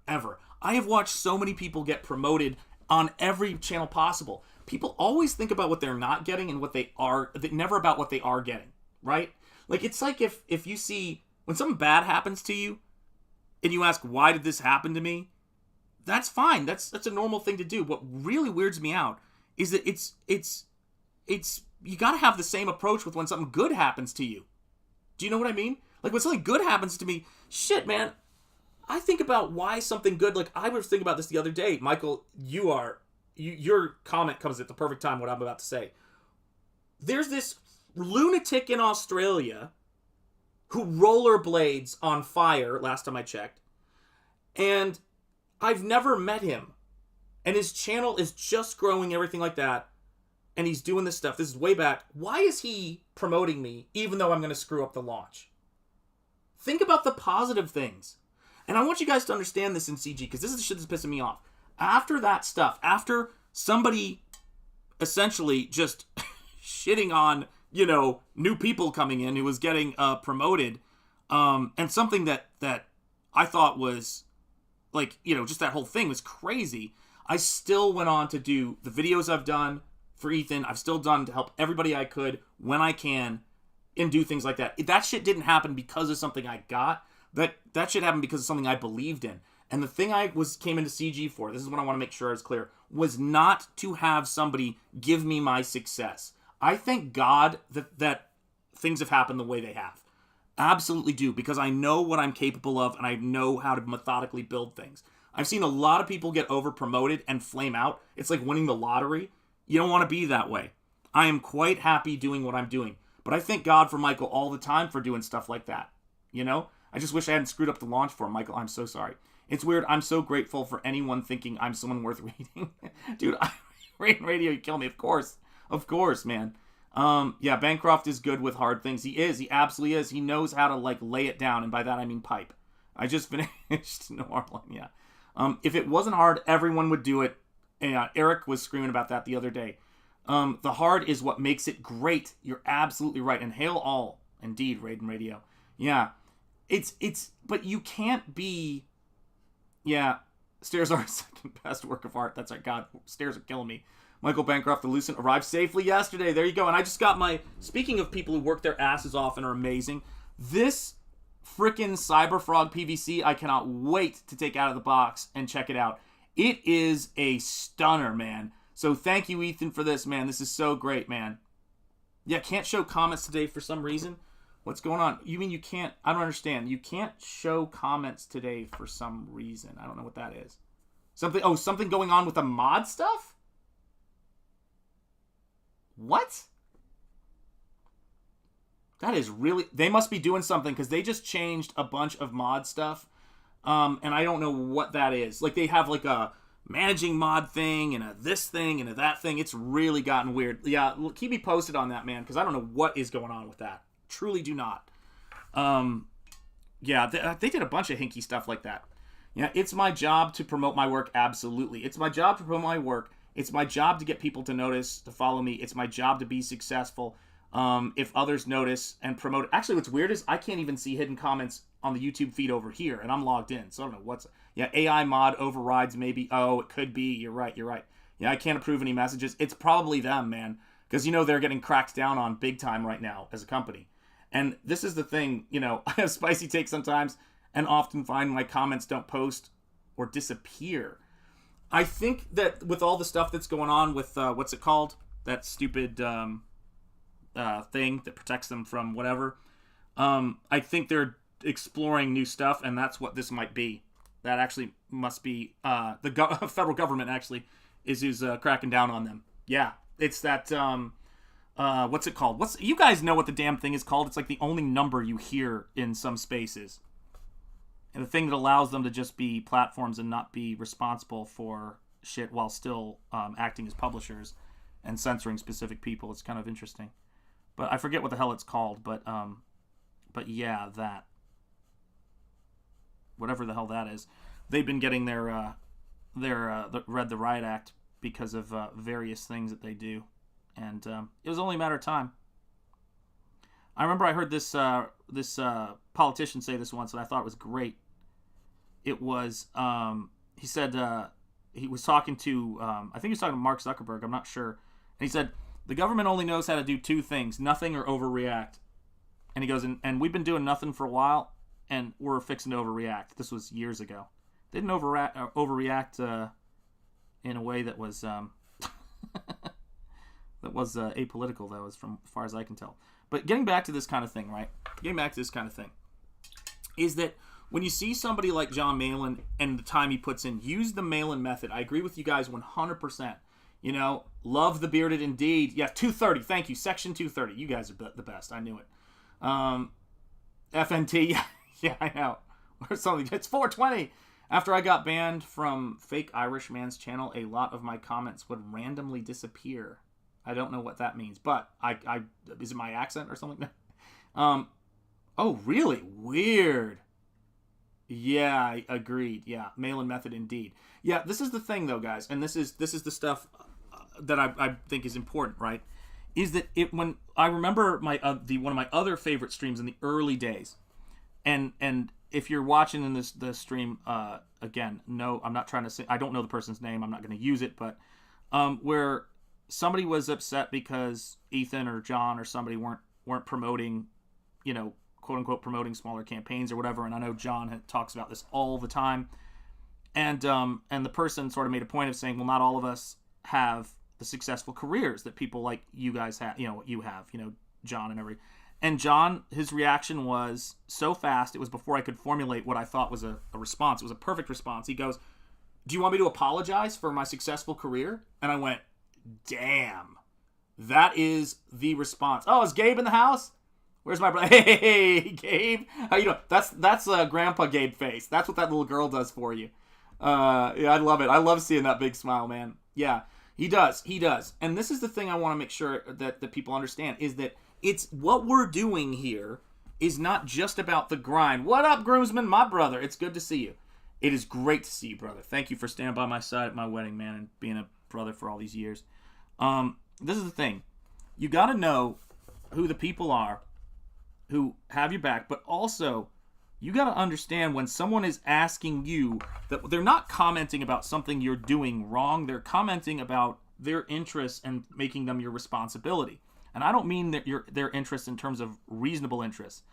ever. I have watched so many people get promoted on every channel possible. People always think about what they're not getting and what they are, never about what they are getting, right? It's like if you see when something bad happens to you, and you ask, why did this happen to me? That's fine. That's a normal thing to do. What really weirds me out is that it's you got to have the same approach with when something good happens to you. Do you know what I mean? When something good happens to me, shit, man, I think about why something good, I was thinking about this the other day. Michael, your comment comes at the perfect time, what I'm about to say. There's this lunatic in Australia who rollerblades on fire, last time I checked. And I've never met him. And his channel is just growing, everything like that. And he's doing this stuff. This is way back. Why is he promoting me, even though I'm going to screw up the launch? Think about the positive things. And I want you guys to understand this in CG, because this is the shit that's pissing me off. After that stuff, after somebody essentially just shitting on new people coming in who was getting promoted, and something that I thought was just that whole thing was crazy. I still went on to do the videos I've done for Ethan. I've still done to help everybody I could when I can and do things like that. That shit didn't happen because of something I got. That shit happened because of something I believed in. And the thing I came into CG for, this is what I want to make sure is clear, was not to have somebody give me my success. I thank God that things have happened the way they have. Absolutely do, because I know what I'm capable of and I know how to methodically build things. I've seen a lot of people get over-promoted and flame out. It's like winning the lottery. You don't want to be that way. I am quite happy doing what I'm doing. But I thank God for Michael all the time for doing stuff like that. I just wish I hadn't screwed up the launch for him. Michael, I'm so sorry. It's weird. I'm so grateful for anyone thinking I'm someone worth reading. Dude, reading radio, you kill me. Of course. Of course, man. Yeah, Bancroft is good with hard things. He is. He absolutely is. He knows how to, lay it down. And by that, I mean pipe. I just finished New Orleans, yeah. If it wasn't hard, everyone would do it. Eric was screaming about that the other day. The hard is what makes it great. You're absolutely right. And hail all. Indeed, Raiden Radio. Yeah. But you can't be... Yeah, stairs are second best work of art. That's right. God, stairs are killing me. Michael Bancroft, the Lucent, arrived safely yesterday. There you go. And I just got speaking of people who work their asses off and are amazing, this frickin' Cyberfrog PVC, I cannot wait to take out of the box and check it out. It is a stunner, man. So thank you, Ethan, for this, man. This is so great, man. Yeah, can't show comments today for some reason. What's going on? You mean you can't... I don't understand. You can't show comments today for some reason. I don't know what that is. Something going on with the mod stuff? What? That is really... They must be doing something, because they just changed a bunch of mod stuff. And I don't know what that is. They have a managing mod thing and a this thing and a that thing. It's really gotten weird. Yeah, keep me posted on that, man, because I don't know what is going on with that. Truly do not. Yeah, they did a bunch of hinky stuff like that. Yeah, it's my job to promote my work. Absolutely. It's my job to promote my work. It's my job to get people to notice, to follow me. It's my job to be successful. If others notice and promote. Actually, what's weird is I can't even see hidden comments on the YouTube feed over here, and I'm logged in, so I don't know what's... Yeah, AI mod overrides maybe. Oh, it could be. You're right. Yeah, I can't approve any messages. It's probably them, man. Because, they're getting cracked down on big time right now as a company. And this is the thing, I have spicy takes sometimes and often find my comments don't post or disappear. I think that with all the stuff that's going on with, what's it called? That stupid thing that protects them from whatever. I think they're exploring new stuff, and that's what this might be. That actually must be the federal government actually is who's cracking down on them. Yeah, it's that what's it called? You guys know what the damn thing is called? It's like the only number you hear in some spaces, and the thing that allows them to just be platforms and not be responsible for shit while still acting as publishers and censoring specific people. It's kind of interesting, but I forget what the hell it's called. But yeah, that. Whatever the hell that is, they've been getting their Read the Riot Act because of various things that they do, and it was only a matter of time. I remember I heard this politician say this once, and I thought it was great. It was he said he was talking to I think he was talking to Mark Zuckerberg. I'm not sure, and he said the government only knows how to do two things: nothing or overreact. And he goes, and we've been doing nothing for a while. And we're fixing to overreact. This was years ago. They didn't overreact in a way that was apolitical, though, as far as I can tell. But getting back to this kind of thing, right? Is that when you see somebody like John Malin and the time he puts in, use the Malin method. I agree with you guys 100%. Love the bearded indeed. Yeah, 230. Thank you, Section 230. You guys are the best. I knew it. FNT. Yeah. Yeah, I know. Or something. It's 420. After I got banned from Fake Irish Man's channel, a lot of my comments would randomly disappear. I don't know what that means, but I is it my accent or something? Oh, really? Weird. Yeah, I agreed. Yeah, Malin method indeed. Yeah, this is the thing though, guys, and this is the stuff that I think is important, right? Is that when I remember my one of my other favorite streams in the early days. And if you're watching in the stream, again, no, I'm not trying to say, I don't know the person's name, I'm not going to use it, but where somebody was upset because Ethan or John or somebody weren't promoting, quote unquote promoting smaller campaigns or whatever, and I know John talks about this all the time, and the person sort of made a point of saying, well, not all of us have the successful careers that people like you guys have, you have, John and everything. And John, his reaction was so fast, it was before I could formulate what I thought was a response. It was a perfect response. He goes, do you want me to apologize for my successful career? And I went, damn, that is the response. Oh, is Gabe in the house? Where's my brother? Hey, Gabe. How you doing? That's Grandpa Gabe face. That's what that little girl does for you. Yeah, I love it. I love seeing that big smile, man. Yeah, he does. And this is the thing I want to make sure that people understand, is that it's what we're doing here is not just about the grind. What up, groomsman? My brother. It's good to see you. It is great to see you, brother. Thank you for standing by my side at my wedding, man, and being a brother for all these years. This is the thing. You got to know who the people are who have your back, but also you got to understand when someone is asking you, that they're not commenting about something you're doing wrong. They're commenting about their interests and making them your responsibility. And I don't mean that their interests in terms of reasonable interests.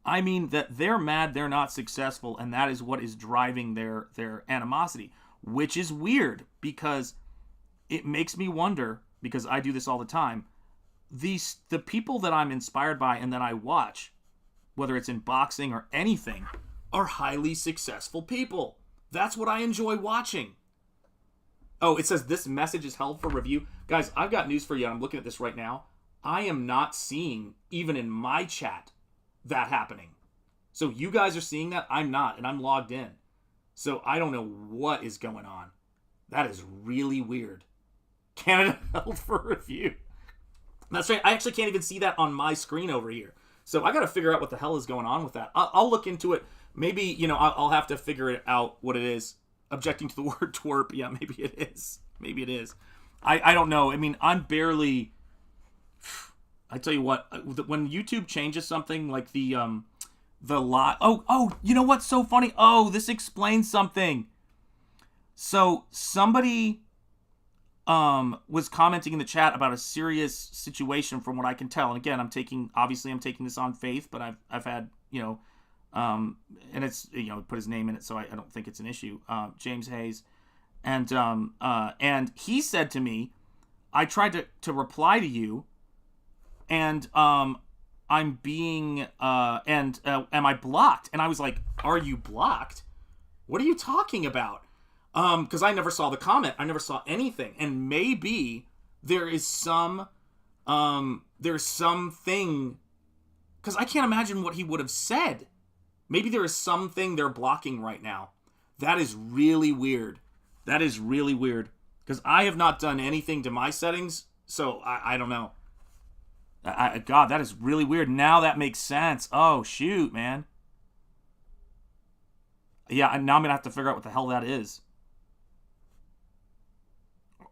I mean that they're mad they're not successful, and that is what is driving their animosity, which is weird because it makes me wonder, because I do this all the time, the people that I'm inspired by and that I watch, whether it's in boxing or anything, are highly successful people. That's what I enjoy watching. Oh, it says this message is held for review. Guys, I've got news for you. I'm looking at this right now. I am not seeing, even in my chat, that happening. So you guys are seeing that? I'm not, and I'm logged in. So I don't know what is going on. That is really weird. Canada held for review. That's right. I actually can't even see that on my screen over here. So I got to figure out what the hell is going on with that. I'll look into it. Maybe, I'll have to figure it out what it is. Objecting to the word twerp. Yeah, maybe it is. I don't know. I mean, I'm barely... I tell you what, when YouTube changes something like the lot. Oh, you know what's so funny? Oh, this explains something. So somebody was commenting in the chat about a serious situation from what I can tell. And again, I'm taking this on faith, but I've had, and it's, put his name in it, so I don't think it's an issue. James Hayes. And he said to me, I tried to reply to you, and I'm being, am I blocked? And I was like, are you blocked? What are you talking about? Because I never saw the comment. I never saw anything. And maybe there is something, because I can't imagine what he would have said. Maybe there is something they're blocking right now. That is really weird. That is really weird. Because I have not done anything to my settings, so I don't know. God, that is really weird. Now that makes sense. Oh, shoot, man. Yeah, and now I'm going to have to figure out what the hell that is.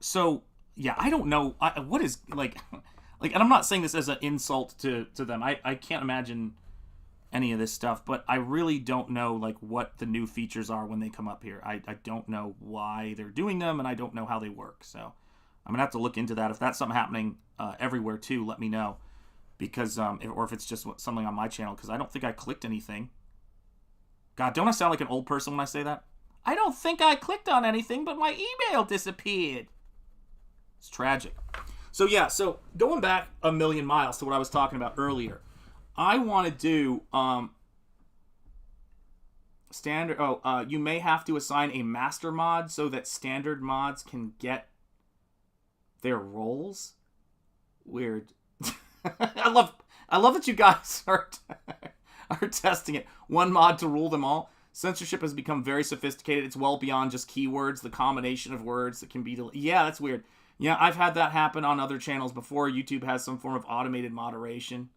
So, yeah, I don't know. What is, and I'm not saying this as an insult to them. I can't imagine any of this stuff, but I really don't know, what the new features are when they come up here. I don't know why they're doing them, and I don't know how they work. So, I'm going to have to look into that. If that's something happening everywhere, too, let me know. Because, or if it's just something on my channel, because I don't think I clicked anything. God, don't I sound like an old person when I say that? I don't think I clicked on anything, but my email disappeared. It's tragic. So yeah, so going back a million miles to what I was talking about earlier, I want to do standard. You may have to assign a master mod so that standard mods can get their roles. Weird. I love that you guys are testing it. One mod to rule them all. Censorship has become very sophisticated. It's well beyond just keywords, the combination of words that can be yeah, that's weird. Yeah, I've had that happen on other channels before. YouTube has some form of automated moderation.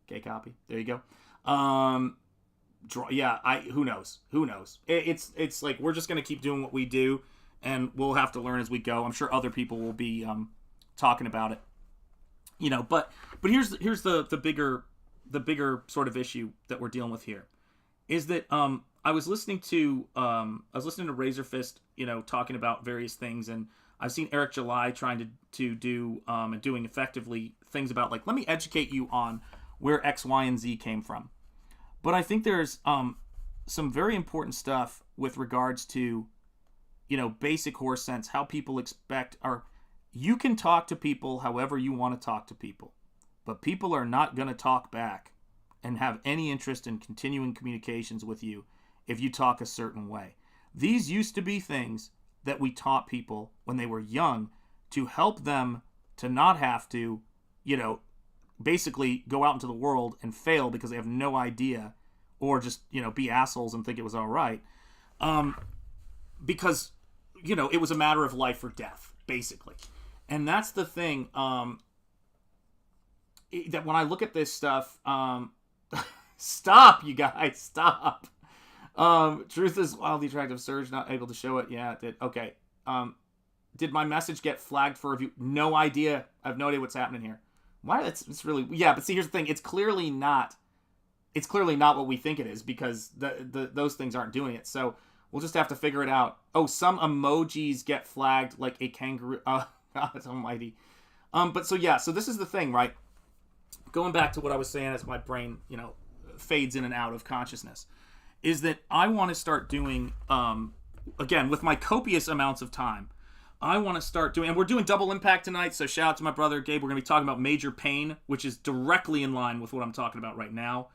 Okay, copy. There you go. Who knows? It's like we're just going to keep doing what we do, and we'll have to learn as we go. I'm sure other people will be talking about it. But here's the bigger sort of issue that we're dealing with here is that I was listening to RAZÖRFIST, talking about various things, and I've seen Eric July trying to do and doing effectively things about let me educate you on where X, Y, and Z came from. But I think there's some very important stuff with regards to basic horse sense, how people expect you can talk to people however you want to talk to people, but people are not going to talk back and have any interest in continuing communications with you if you talk a certain way. These used to be things that we taught people when they were young to help them to not have to, basically go out into the world and fail because they have no idea, or just, be assholes and think it was all right. Because, it was a matter of life or death, basically. And that's the thing, that when I look at this stuff, stop, you guys, stop. Truth is wildly attractive. Surge not able to show it. Yeah, it did. Okay. Did my message get flagged for review? No idea. I have no idea what's happening here. Why? It's really, yeah. But see, here's the thing. It's clearly not what we think it is, because those things aren't doing it. So we'll just have to figure it out. Oh, some emojis get flagged like a kangaroo. God almighty. But so yeah. So this is the thing, right? Going back to what I was saying as my brain, fades in and out of consciousness, is that I want to start doing, again, with my copious amounts of time, I want to start doing, and we're doing Double Impact tonight, so shout out to my brother Gabe. We're going to be talking about Major Pain, which is directly in line with what I'm talking about right now.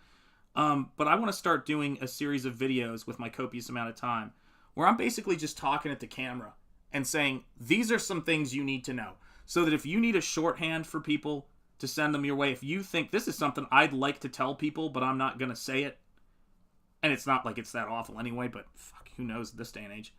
But I want to start doing a series of videos with my copious amount of time, where I'm basically just talking at the camera and saying, these are some things you need to know. So that if you need a shorthand for people to send them your way, if you think this is something I'd like to tell people, but I'm not going to say it, and it's not like it's that awful anyway, but fuck, who knows this day and age,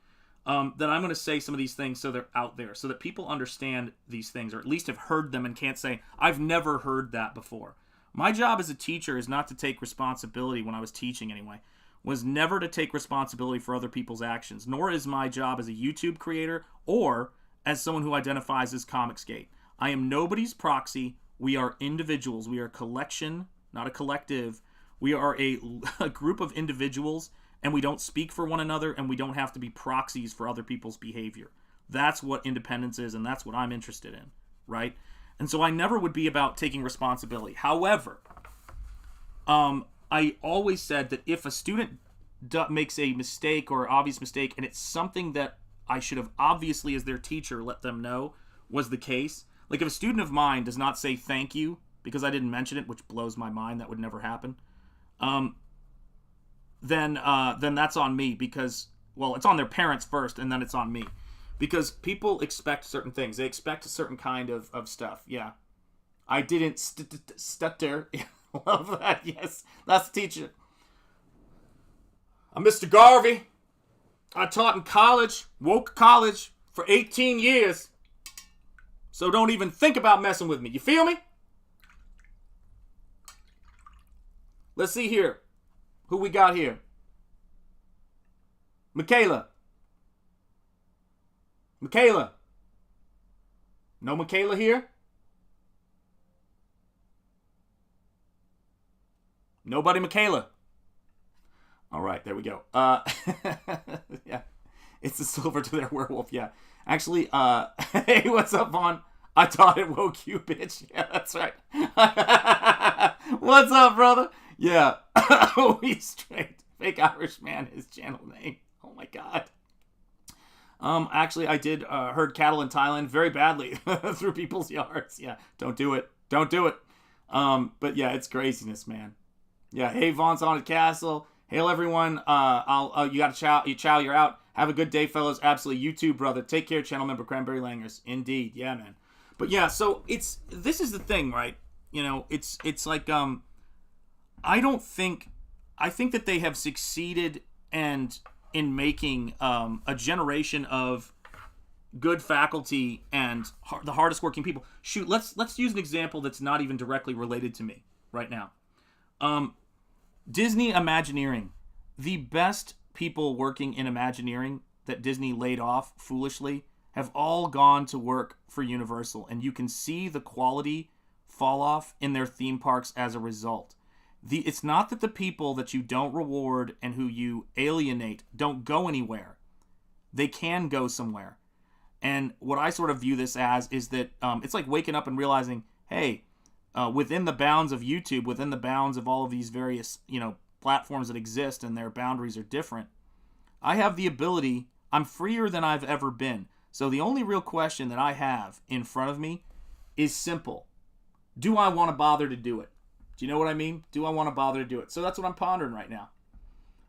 that I'm going to say some of these things so they're out there, so that people understand these things, or at least have heard them and can't say, I've never heard that before. My job as a teacher is not to take responsibility, when I was teaching anyway, was never to take responsibility for other people's actions, nor is my job as a YouTube creator or as someone who identifies as Comicsgate. I am nobody's proxy. We are individuals. We are a collection, not a collective. We are a group of individuals, and we don't speak for one another, and we don't have to be proxies for other people's behavior. That's what independence is, and that's what I'm interested in, right? And so I never would be about taking responsibility. However, I always said that if a student makes a mistake or obvious mistake, and it's something that I should have obviously, as their teacher, let them know was the case. Like if a student of mine does not say thank you because I didn't mention it, which blows my mind, that would never happen. Then that's on me because, well, it's on their parents first, and then it's on me. Because people expect certain things. They expect a certain kind of stuff. Yeah. I didn't stutter. Love that. Yes. That's the teacher. I'm Mr. Garvey. I taught in college, woke college, for 18 years. So don't even think about messing with me. You feel me? Let's see here. Who we got here? Michaela. Michaela. No Michaela here? Nobody Michaela. All right, there we go. Yeah. It's the silver to their werewolf, yeah. Actually, hey, what's up, Vaughn? I thought it woke you, bitch. Yeah, that's right. What's up, brother? Yeah. We straight. Fake Irishman, his channel name. Oh my god. Actually, I did herd cattle in Thailand very badly through people's yards. Yeah, don't do it. Don't do it. But yeah, it's craziness, man. Yeah, hey, Vaughn's on at Castle. Hail, everyone. You got to chow. You're out. Have a good day, fellas. Absolutely. You too, brother. Take care, channel member Cranberry Langers. Indeed. Yeah, man. But yeah, so this is the thing, right? You know, it's like, I think that they have succeeded and in making a generation of good faculty and the hardest working people. Shoot, let's use an example that's not even directly related to me right now. Disney Imagineering. The best people working in Imagineering that Disney laid off foolishly have all gone to work for Universal, and you can see the quality fall off in their theme parks as a result. It's not that the people that you don't reward and who you alienate don't go anywhere. They can go somewhere. And what I sort of view this as is that it's like waking up and realizing, hey, within the bounds of YouTube, within the bounds of all of these various, platforms that exist and their boundaries are different, I have the ability, I'm freer than I've ever been. So the only real question that I have in front of me is simple. Do I want to bother to do it? Do you know what I mean? Do I want to bother to do it? So that's what I'm pondering right now.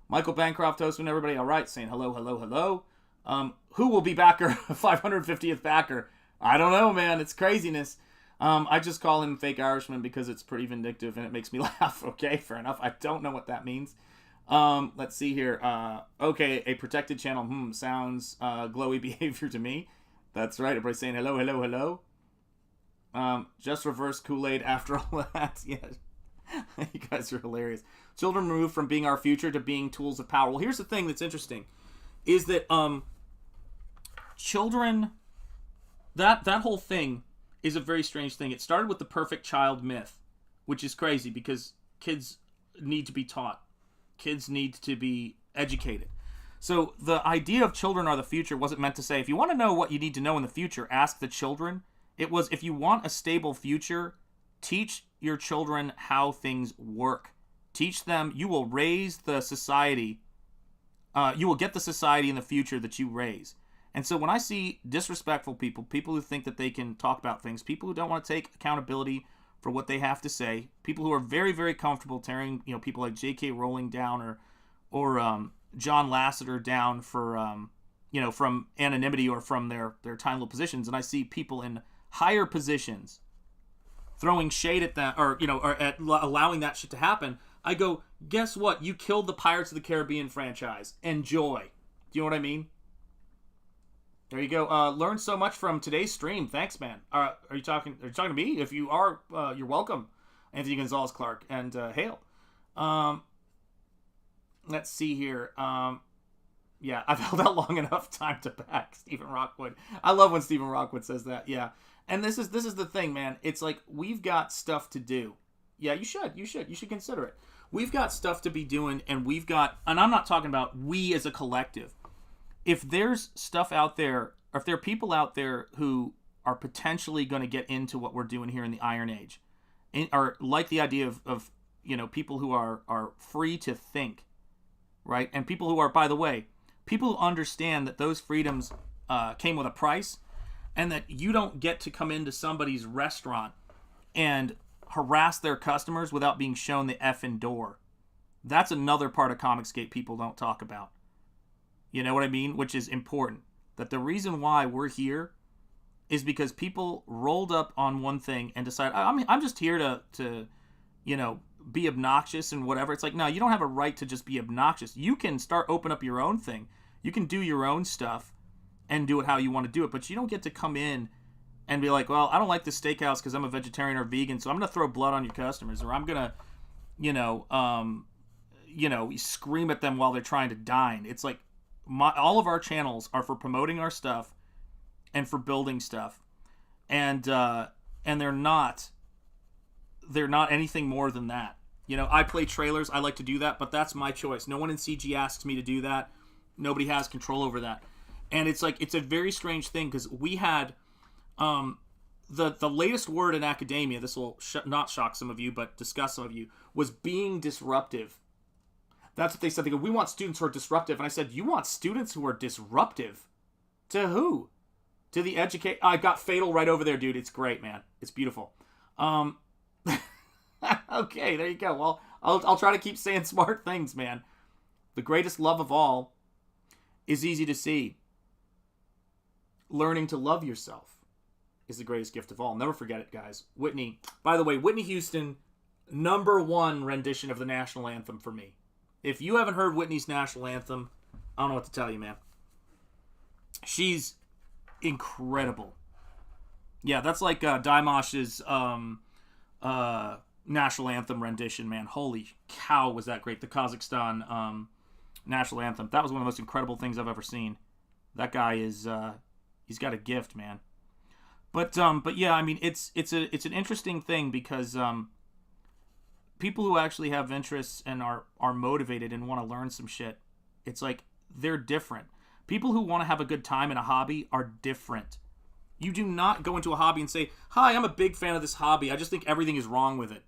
Michael Bancroft, Toastman, everybody all right, saying hello, hello, hello. Who will be backer, 550th backer? I don't know, man. It's craziness. I just call him Fake Irishman because it's pretty vindictive and it makes me laugh. Okay, fair enough. I don't know what that means. Let's see here. Okay, a protected channel. Sounds glowy behavior to me. That's right. Everybody's saying hello, hello, hello. Just reverse Kool-Aid after all that. Yeah. You guys are hilarious. Children removed from being our future to being tools of power. Well, here's the thing that's interesting. Is that children, that whole thing is a very strange thing. It started with the perfect child myth, which is crazy because kids need to be taught. Kids need to be educated. So the idea of children are the future wasn't meant to say, if you want to know what you need to know in the future, ask the children. It was, if you want a stable future, teach your children how things work. Teach them. You will raise the society. You will get the society in the future that you raise. And so when I see disrespectful people, people who think that they can talk about things, people who don't want to take accountability for what they have to say, people who are very, very comfortable tearing, people like J.K. Rowling down or John Lasseter down for, from anonymity or from their tiny little positions, and I see people in higher positions throwing shade at that, or at allowing that shit to happen, I go, guess what? You killed the Pirates of the Caribbean franchise. Enjoy. Do you know what I mean? There you go. Learned so much from today's stream. Thanks, man. Are you talking to me? If you are, you're welcome. Anthony Gonzalez Clark, and hail. Let's see here. Yeah, I've held out long enough. Time to back Stephen Rockwood. I love when Stephen Rockwood says that. Yeah, and this is the thing, man. It's like we've got stuff to do. Yeah, you should consider it. We've got stuff to be doing, and I'm not talking about we as a collective. If there's stuff out there, or if there are people out there who are potentially going to get into what we're doing here in the Iron Age, or like the idea of people who are free to think, right? And people who are, by the way, people who understand that those freedoms came with a price, and that you don't get to come into somebody's restaurant and harass their customers without being shown the effing door. That's another part of Comicsgate people don't talk about. You know what I mean? Which is important. That the reason why we're here is because people rolled up on one thing and decided, I'm just here to be obnoxious and whatever. It's like, no, you don't have a right to just be obnoxious. You can open up your own thing. You can do your own stuff and do it how you want to do it, but you don't get to come in and be like, well, I don't like this steakhouse because I'm a vegetarian or vegan, so I'm going to throw blood on your customers, or I'm going to, scream at them while they're trying to dine. It's like, all of our channels are for promoting our stuff and for building stuff, and they're not anything more than that. I play trailers. I like to do that, but that's my choice. No one in CG asks me to do that. Nobody has control over that. And it's like, it's a very strange thing, because we had the latest word in academia, this will not shock some of you, but disgust some of you, was being disruptive. That's what they said. They go, we want students who are disruptive. And I said, you want students who are disruptive? To who? To the educate. I got Fatal right over there, dude. It's great, man. It's beautiful. Okay, there you go. Well, I'll try to keep saying smart things, man. The greatest love of all is easy to see. Learning to love yourself is the greatest gift of all. Never forget it, guys. Whitney. By the way, Whitney Houston, #1 rendition of the national anthem for me. If you haven't heard Whitney's national anthem, I don't know what to tell you, man. She's incredible. Yeah, that's like Daimosh's national anthem rendition, man. Holy cow, was that great. The Kazakhstan national anthem. That was one of the most incredible things I've ever seen. That guy is... he's got a gift, man. But yeah, I mean, it's an interesting thing, because people who actually have interests and are motivated and want to learn some shit, it's like, they're different. People who want to have a good time in a hobby are different. You do not go into a hobby and say, hi, I'm a big fan of this hobby. I just think everything is wrong with it.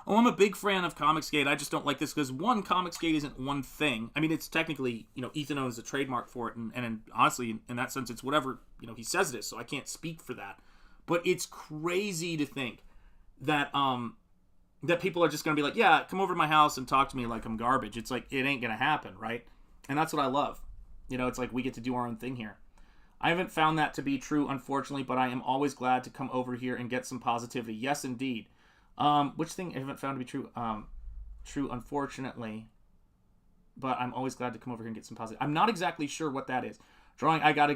Oh, I'm a big fan of Comicsgate. I just don't like this because, one, Comicsgate isn't one thing. I mean, it's technically, Ethan owns a trademark for it, and honestly, in that sense, it's whatever, he says it is, so I can't speak for that. But it's crazy to think that that people are just going to be like, yeah, come over to my house and talk to me like I'm garbage. It's like, it ain't going to happen, right? And that's what I love. It's like, we get to do our own thing here. I haven't found that to be true, unfortunately, but I am always glad to come over here and get some positivity. Yes, indeed. Which thing I haven't found to be true? True, unfortunately, but I'm always glad to come over here and get some positive. I'm not exactly sure what that is. Drawing, I got a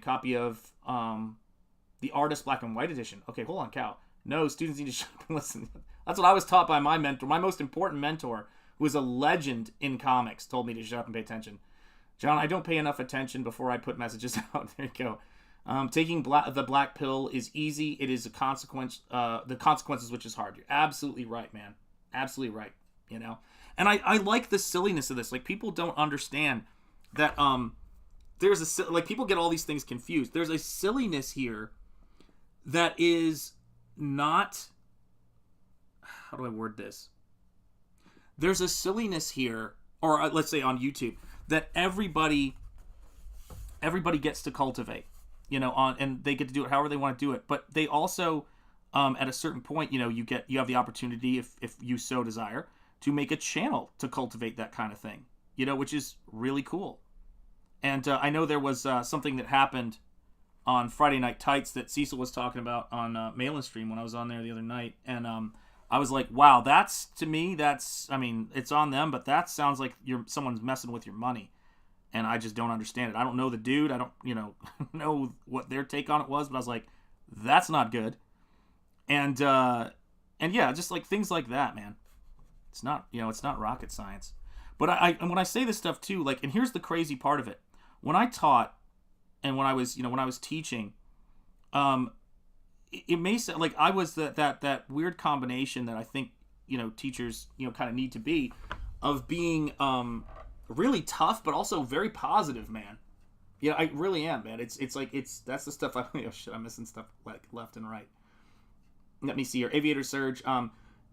copy of the Artist Black and White edition. Okay, hold on, Cal. No, students need to shut up and listen. That's what I was taught by my mentor. My most important mentor, who is a legend in comics, told me to shut up and pay attention. John, I don't pay enough attention before I put messages out. There you go. Taking the black pill is easy. It is a consequence. The consequences, which is hard. You're absolutely right, man. Absolutely right. And I like the silliness of this. Like, people don't understand that there's people get all these things confused. There's a silliness here that is not, how do I word this? There's a silliness here, or let's say on YouTube, that everybody gets to cultivate, and they get to do it however they want to do it. But they also, at a certain point, you have the opportunity, if you so desire, to make a channel to cultivate that kind of thing, which is really cool. And I know there was something that happened on Friday Night Tights that Cecil was talking about on Mail and Stream when I was on there the other night, and I was like, wow, that's, to me, I mean, it's on them, but that sounds like someone's messing with your money, and I just don't understand it. I don't know the dude, I don't, know what their take on it was, but I was like, that's not good. And yeah, just like things like that, man. It's not, it's not rocket science. But and when I say this stuff too, like, and here's the crazy part of it. When I taught, and when I was teaching, it may sound like I was that weird combination that I think, teachers, kind of need to be, of being really tough, but also very positive, man. Yeah, I really am, man. It's like that's the stuff I I'm missing stuff like left and right. Let me see here. Aviator Surge.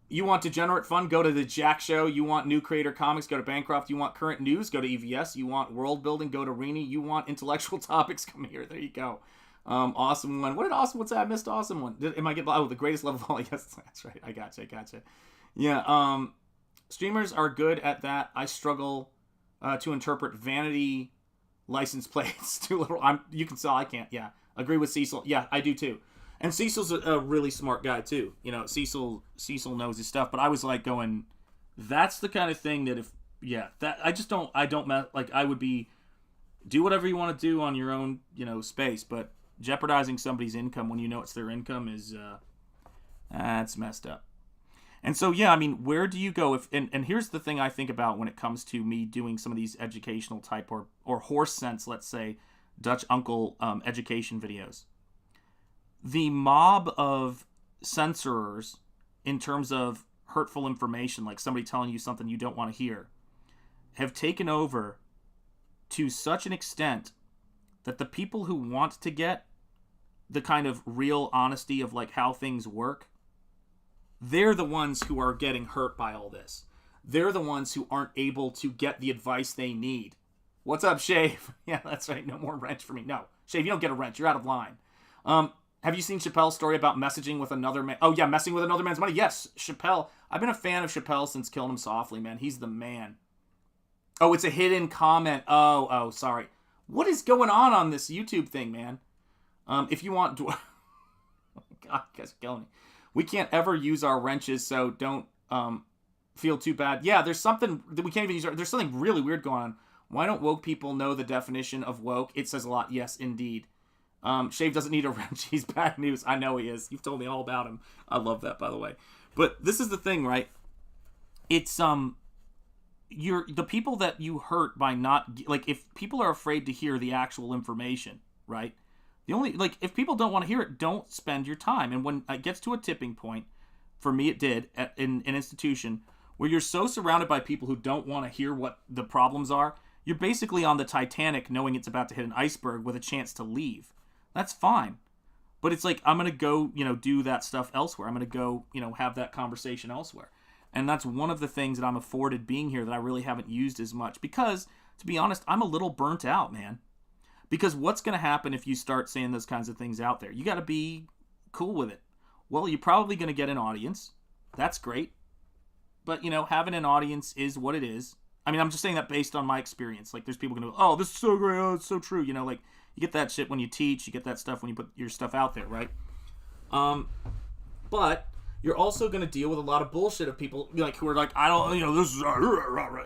You want degenerate fun? Go to the Jack Show. You want new creator comics? Go to Bancroft. You want current news? Go to EVS. You want world building? Go to Rini. You want intellectual topics? Come here. There you go. Awesome one. What did awesome? What's that? I missed awesome one. Am I getting? Oh, the greatest level of all. Yes, that's right. I gotcha. Yeah. Streamers are good at that. I struggle to interpret vanity license plates too little. You can tell I can't. Yeah. Agree with Cecil. Yeah, I do too. And Cecil's a really smart guy too. You know, Cecil knows his stuff. But I was like going, that's the kind of thing that I would be, do whatever you want to do on your own, space. But jeopardizing somebody's income when you know it's their income is, that's messed up. And so, yeah, I mean, where do you go and here's the thing I think about when it comes to me doing some of these educational type or horse sense, let's say, Dutch uncle education videos. The mob of censorers in terms of hurtful information, like somebody telling you something you don't want to hear, have taken over to such an extent that the people who want to get the kind of real honesty of like how things work, they're the ones who are getting hurt by all this. They're the ones who aren't able to get the advice they need. What's up, Shave? Yeah, that's right. No more wrench for me. No, Shave, you don't get a wrench. You're out of line. Have you seen Chappelle's story about messaging with another man? Oh, yeah, messing with another man's money. Yes, Chappelle. I've been a fan of Chappelle since Killing Him Softly, man. He's the man. Oh, it's a hidden comment. Oh, sorry. What is going on this YouTube thing, man? If you want... oh, God, you guys are killing me. We can't ever use our wrenches, so don't feel too bad. Yeah, there's something that we can't even use. There's something really weird going on. Why don't woke people know the definition of woke? It says a lot. Yes, indeed. Shave doesn't need a wrench. He's bad news. I know he is. You've told me all about him. I love that, by the way. But this is the thing, right? It's you're the people that you hurt by not like if people are afraid to hear the actual information, right? The only if people don't want to hear it, don't spend your time. And when it gets to a tipping point, for me it did in an institution where you're so surrounded by people who don't want to hear what the problems are, you're basically on the Titanic knowing it's about to hit an iceberg with a chance to leave. That's fine. But it's like, I'm going to go, do that stuff elsewhere. I'm going to go, have that conversation elsewhere. And that's one of the things that I'm afforded being here that I really haven't used as much. Because, to be honest, I'm a little burnt out, man. Because what's going to happen if you start saying those kinds of things out there? You got to be cool with it. Well, you're probably going to get an audience. That's great. But, having an audience is what it is. I mean, I'm just saying that based on my experience. Like, there's people going to go, oh, this is so great. Oh, it's so true. You get that shit when you teach. You get that stuff when you put your stuff out there, right? But you're also going to deal with a lot of bullshit of people who are like, I don't, this is,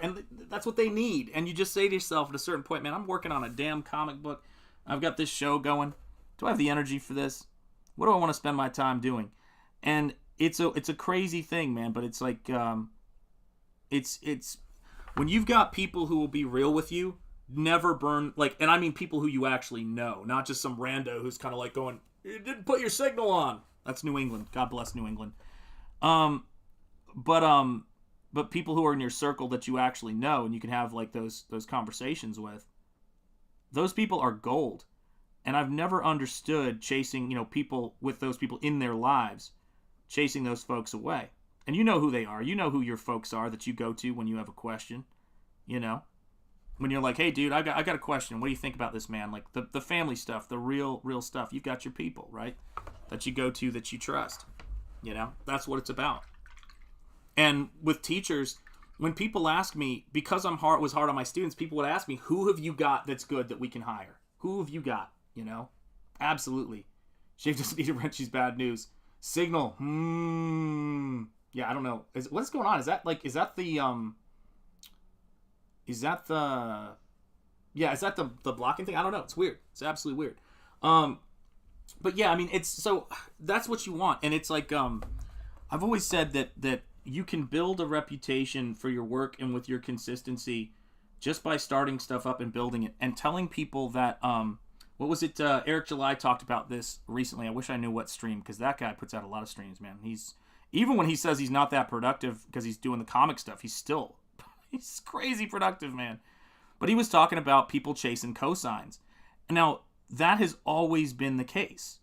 and that's what they need. And you just say to yourself at a certain point, man, I'm working on a damn comic book. I've got this show going. Do I have the energy for this? What do I want to spend my time doing? And it's a crazy thing, man. But it's like, it's when you've got people who will be real with you. Never burn, and I mean people who you actually know, not just some rando who's kind of like going, you didn't put your signal on. That's New England. God bless New England. But people who are in your circle that you actually know and you can have like those conversations with, those people are gold. And I've never understood chasing, people with those people in their lives, chasing those folks away. And you know who they are. You know who your folks are that you go to when you have a question, When you're like, hey, dude, I got a question. What do you think about this, man? Like the family stuff, the real stuff. You've got your people, right? That you go to, that you trust. That's what it's about. And with teachers, when people ask me, because was hard on my students, people would ask me, who have you got that's good that we can hire? Who have you got? Absolutely. Shave doesn't need a wrench. She's bad news. Signal. Yeah, I don't know. What's going on? Is that the blocking thing? I don't know. It's weird. It's absolutely weird. But yeah, I mean, that's what you want. And it's like, I've always said that you can build a reputation for your work and with your consistency just by starting stuff up and building it and telling people that, what was it? Eric July talked about this recently. I wish I knew what stream, because that guy puts out a lot of streams, man. Even when he says he's not that productive because he's doing the comic stuff, he's crazy productive, man. But he was talking about people chasing cosigns. Now, that has always been the case.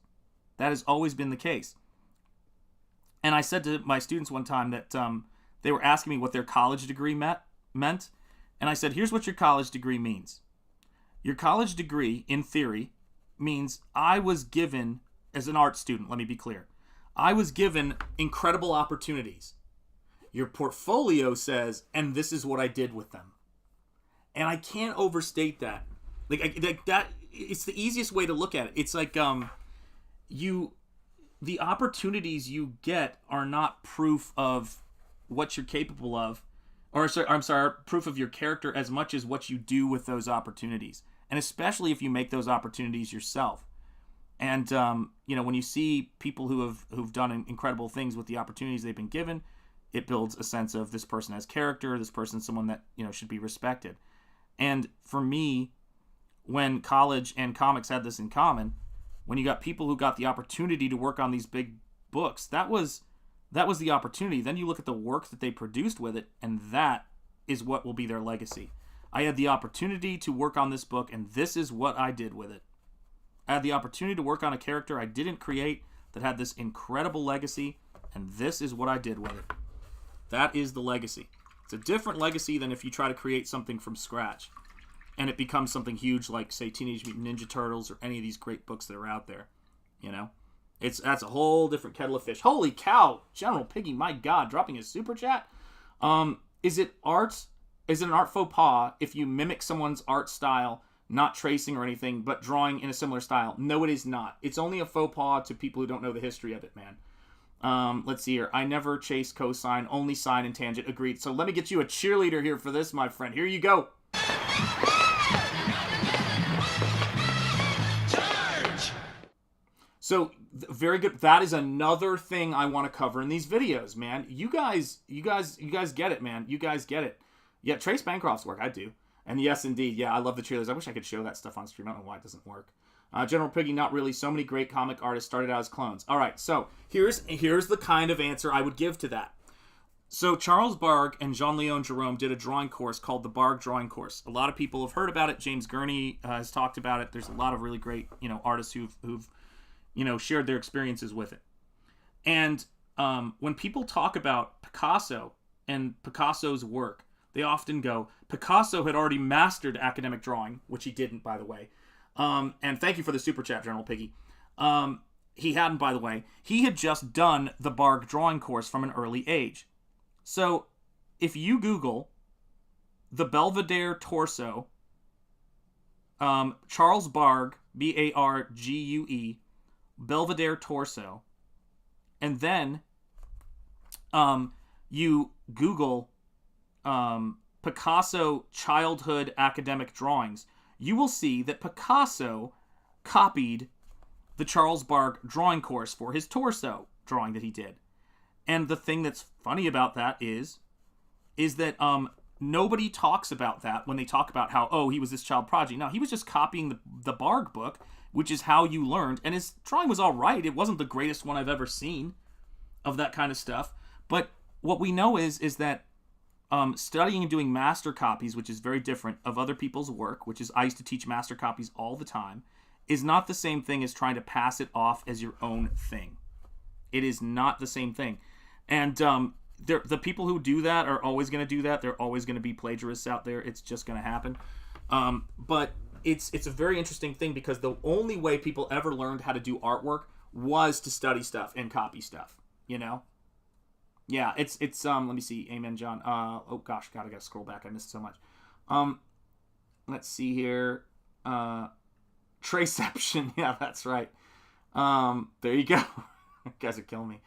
That has always been the case. And I said to my students one time that they were asking me what their college degree meant. And I said, here's what your college degree means. Your college degree, in theory, means I was given, as an art student, let me be clear, I was given incredible opportunities. Your portfolio says, and this is what I did with them. And I can't overstate that. That it's the easiest way to look at it. It's like the opportunities you get are not proof of what you're capable of, or proof of your character as much as what you do with those opportunities, and especially if you make those opportunities yourself. And when you see people who've done incredible things with the opportunities they've been given, it builds a sense of this person has character, this person's someone that should be respected. And for me, when college and comics had this in common, when you got people who got the opportunity to work on these big books, that was the opportunity. Then you look at the work that they produced with it, and that is what will be their legacy. I had the opportunity to work on this book, and this is what I did with it. I had the opportunity to work on a character I didn't create that had this incredible legacy, and this is what I did with it. That is the legacy. It's a different legacy than if you try to create something from scratch and it becomes something huge like, say, Teenage Mutant Ninja Turtles or any of these great books that are out there. That's a whole different kettle of fish. Holy cow, General Piggy, my God, dropping a super chat. Is it art? Is it an art faux pas if you mimic someone's art style, not tracing or anything, but drawing in a similar style? No, it is not. It's only a faux pas to people who don't know the history of it, man. Let's see here. I never chase cosine, only sine and tangent. Agreed. So let me get you a cheerleader here for this, my friend. Here you go. So, very good. That is another thing I want to cover in these videos, man. You guys get it, man. You guys get it. Yeah, Trace Bancroft's work, I do. And yes, indeed. Yeah, I love the cheerleaders. I wish I could show that stuff on stream. I don't know why it doesn't work. General Piggy, not really. So many great comic artists started out as clones. All right, so here's the kind of answer I would give to that. So Charles Bargue and Jean-Léon Jerome did a drawing course called the Bargue Drawing Course. A lot of people have heard about it. James Gurney has talked about it. There's a lot of really great, artists who've shared their experiences with it. And when people talk about Picasso and Picasso's work, they often go, Picasso had already mastered academic drawing, which he didn't, by the way. And thank you for the super chat, General Piggy. He hadn't, by the way. He had just done the Bargue drawing course from an early age. So, if you Google the Belvedere torso, Charles Bargue, Bargue, Belvedere torso, and then you Google Picasso childhood academic drawings, you will see that Picasso copied the Charles Bargue drawing course for his torso drawing that he did. And the thing that's funny about that is that nobody talks about that when they talk about how, he was this child prodigy. No, he was just copying the Bargue book, which is how you learned. And his drawing was all right. It wasn't the greatest one I've ever seen of that kind of stuff. But what we know is that studying and doing master copies, which is very different, of other people's work, which is, I used to teach master copies all the time, is not the same thing as trying to pass it off as your own thing. It is not the same thing. And the people who do that are always going to do that. They're always going to be plagiarists out there. It's just going to happen. But it's a very interesting thing because the only way people ever learned how to do artwork was to study stuff and copy stuff, Yeah, it's let me see. Amen, John. Oh gosh, God, I gotta scroll back. I missed so much. Let's see here. Traceception. Yeah, that's right. There you go. You guys are killing me.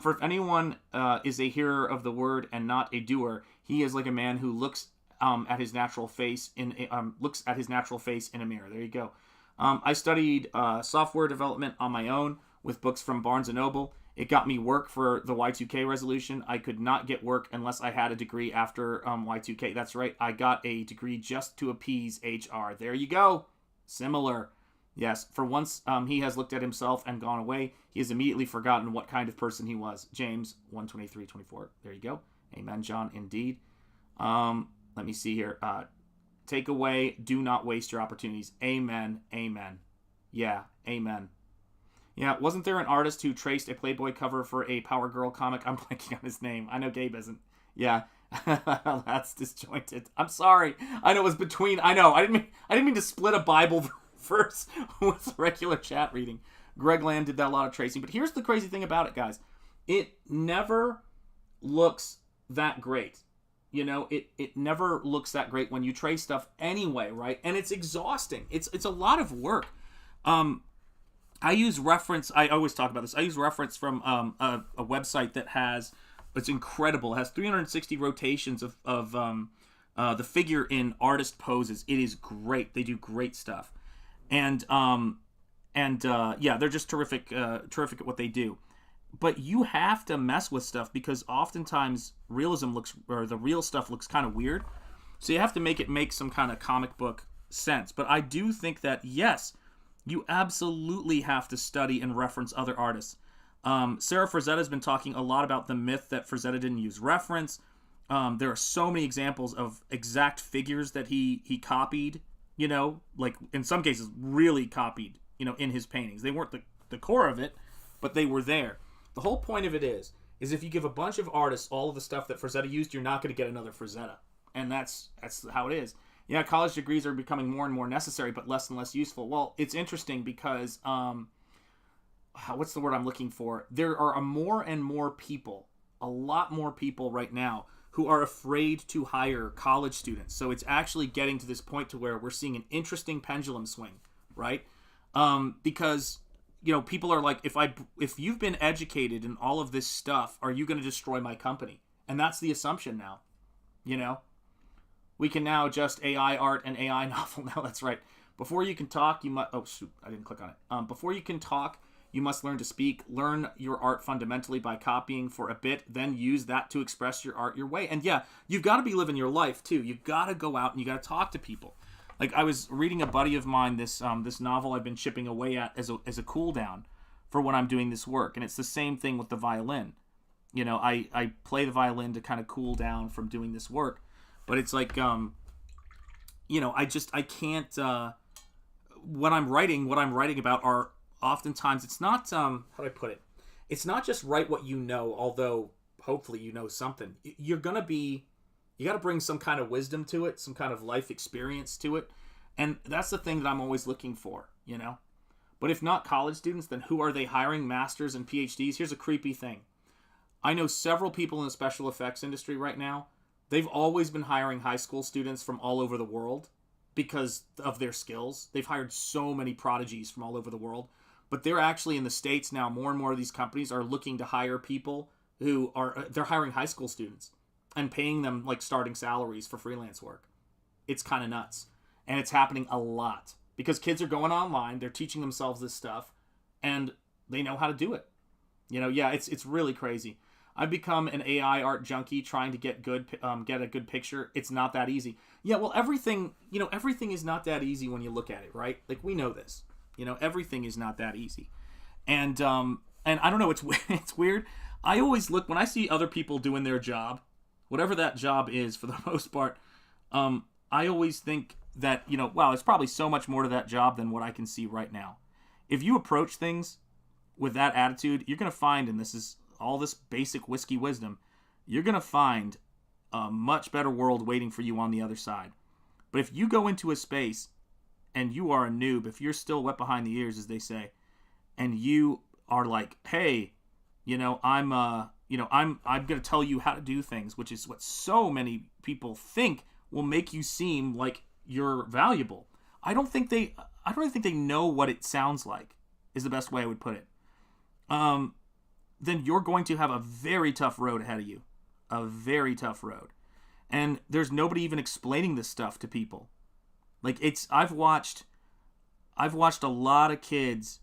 For if anyone is a hearer of the word and not a doer, he is like a man who looks at his natural face in a mirror. There you go. I studied software development on my own with books from Barnes & Noble. It got me work for the Y2K resolution. I could not get work unless I had a degree after Y2K. That's right. I got a degree just to appease HR. There you go. Similar. Yes, for once he has looked at himself and gone away. He has immediately forgotten what kind of person he was. James 1:23-24. There you go. Amen, John, indeed. Let me see here. Take away. Do not waste your opportunities. Amen. Amen. Yeah. Amen. Yeah. Wasn't there an artist who traced a Playboy cover for a Power Girl comic? I'm blanking on his name. I know Gabe isn't. Yeah. That's disjointed. I'm sorry. I know it was between. I know. I didn't mean to split a Bible verse with regular chat reading. Greg Land did that a lot of tracing. But here's the crazy thing about it, guys. It never looks that great. You know, it never looks that great when you trace stuff anyway, right? And it's exhausting. It's a lot of work. I use reference. I always talk about this. I use reference from a website that has. It's incredible. It has 360 rotations of the figure in artist poses. It is great. They do great stuff, and yeah, they're just terrific at what they do. But you have to mess with stuff because oftentimes the real stuff looks kind of weird. So you have to make it make some kind of comic book sense. But I do think that, yes, you absolutely have to study and reference other artists. Sarah Frazetta has been talking a lot about the myth that Frazetta didn't use reference. There are so many examples of exact figures that he copied, you know, like in some cases really copied, you know, in his paintings. They weren't the core of it, but they were there. The whole point of it is if you give a bunch of artists all of the stuff that Frazetta used, you're not going to get another Frazetta. And that's how it is. Yeah, college degrees are becoming more and more necessary, but less and less useful. Well, it's interesting because, what's the word I'm looking for? There are more and more people, a lot more people right now, who are afraid to hire college students. So it's actually getting to this point to where we're seeing an interesting pendulum swing, right? Because... you know, people are like, if you've been educated in all of this stuff, are you going to destroy my company? And that's the assumption now. You know, we can now just AI art and AI novel. Now that's right. Before you can talk, you must. Oh shoot, I didn't click on it. Before you can talk, you must learn to speak. Learn your art fundamentally by copying for a bit, then use that to express your art your way. And yeah, you've got to be living your life too. You've got to go out and you got to talk to people. Like, I was reading a buddy of mine this novel I've been chipping away at as a cool down for when I'm doing this work, and it's the same thing with the violin. You know, I play the violin to kind of cool down from doing this work, but it's like, you know, I can't. What I'm writing about are oftentimes it's not how do I put it? It's not just write what you know, although hopefully you know something. You got to bring some kind of wisdom to it, some kind of life experience to it. And that's the thing that I'm always looking for, you know? But if not college students, then who are they hiring? Masters and PhDs? Here's a creepy thing. I know several people in the special effects industry right now. They've always been hiring high school students from all over the world because of their skills. They've hired so many prodigies from all over the world. But they're actually in the States now, more and more of these companies are looking to hire people who are, they're hiring high school students and paying them like starting salaries for freelance work. It's kind of nuts. And it's happening a lot because kids are going online, they're teaching themselves this stuff, and they know how to do it. You know, yeah, it's really crazy. I've become an AI art junkie trying to get a good picture. It's not that easy. Yeah, well, everything is not that easy when you look at it, right? Like, we know this. You know, everything is not that easy. And I don't know, it's weird. I always look, when I see other people doing their job, whatever that job is for the most part, I always think that, you know, wow, there's probably so much more to that job than what I can see right now. If you approach things with that attitude, you're going to find, and this is all this basic whiskey wisdom, you're going to find a much better world waiting for you on the other side. But if you go into a space and you are a noob, if you're still wet behind the ears, as they say, and you are like, hey, you know, I'm going to tell you how to do things, which is what so many people think will make you seem like you're valuable. I don't think they know what it sounds like, is the best way I would put it. Then you're going to have a very tough road ahead of you. A very tough road. And there's nobody even explaining this stuff to people. Like, I've watched a lot of kids,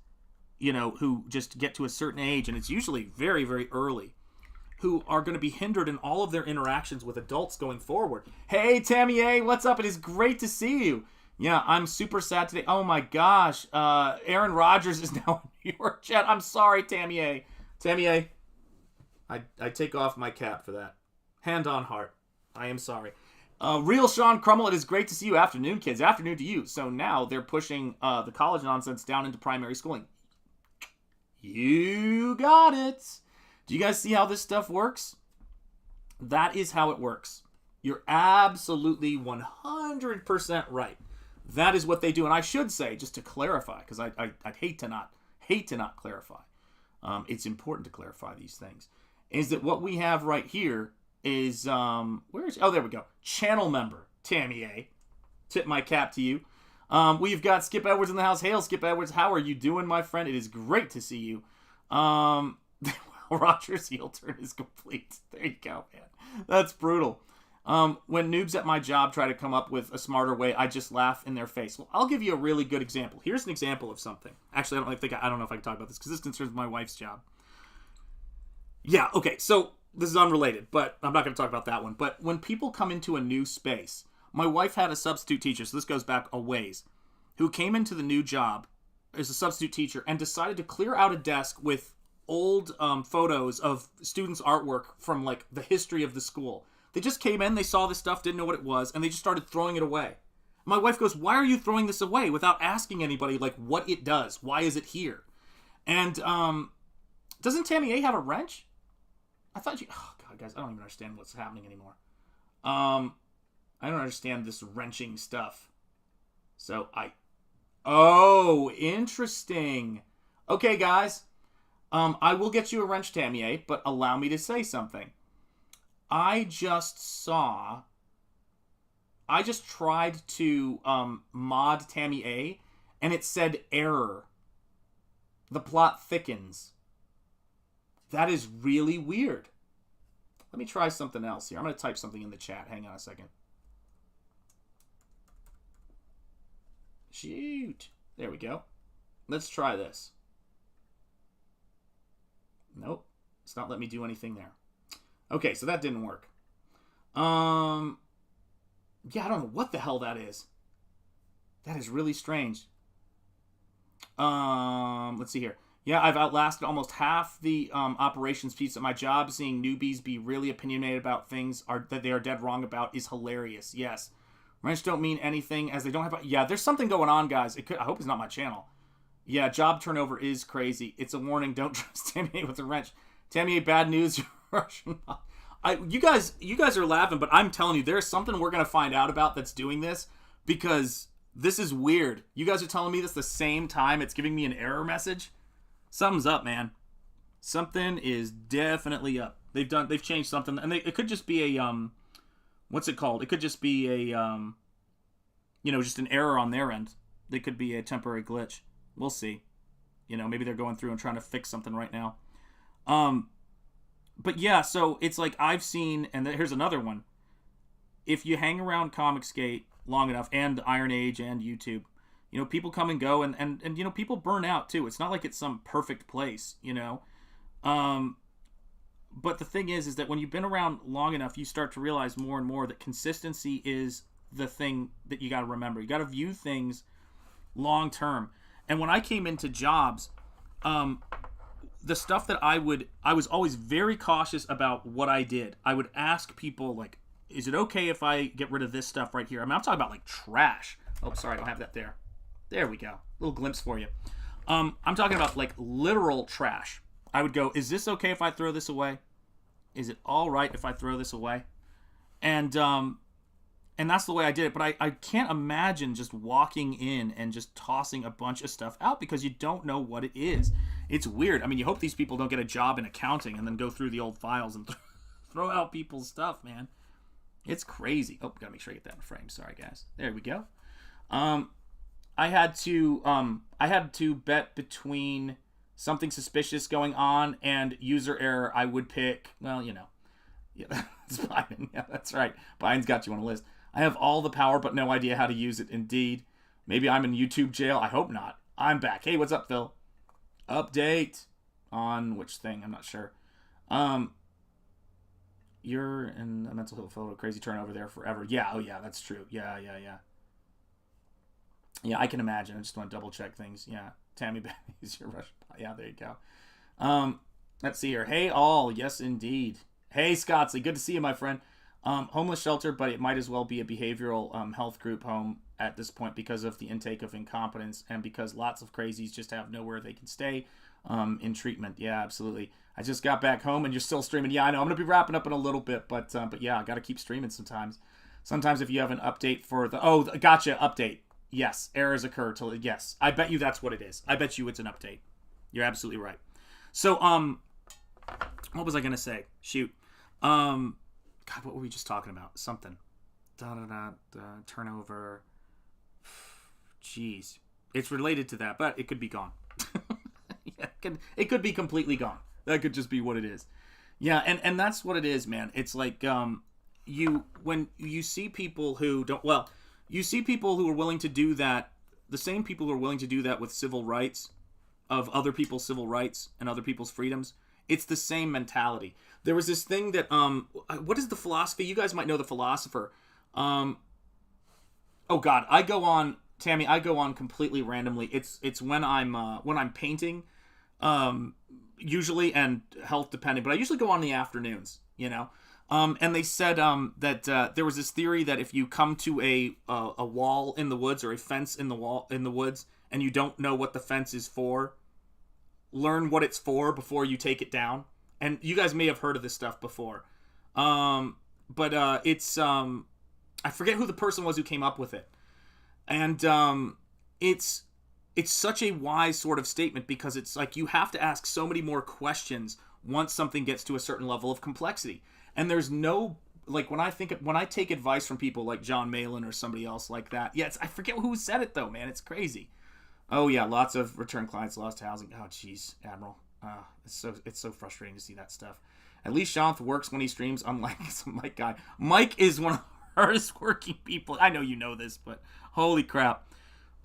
you know, who just get to a certain age, and it's usually very, very early, who are going to be hindered in all of their interactions with adults going forward. Hey, Tammy A, what's up? It is great to see you. Yeah, I'm super sad today. Oh my gosh, Aaron Rodgers is now in your chat. I'm sorry, Tammy A. Tammy A, I take off my cap for that. Hand on heart. I am sorry. Real Sean Crummel, it is great to see you. Afternoon, kids. Afternoon to you. So now they're pushing the college nonsense down into primary schooling. You got it. Do you guys see how this stuff works? That is how it works. You're absolutely 100% right. That is what they do. And I should say, just to clarify, because I'd hate to not clarify. It's important to clarify these things. Is that what we have right here is, oh, there we go. Channel member, Tammy A. Tip my cap to you. We've got Skip Edwards in the house. Hail, Skip Edwards. How are you doing, my friend? It is great to see you. Roger's heel turn is complete. There you go, man. That's brutal. When noobs at my job try to come up with a smarter way, I just laugh in their face. Well, I'll give you a really good example. Here's an example of something. Actually, I don't know if I can talk about this because this concerns my wife's job. Yeah, okay, so this is unrelated, but I'm not going to talk about that one. But when people come into a new space, my wife had a substitute teacher, so this goes back a ways, who came into the new job as a substitute teacher and decided to clear out a desk with old photos of students' artwork from, like, the history of the school. They just came in, they saw this stuff, didn't know what it was, and they just started throwing it away. My wife goes, why are you throwing this away without asking anybody, like, what it does? Why is it here? And, doesn't Tammy A have a wrench? I thought oh, God, guys, I don't even understand what's happening anymore. I don't understand this wrenching stuff. So, oh, interesting. Okay, guys. I will get you a wrench, Tammy A, but allow me to say something. I just tried to mod Tammy A, and it said error. The plot thickens. That is really weird. Let me try something else here. I'm going to type something in the chat. Hang on a second. Shoot. There we go. Let's try this. Nope. It's not letting me do anything there. Okay, so that didn't work. Yeah, I don't know what the hell that is. That is really strange. Let's see here. Yeah, I've outlasted almost half the operations piece at my job. Seeing newbies be really opinionated about things that they are dead wrong about is hilarious. Yes. Wrench don't mean anything as they don't have... Yeah, there's something going on, guys. I hope it's not my channel. Yeah, job turnover is crazy. It's a warning. Don't trust Tammy A with a wrench. Tammy A, bad news. You're Russian. You guys are laughing, but I'm telling you, there's something we're going to find out about that's doing this because this is weird. You guys are telling me this the same time it's giving me an error message. Something's up, man. Something is definitely up. They've changed something, and it could just be a what's it called? It could just be a just an error on their end. It could be a temporary glitch. We'll see. Maybe they're going through and trying to fix something right now. But yeah, so it's like I've seen, and here's another one. If you hang around Comicsgate long enough, and Iron Age and YouTube, people come and go, and people burn out too. It's not like it's some perfect place, But the thing is that when you've been around long enough, you start to realize more and more that consistency is the thing that you got to remember. You got to view things long term. And when I came into jobs, the stuff that I was always very cautious about what I did. I would ask people, like, is it okay if I get rid of this stuff right here? I mean, I'm talking about, like, trash. Oh, sorry, I don't have that there. There we go. Little glimpse for you. I'm talking about, like, literal trash. I would go, is this okay if I throw this away? Is it all right if I throw this away? And that's the way I did it. But I can't imagine just walking in and just tossing a bunch of stuff out because you don't know what it is. It's weird. I mean, you hope these people don't get a job in accounting and then go through the old files and throw out people's stuff, man. It's crazy. Oh, gotta make sure I get that in frame. Sorry, guys. There we go. I had to bet between something suspicious going on and user error. I would pick, well, yeah, that's Biden. Yeah, that's right. Biden's got you on a list. I have all the power, but no idea how to use it. Indeed. Maybe I'm in YouTube jail. I hope not. I'm back. Hey, what's up, Phil? Update on which thing? I'm not sure. You're in a mental health photo. Crazy turnover there forever. Yeah. Oh, yeah. That's true. Yeah. Yeah, I can imagine. I just want to double check things. Yeah. Tammy is your Russian. Yeah, there you go. Let's see here. Hey, all. Yes, indeed. Hey, Scottsley. Good to see you, my friend. Homeless shelter, but it might as well be a behavioral health group home at this point because of the intake of incompetence and because lots of crazies just have nowhere they can stay in treatment. Yeah, absolutely. I just got back home and you're still streaming. Yeah, I know. I'm going to be wrapping up in a little bit, but yeah, I got to keep streaming sometimes. Sometimes if you have an update for the... Oh, gotcha, update. Yes, errors occur till... Yes, I bet you that's what it is. I bet you it's an update. You're absolutely right. So, what was I going to say? Shoot. God, what were we just talking about? Something. Turnover. Jeez. It's related to that, but it could be gone. Yeah, it could be completely gone. That could just be what it is. Yeah, and that's what it is, man. It's like, when you see people who don't... Well, you see people who are willing to do that, the same people who are willing to do that with civil rights, of other people's civil rights and other people's freedoms. It's the same mentality. There was this thing that, what is the philosophy? You guys might know the philosopher. Oh God, I go on, Tammy, I go on completely randomly. It's when I'm painting, usually, and health depending, but I usually go on in the afternoons, you know? And they said, that, there was this theory that if you come to a wall in the woods or a fence in the woods, and you don't know what the fence is for, learn what it's for before you take it down. And you guys may have heard of this stuff before. But it's, I forget who the person was who came up with it. And it's such a wise sort of statement because it's like you have to ask so many more questions once something gets to a certain level of complexity. And there's no, like, when I take advice from people like John Malin or somebody else like that. Yeah, I forget who said it though, man. It's crazy. Oh yeah, lots of return clients lost to housing. Oh jeez, Admiral. It's so frustrating to see that stuff. At least Shanth works when he streams, unlike some Mike guy. Mike is one of the hardest working people. I know you know this, but holy crap.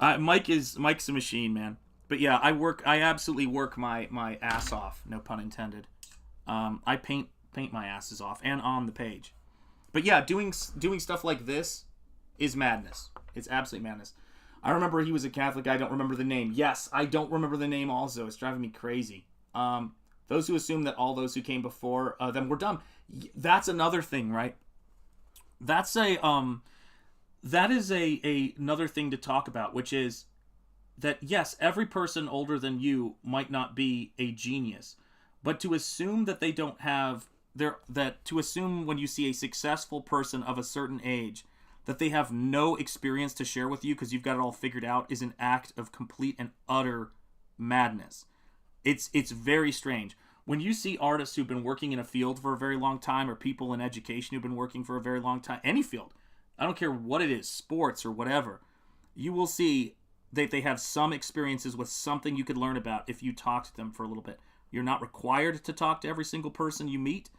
Mike's a machine, man. But yeah, I absolutely work my ass off, no pun intended. I paint my asses off and on the page. But yeah, doing stuff like this is madness. It's absolute madness. I remember he was a Catholic. I don't remember the name. Yes, I don't remember the name also. It's driving me crazy. Those who assume that all those who came before them were dumb. That's another thing, right? That is another thing to talk about, which is that, yes, every person older than you might not be a genius. But to assume that they don't have... to assume when you see a successful person of a certain age that they have no experience to share with you because you've got it all figured out is an act of complete and utter madness. It's very strange. When you see artists who've been working in a field for a very long time or people in education who've been working for a very long time, any field, I don't care what it is, sports or whatever, you will see that they have some experiences with something you could learn about if you talk to them for a little bit. You're not required to talk to every single person you meet.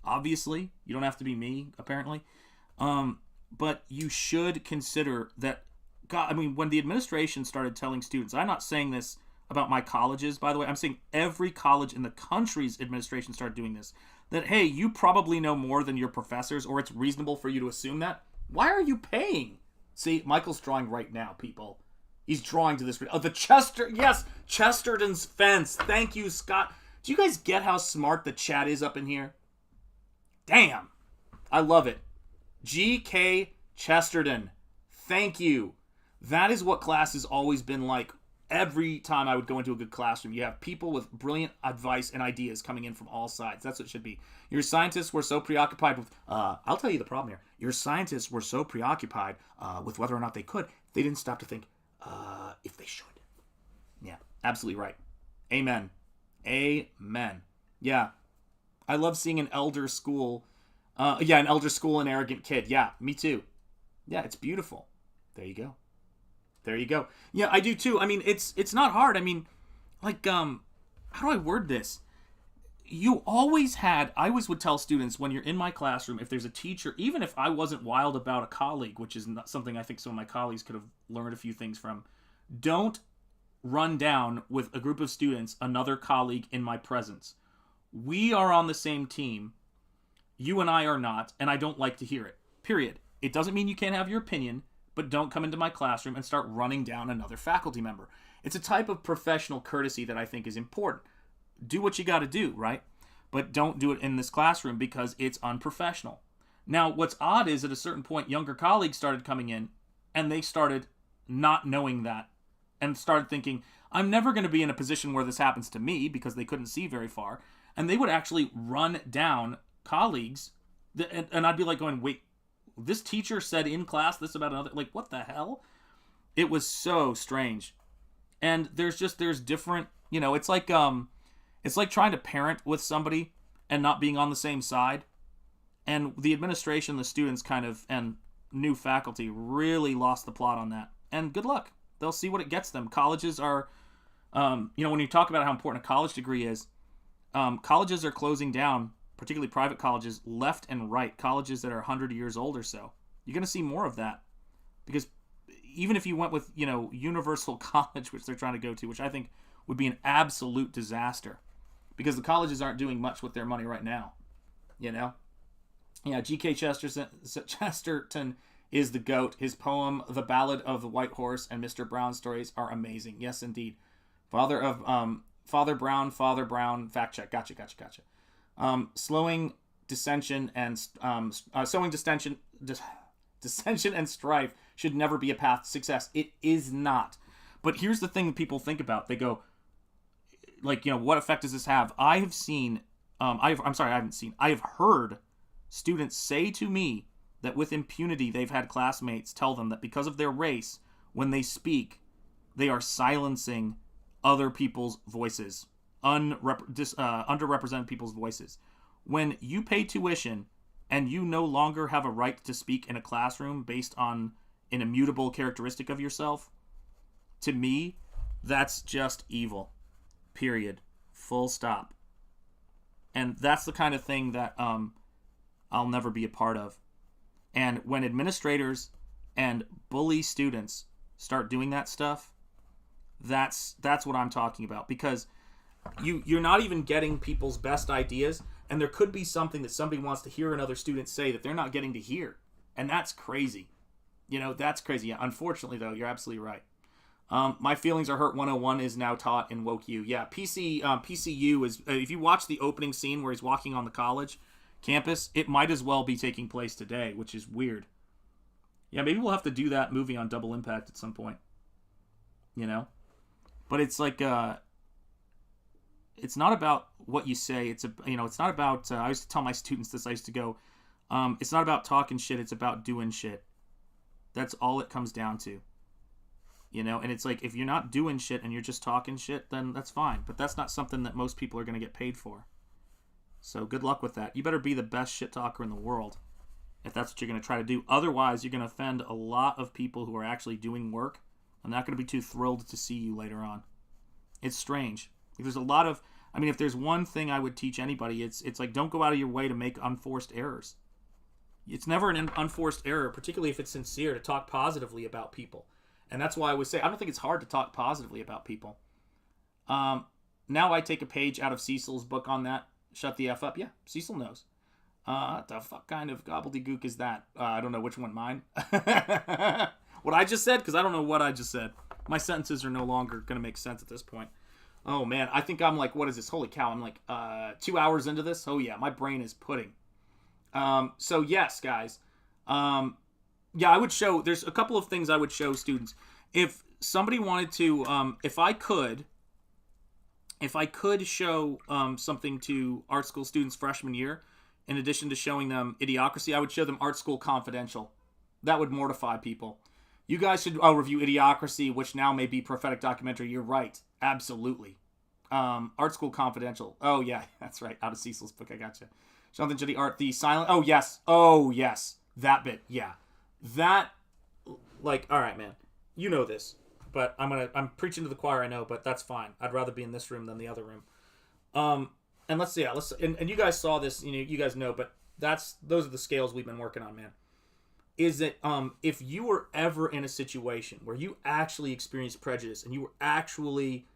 Obviously, you don't have to be me, apparently. But you should consider that, God, I mean, when the administration started telling students, I'm not saying this about my colleges, by the way, I'm saying every college in the country's administration started doing this, that, hey, you probably know more than your professors, or it's reasonable for you to assume that. Why are you paying? See, Michael's drawing right now, people. He's drawing to this. Oh, Chesterton's fence. Thank you, Scott. Do you guys get how smart the chat is up in here? Damn. I love it. G.K. Chesterton. Thank you. That is what class has always been like. Every time I would go into a good classroom, you have people with brilliant advice and ideas coming in from all sides. That's what it should be. Your scientists were so preoccupied with... I'll tell you the problem here. Your scientists were so preoccupied with whether or not they could, they didn't stop to think if they should. Yeah, absolutely right. Amen. Amen. Yeah. I love seeing an elder school... an elder school and arrogant kid. Yeah, me too. Yeah, it's beautiful. There you go. There you go. Yeah, I do too. I mean, it's not hard. I mean, like, how do I word this? You always had, I always would tell students when you're in my classroom, if there's a teacher, even if I wasn't wild about a colleague, which is not something I think some of my colleagues could have learned a few things from, don't run down with a group of students another colleague in my presence. We are on the same team. You and I are not, and I don't like to hear it. Period. It doesn't mean you can't have your opinion, but don't come into my classroom and start running down another faculty member. It's a type of professional courtesy that I think is important. Do what you got to do, right? But don't do it in this classroom because it's unprofessional. Now, what's odd is at a certain point, younger colleagues started coming in, and they started not knowing that, and started thinking, I'm never going to be in a position where this happens to me, because they couldn't see very far. And they would actually run down colleagues, and I'd be like going, wait, this teacher said in class this about another, like, what the hell? It was so strange. And there's different, it's like trying to parent with somebody and not being on the same side. And the administration, the students and new faculty really lost the plot on that. And good luck. They'll see what it gets them. Colleges are, when you talk about how important a college degree is, colleges are closing down, particularly private colleges, left and right. Colleges that are 100 years old or so. You're going to see more of that. Because even if you went with, universal college, which they're trying to go to, which I think would be an absolute disaster. Because the colleges aren't doing much with their money right now. Yeah, G.K. Chesterton is the GOAT. His poem, The Ballad of the White Horse, and Mr. Brown's stories are amazing. Yes, indeed. Father Brown, fact check. Gotcha. Sowing dissension and strife should never be a path to success. It is not. But here's the thing that people think about. They go, what effect does this have? I have seen, I have heard students say to me that with impunity they've had classmates tell them that because of their race, when they speak, they are silencing other people's voices, underrepresented people's voices. When you pay tuition and you no longer have a right to speak in a classroom based on an immutable characteristic of yourself, to me, that's just evil. Period. Full stop. And that's the kind of thing that I'll never be a part of. And when administrators and bully students start doing that stuff, that's what I'm talking about. Because you're not even getting people's best ideas, and there could be something that somebody wants to hear another student say that they're not getting to hear. And that's crazy. That's crazy. Yeah, unfortunately, though, you're absolutely right. My Feelings Are Hurt 101 is now taught in Woke U. Yeah, PCU is, if you watch the opening scene where he's walking on the college campus, it might as well be taking place today, which is weird. Yeah, maybe we'll have to do that movie on Double Impact at some point. But it's like, it's not about what you say. It's not about, I used to tell my students this, I used to go, it's not about talking shit, it's about doing shit. That's all it comes down to. And it's like, if you're not doing shit and you're just talking shit, then that's fine. But that's not something that most people are going to get paid for. So good luck with that. You better be the best shit talker in the world if that's what you're going to try to do. Otherwise, you're going to offend a lot of people who are actually doing work. I'm not going to be too thrilled to see you later on. It's strange. There's a lot of, if there's one thing I would teach anybody, it's like, don't go out of your way to make unforced errors. It's never an unforced error, particularly if it's sincere, to talk positively about people. And that's why I would say, I don't think it's hard to talk positively about people. Now I take a page out of Cecil's book on that. Shut the F up. Yeah, Cecil knows. The fuck kind of gobbledygook is that? I don't know which one, mine. What I just said? Because I don't know what I just said. My sentences are no longer going to make sense at this point. Oh, man. I think I'm like, what is this? Holy cow. I'm like 2 hours into this. Oh, yeah. My brain is pudding. So, yes, guys. Yeah, I would show, there's a couple of things I would show students. If somebody wanted to, if I could show something to art school students freshman year, in addition to showing them Idiocracy, I would show them Art School Confidential. That would mortify people. You guys should review Idiocracy, which now may be Prophetic Documentary. You're right. Absolutely. Art School Confidential. Oh, yeah, that's right. Out of Cecil's book. I gotcha. Shanth Enjeti Art, the silent. Oh, yes. Oh, yes. That bit. Yeah. That, like, all right, man. You know this. But I'm preaching to the choir, I know, but that's fine. I'd rather be in this room than the other room. And let's see, and you guys saw this, you guys know, but those are the scales we've been working on, man. Is that if you were ever in a situation where you actually experienced prejudice and you were actually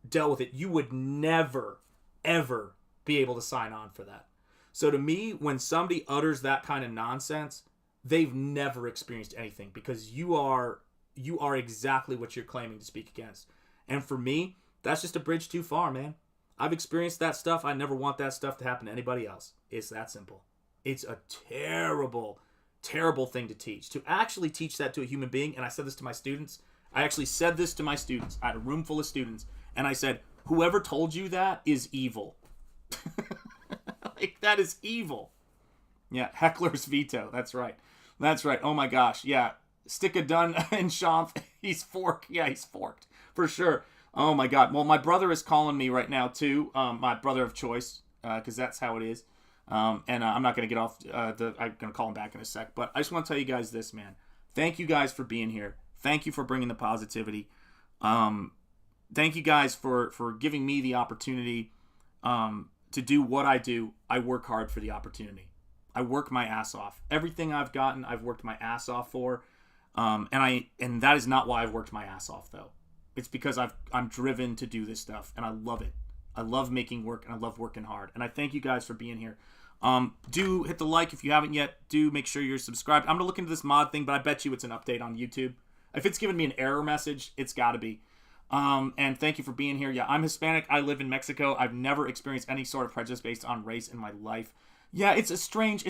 dealt with it, you would never, ever be able to sign on for that. So to me, when somebody utters that kind of nonsense, they've never experienced anything, because you are exactly what you're claiming to speak against. And for me, that's just a bridge too far, man. I've experienced that stuff. I never want that stuff to happen to anybody else. It's that simple. It's a terrible, terrible thing to teach. To actually teach that to a human being, and I said this to my students. I actually said this to my students. I had a room full of students, and I said, whoever told you that is evil. Like, that is evil. Yeah, heckler's veto. That's right. That's right. Oh my gosh. Yeah. Stick a dun in Shanth. He's forked. Yeah, he's forked. For sure. Oh my god. Well, my brother is calling me right now too. My brother of choice. Because that's how it is. And I'm not going to get off. I'm going to call him back in a sec. But I just want to tell you guys this, man. Thank you guys for being here. Thank you for bringing the positivity. Thank you guys for giving me the opportunity to do what I do. I work hard for the opportunity. I work my ass off. Everything I've gotten, I've worked my ass off for. And that is not why I've worked my ass off, though. It's because I'm driven to do this stuff, and I love it. I love making work, and I love working hard. And I thank you guys for being here. Do hit the like if you haven't yet. Do make sure you're subscribed. I'm going to look into this mod thing, but I bet you it's an update on YouTube. If it's giving me an error message, it's got to be. And thank you for being here. Yeah, I'm Hispanic. I live in Mexico. I've never experienced any sort of prejudice based on race in my life. Yeah, it's a strange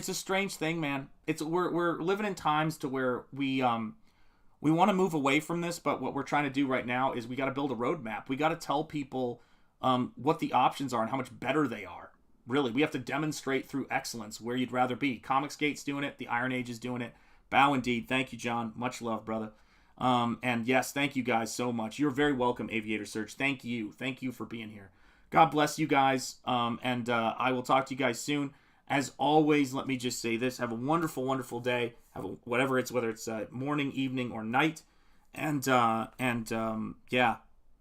thing, man. We're living in times to where we want to move away from this, but what we're trying to do right now is we got to build a roadmap. We got to tell people what the options are and how much better they are. Really, we have to demonstrate through excellence where you'd rather be. Comicsgate's doing it. The Iron Age is doing it. Bow indeed. Thank you, John. Much love, brother. And yes, thank you guys so much. You're very welcome, Aviator Surge. Thank you. Thank you for being here. God bless you guys. And I will talk to you guys soon. As always, let me just say this. Have a wonderful, wonderful day. Whether it's morning, evening, or night. And yeah,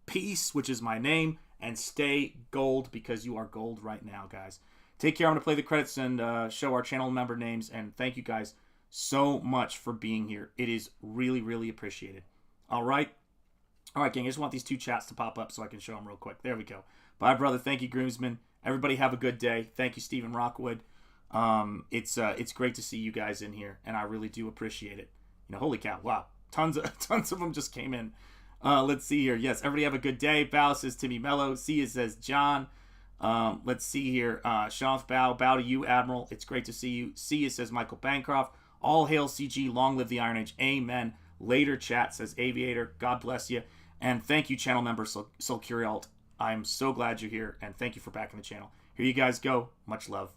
peace, which is my name. And stay gold, because you are gold right now, guys. Take care. I'm going to play the credits and show our channel member names. And thank you guys so much for being here. It is really, really appreciated. All right, gang. I just want these two chats to pop up so I can show them real quick. There we go. Bye, brother. Thank you, Groomsman. Everybody have a good day. Thank you, Stephen Rockwood. It's great to see you guys in here, and I really do appreciate it. Holy cow! Wow, tons of them just came in. Let's see here. Yes, everybody have a good day. Bow says Timmy Mellow. Sia says John. Let's see here. Shanth bow to you, Admiral. It's great to see you. Sia says Michael Bancroft. All hail CG. Long live the Iron Age. Amen. Later chat says Aviator. God bless you. And thank you, channel member Soul Curialt. I'm so glad you're here, and thank you for backing the channel. Here you guys go. Much love.